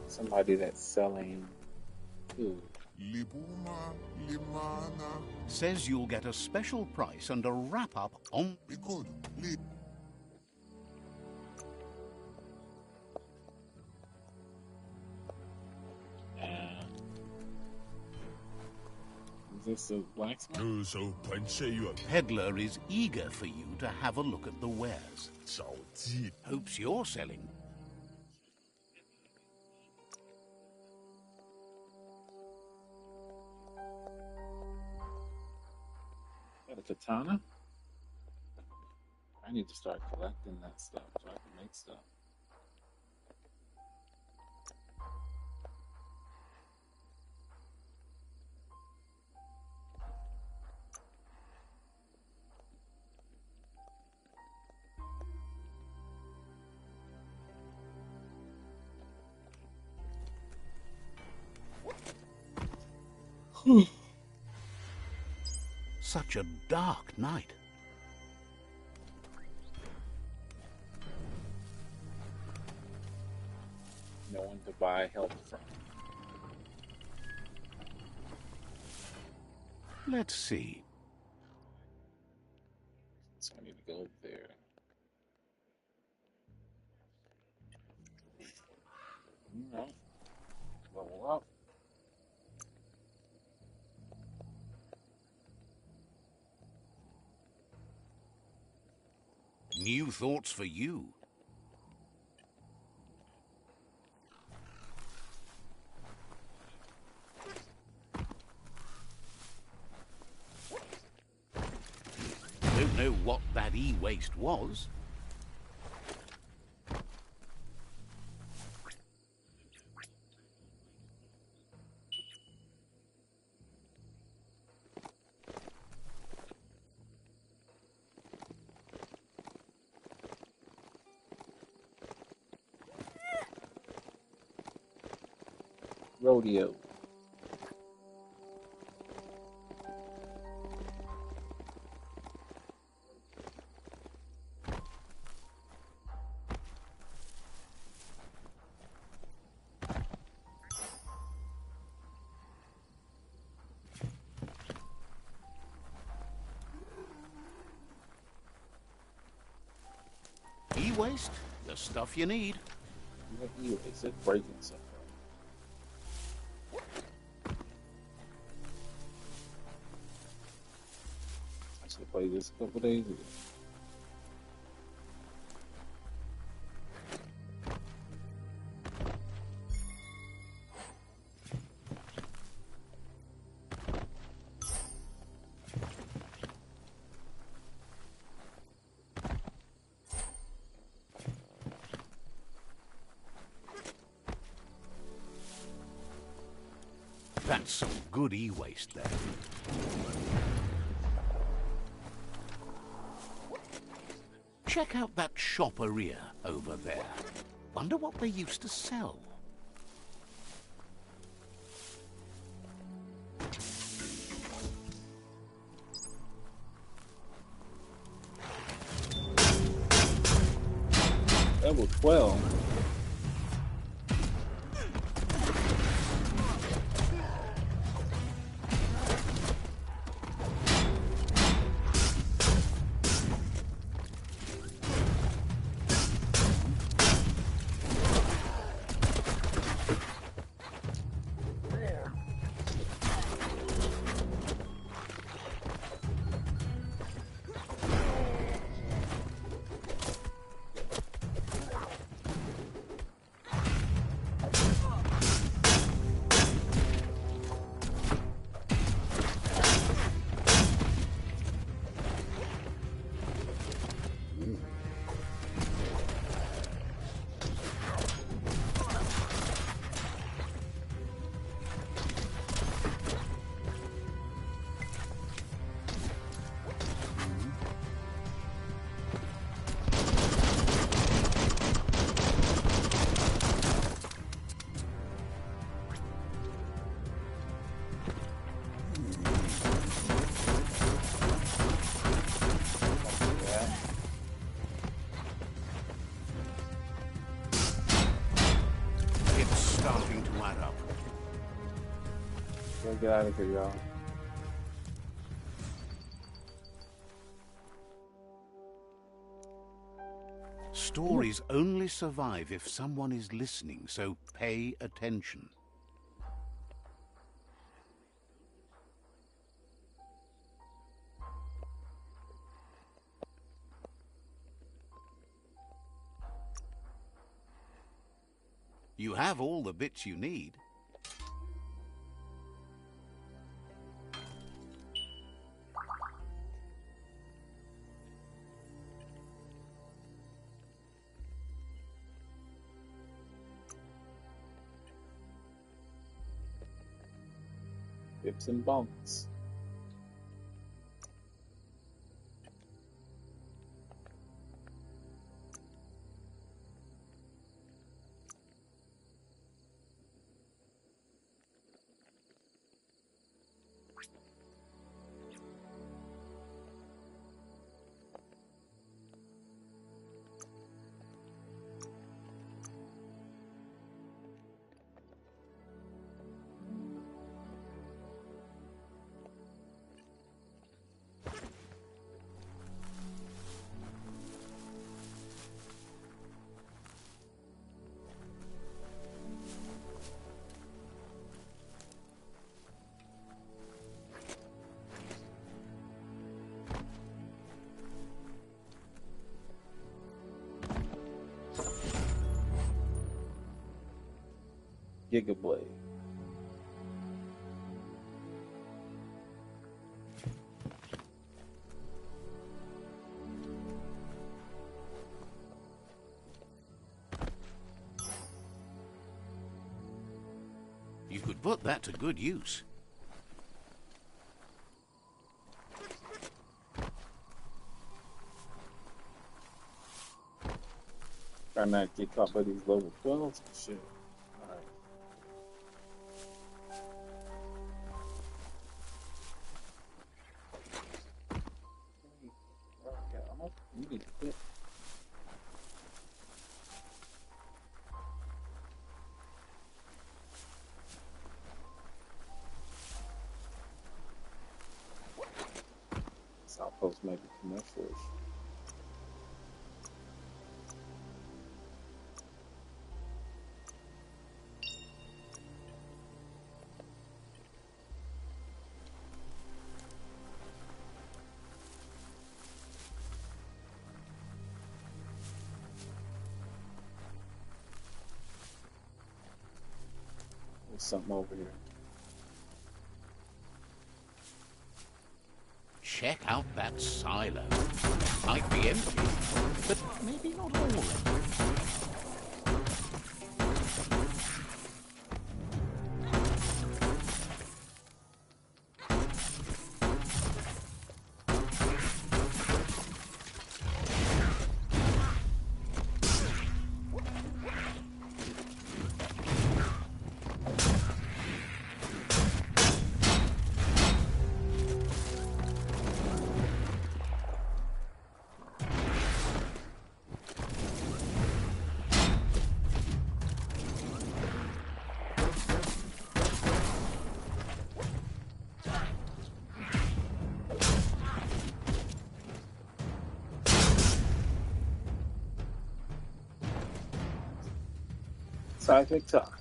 somebody that's selling food. Says you'll get a special price and a wrap-up on... Is this a blacksmith? No, so Peddler is eager for you to have a look at the wares. Hopes you're selling. Got a katana? I need to start collecting that stuff so I can make stuff. Such a dark night. No one to buy help from. Let's see. So I need to go there. Alright. Level up. New thoughts for you. Don't know what that e-waste was. Rodeo. E-waste, the stuff you need. What is it breaking something? I should have played this a couple days ago. That's some good e-waste there. Check out that shopperia over there. Wonder what they used to sell. Level 12. It's starting to add up. Gotta get out of here, y'all. Stories only survive if someone is listening, so pay attention. You have all the bits you need. Bips and bumps. Gigablade. You could put that to good use. Trying not to get caught by these level 12s and shit. Alright. You need to quit. This outpost might be too much for us. There's something over here. Check out that silo. Might be empty, but maybe not all of it. Sci-fi talk.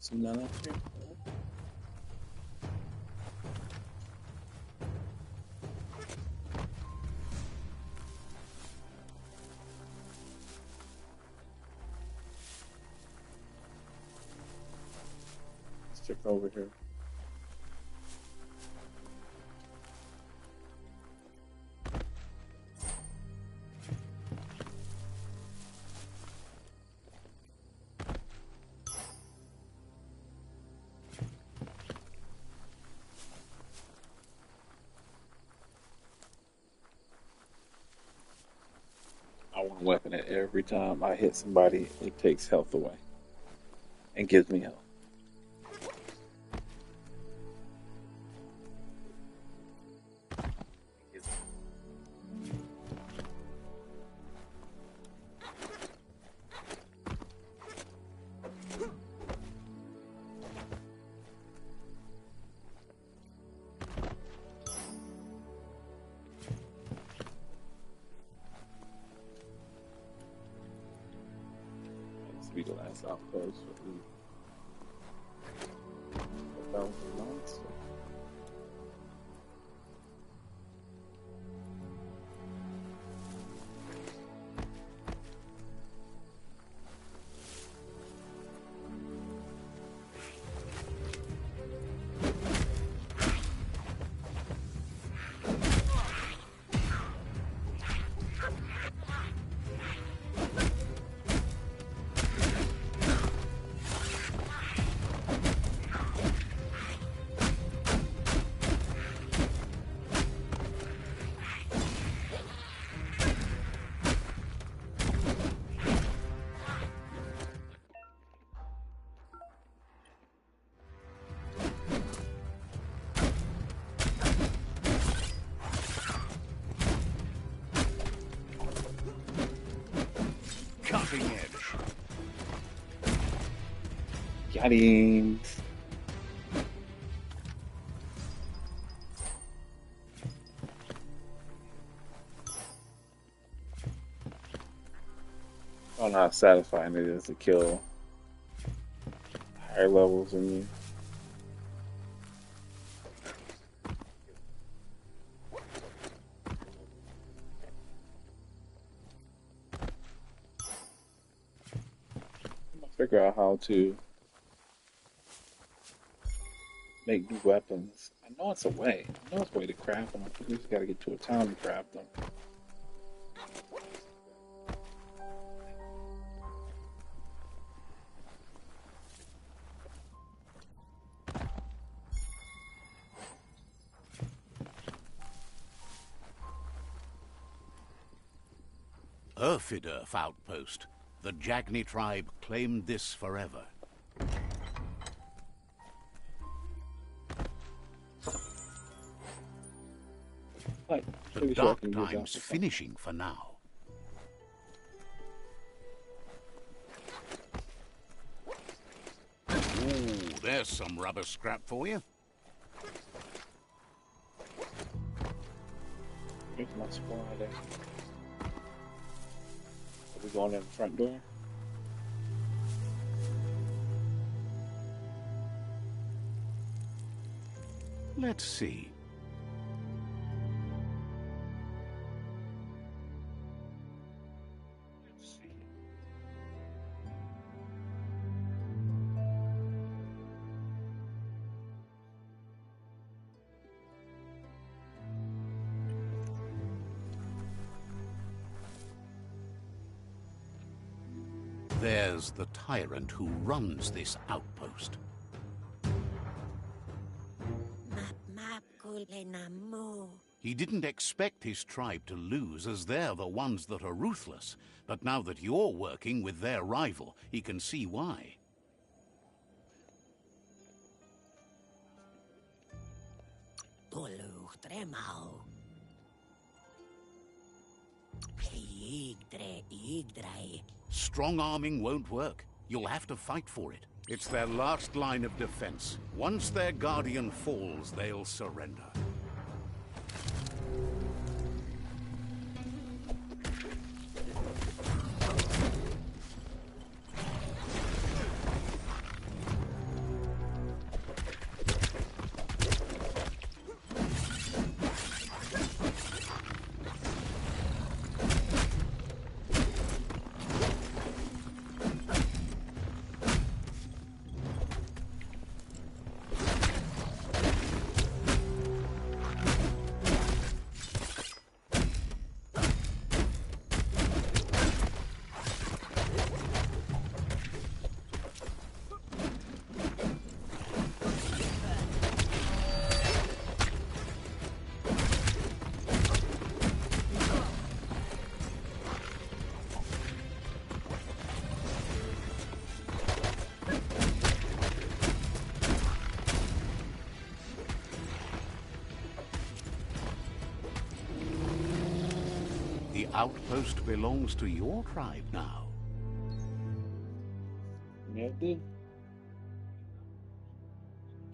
See none up here. Let's check over here. I want a weapon that every time I hit somebody, it takes health away and gives me health. This will be the last outpost for the 1,000 months. Cutting edge. Got him. I don't know how satisfying it is to kill higher levels than you. I'm gonna figure out how to make new weapons. I know it's a way. I know it's a way to craft them. I think we just gotta get to a town to craft them. Earth outpost. The Jagni tribe claimed this forever. Like, The pretty sure I dark can do that time's for something. finishing for now. Ooh, there's some rubber scrap for you. Here's my squad there. Are we going in the front door? Let's see. There's the tyrant who runs this outpost. He didn't expect his tribe to lose, as they're the ones that are ruthless. But now that you're working with their rival, he can see why. Strong arming won't work. You'll have to fight for it. It's their last line of defense. Once their guardian falls, they'll surrender. The outpost belongs to your tribe now. Yeah, it did.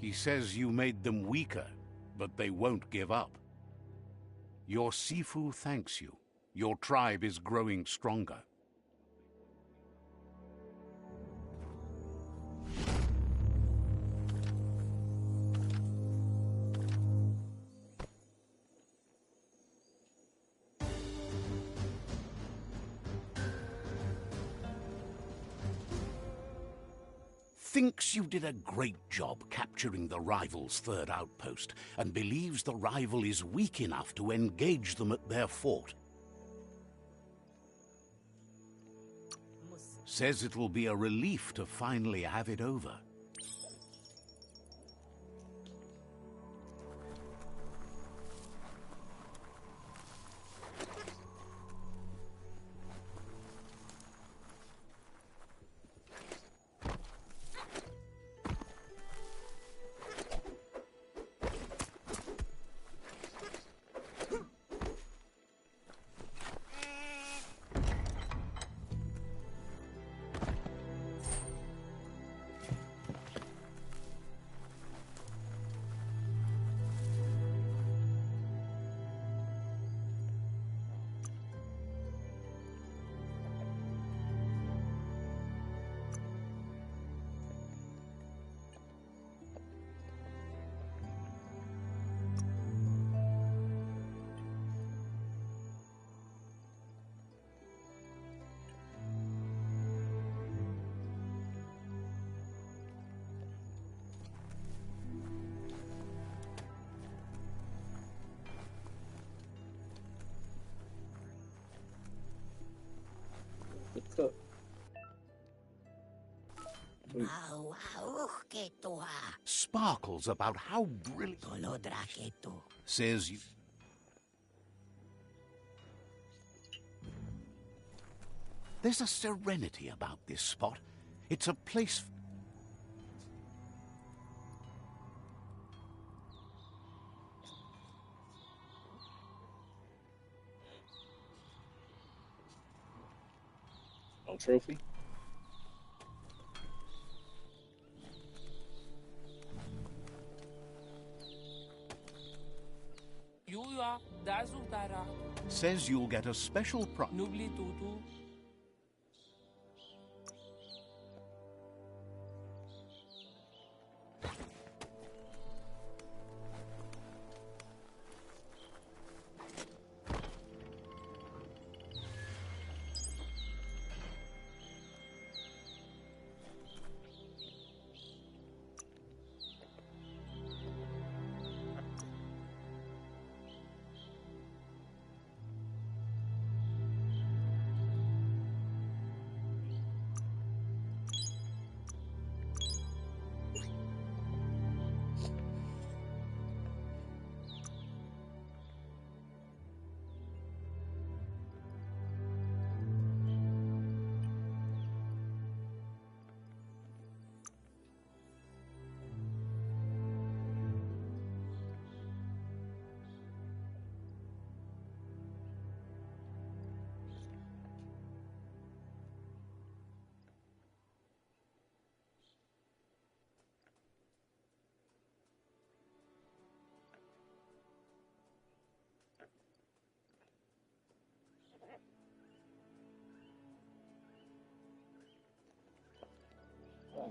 He says you made them weaker, but they won't give up. Your Sifu thanks you. Your tribe is growing stronger. Thinks you did a great job capturing the rival's third outpost, and believes the rival is weak enough to engage them at their fort. Says it will be a relief to finally have it over. What's up? Sparkles about how brilliant. Says you. There's a serenity about this spot. It's a place... No trophy? Says you'll get a special prize.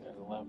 There's 11.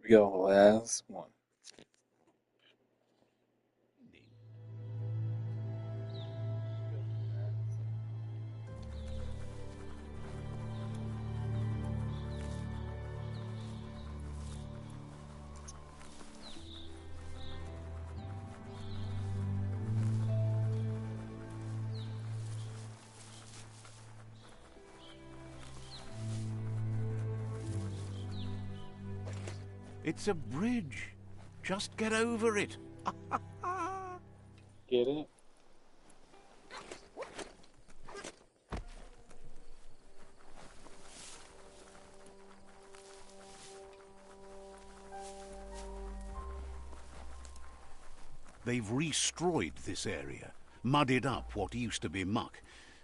We go, last one. It's a bridge. Just get over it. Get it? They've destroyed this area, muddied up what used to be muck,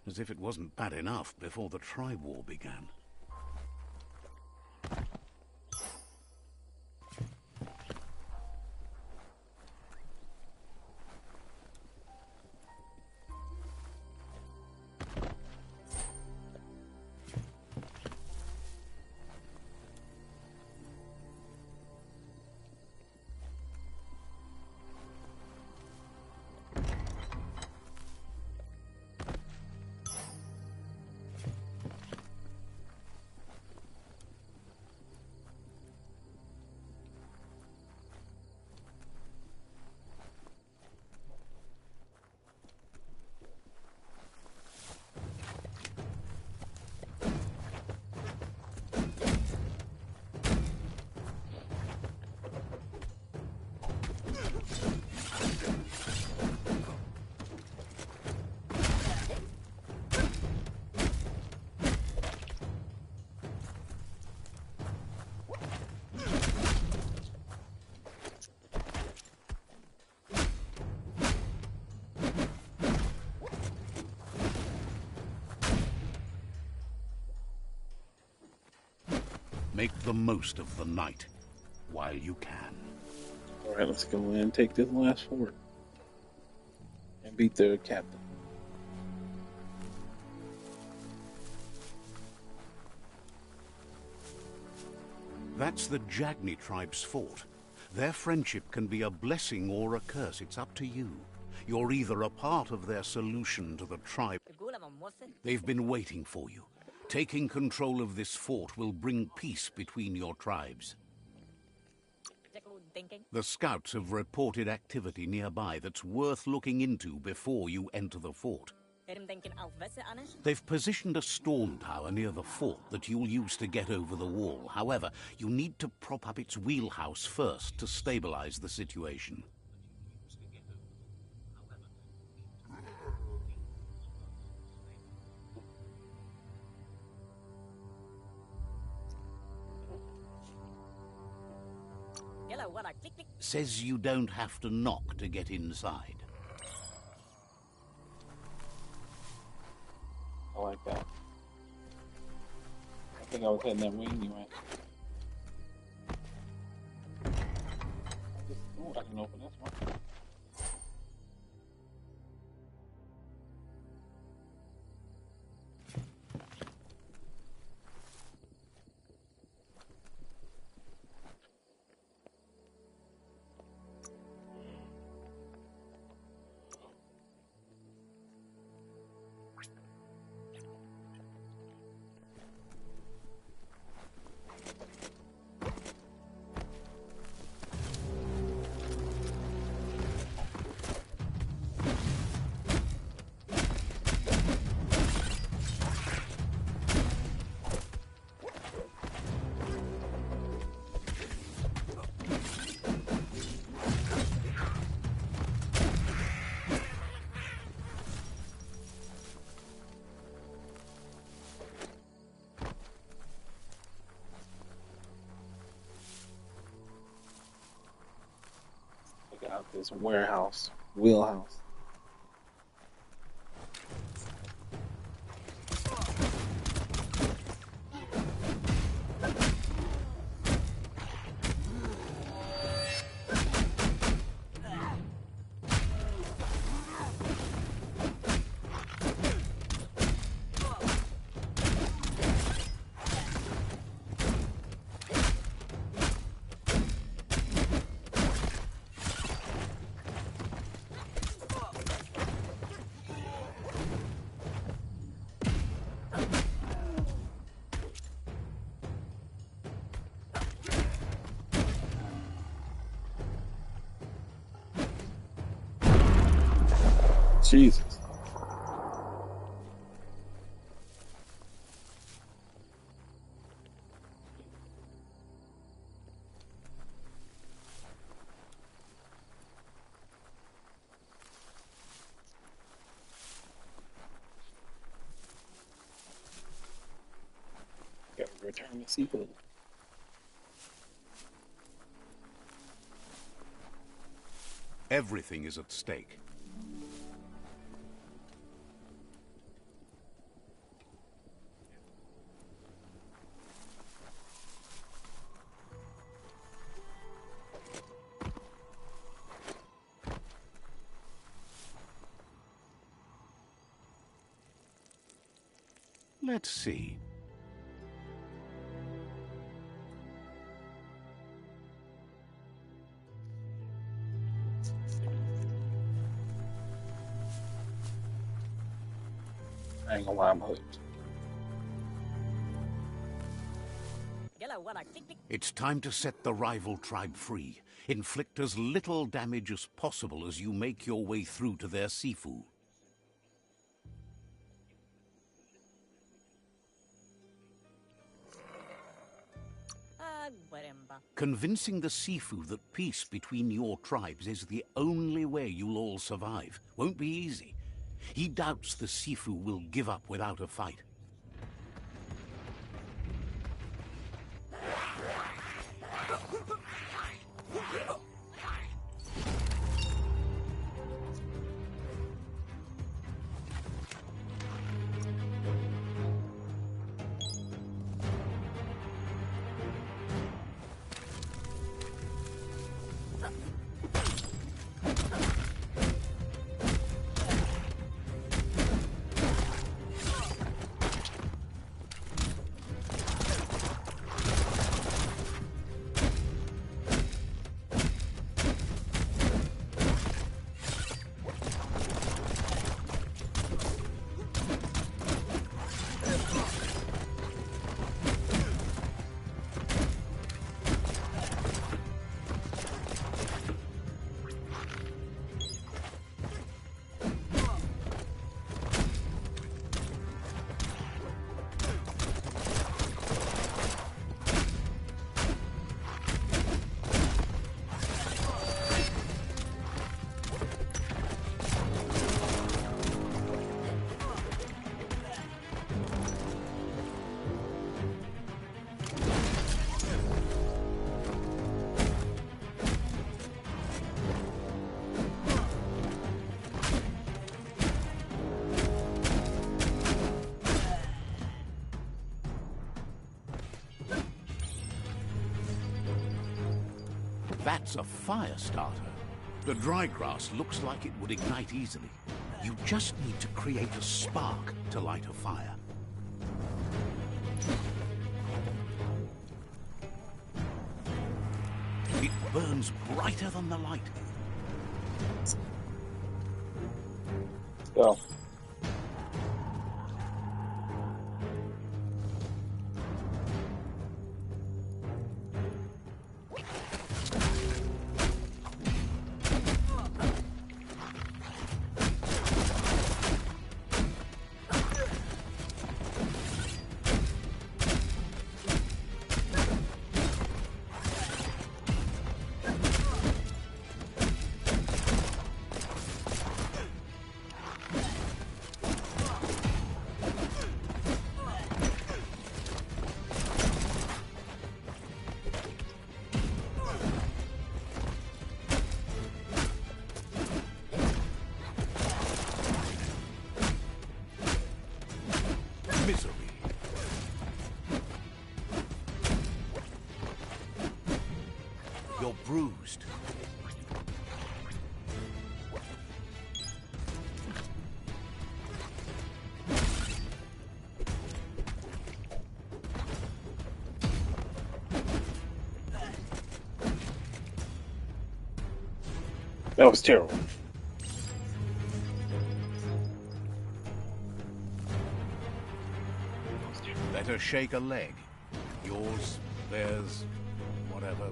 as if it wasn't bad enough before the tri-war began. Make the most of the night while you can. Alright, let's go in and take this last fort. And beat the captain. That's the Jagni tribe's fort. Their friendship can be a blessing or a curse. It's up to you. You're either a part of their solution to the tribe. They've been waiting for you. Taking control of this fort will bring peace between your tribes. The scouts have reported activity nearby that's worth looking into before you enter the fort. They've positioned a storm tower near the fort that you'll use to get over the wall. However, you need to prop up its wheelhouse first to stabilize the situation. Says you don't have to knock to get inside. I like that. I think I was heading that way anyway. Oh, I can open this one. Out this wheelhouse. Jesus. Gotta return the seafood. Everything is at stake. Let's see. I ain't gonna lie, I'm hooked. It's time to set the rival tribe free. Inflict as little damage as possible as you make your way through to their Sifu. Convincing the Sifu that peace between your tribes is the only way you'll all survive won't be easy. He doubts the Sifu will give up without a fight. That's a fire starter. The dry grass looks like it would ignite easily. You just need to create a spark to light a fire. It burns brighter than the light. Go. Misery. You're bruised. That was terrible. Let her shake a leg. Yours, theirs, whatever.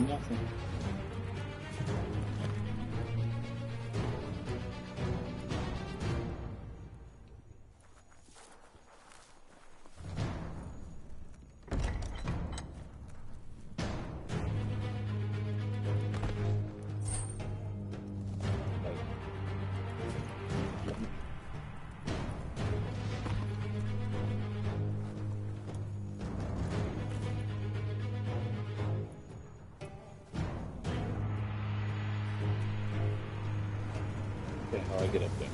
Nothing. Okay, how do I get up there?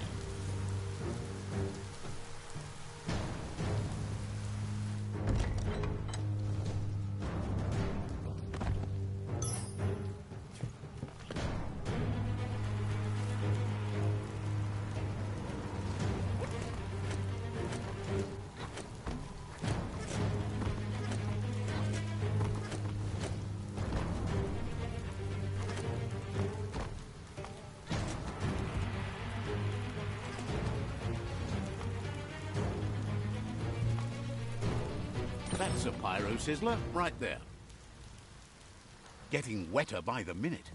That's a pyro sizzler right there. Getting wetter by the minute.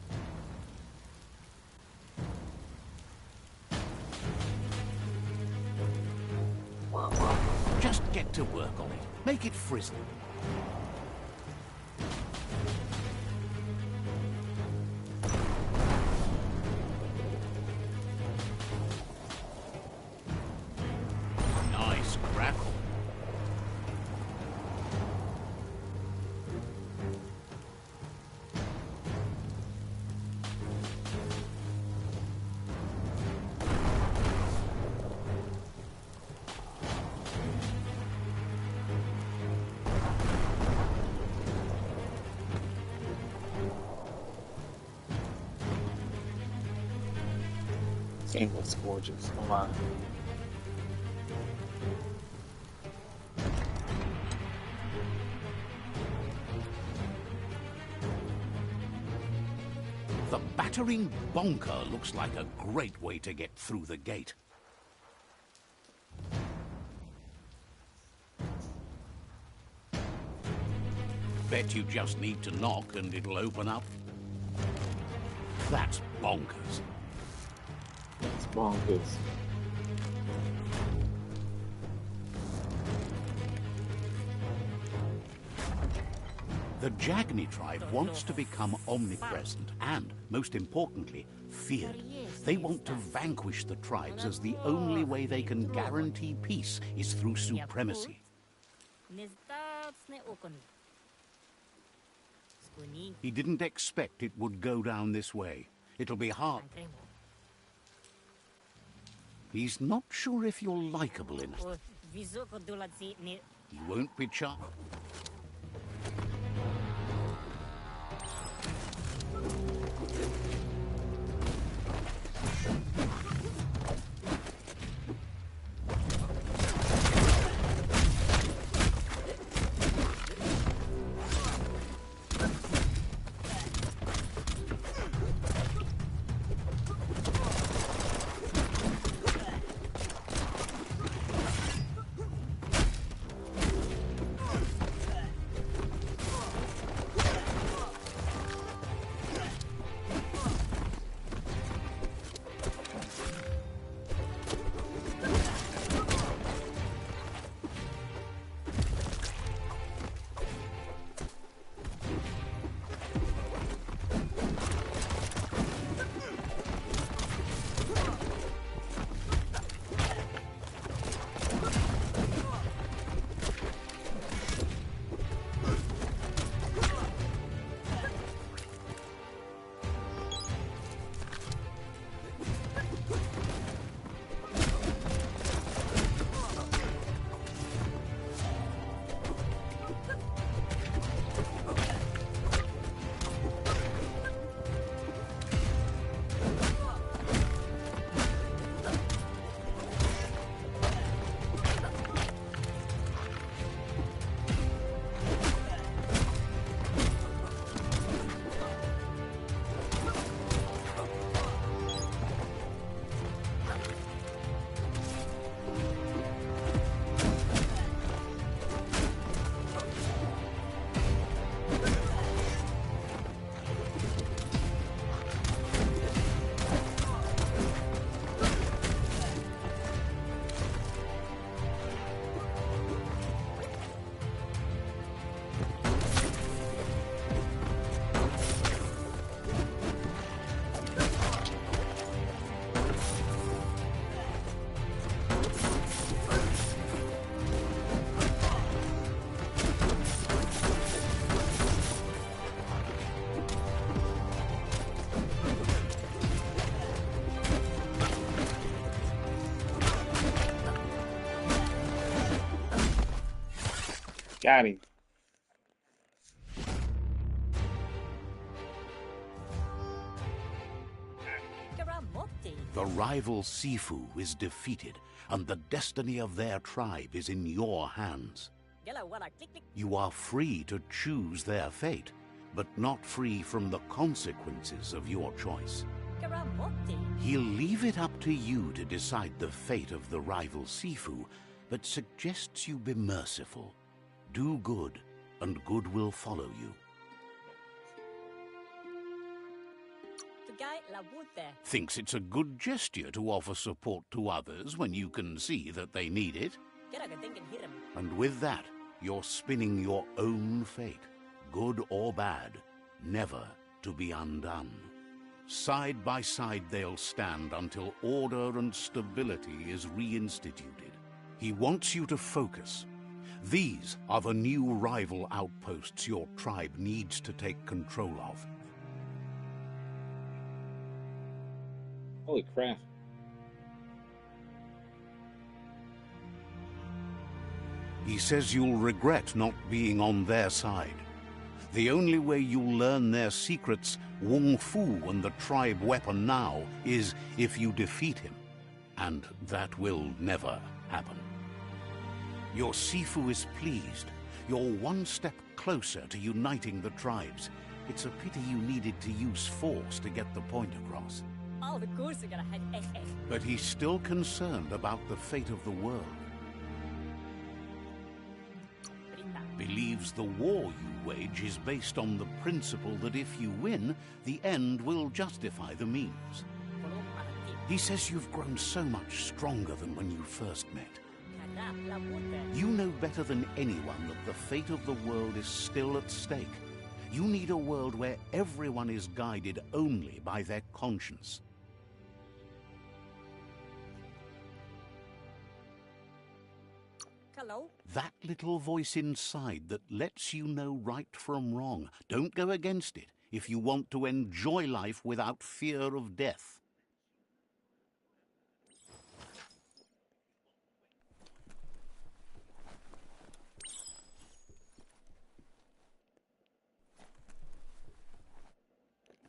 Just get to work on it. Make it frizzle. Nice crackle. Game looks gorgeous. Come on. The battering bonker looks like a great way to get through the gate. Bet you just need to knock and it'll open up. That's bonkers. It's bonkers. The Jagni tribe wants to become omnipresent and, most importantly, feared. They want to vanquish the tribes as the only way they can guarantee peace is through supremacy. He didn't expect it would go down this way. It'll be hard. He's not sure if you're likable enough. He won't be charged. Got him. The rival Sifu is defeated, and the destiny of their tribe is in your hands. You are free to choose their fate, but not free from the consequences of your choice. He'll leave it up to you to decide the fate of the rival Sifu, but suggests you be merciful. Do good, and good will follow you. Thinks it's a good gesture to offer support to others when you can see that they need it. And with that, you're spinning your own fate, good or bad, never to be undone. Side by side they'll stand until order and stability is reinstituted. He wants you to focus. These are the new rival outposts your tribe needs to take control of. Holy crap. He says you'll regret not being on their side. The only way you'll learn their secrets, Wung Fu and the tribe weapon now, is if you defeat him. And that will never happen. Your Sifu is pleased. You're one step closer to uniting the tribes. It's a pity you needed to use force to get the point across. But he's still concerned about the fate of the world. Believes the war you wage is based on the principle that if you win, the end will justify the means. He says you've grown so much stronger than when you first met. You know better than anyone that the fate of the world is still at stake. You need a world where everyone is guided only by their conscience. Hello. That little voice inside that lets you know right from wrong. Don't go against it if you want to enjoy life without fear of death.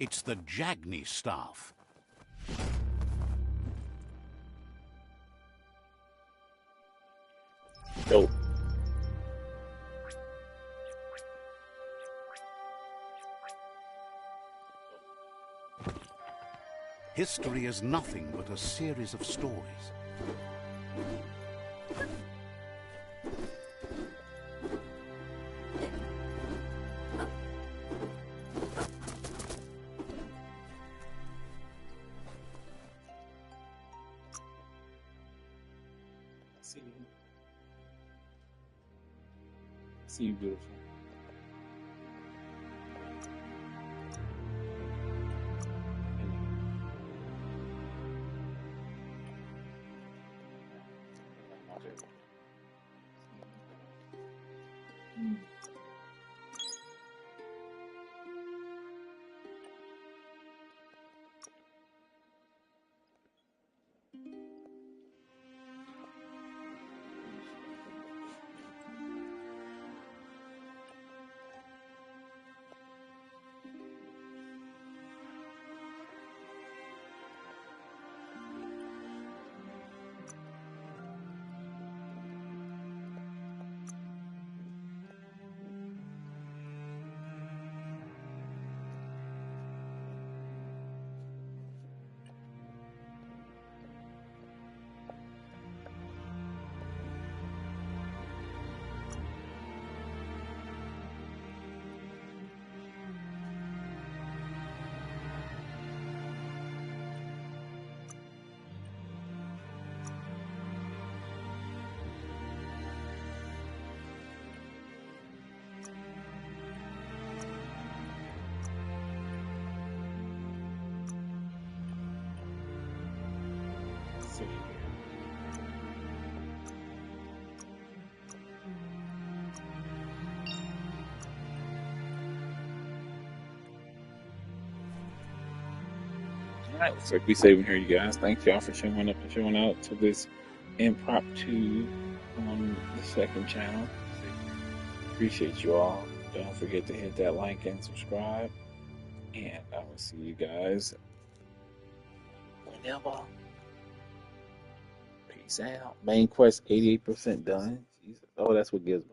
It's the Jagni staff. Dope. History is nothing but a series of stories. See you, beautiful. Alright, looks like we saving here, you guys. Thanks y'all for showing up and showing out to this impromptu on the second channel. Appreciate you all. Don't forget to hit that like and subscribe. And I will see you guys whenever. Peace out. Main quest 88% done. Jesus. Oh, that's what Gizmo.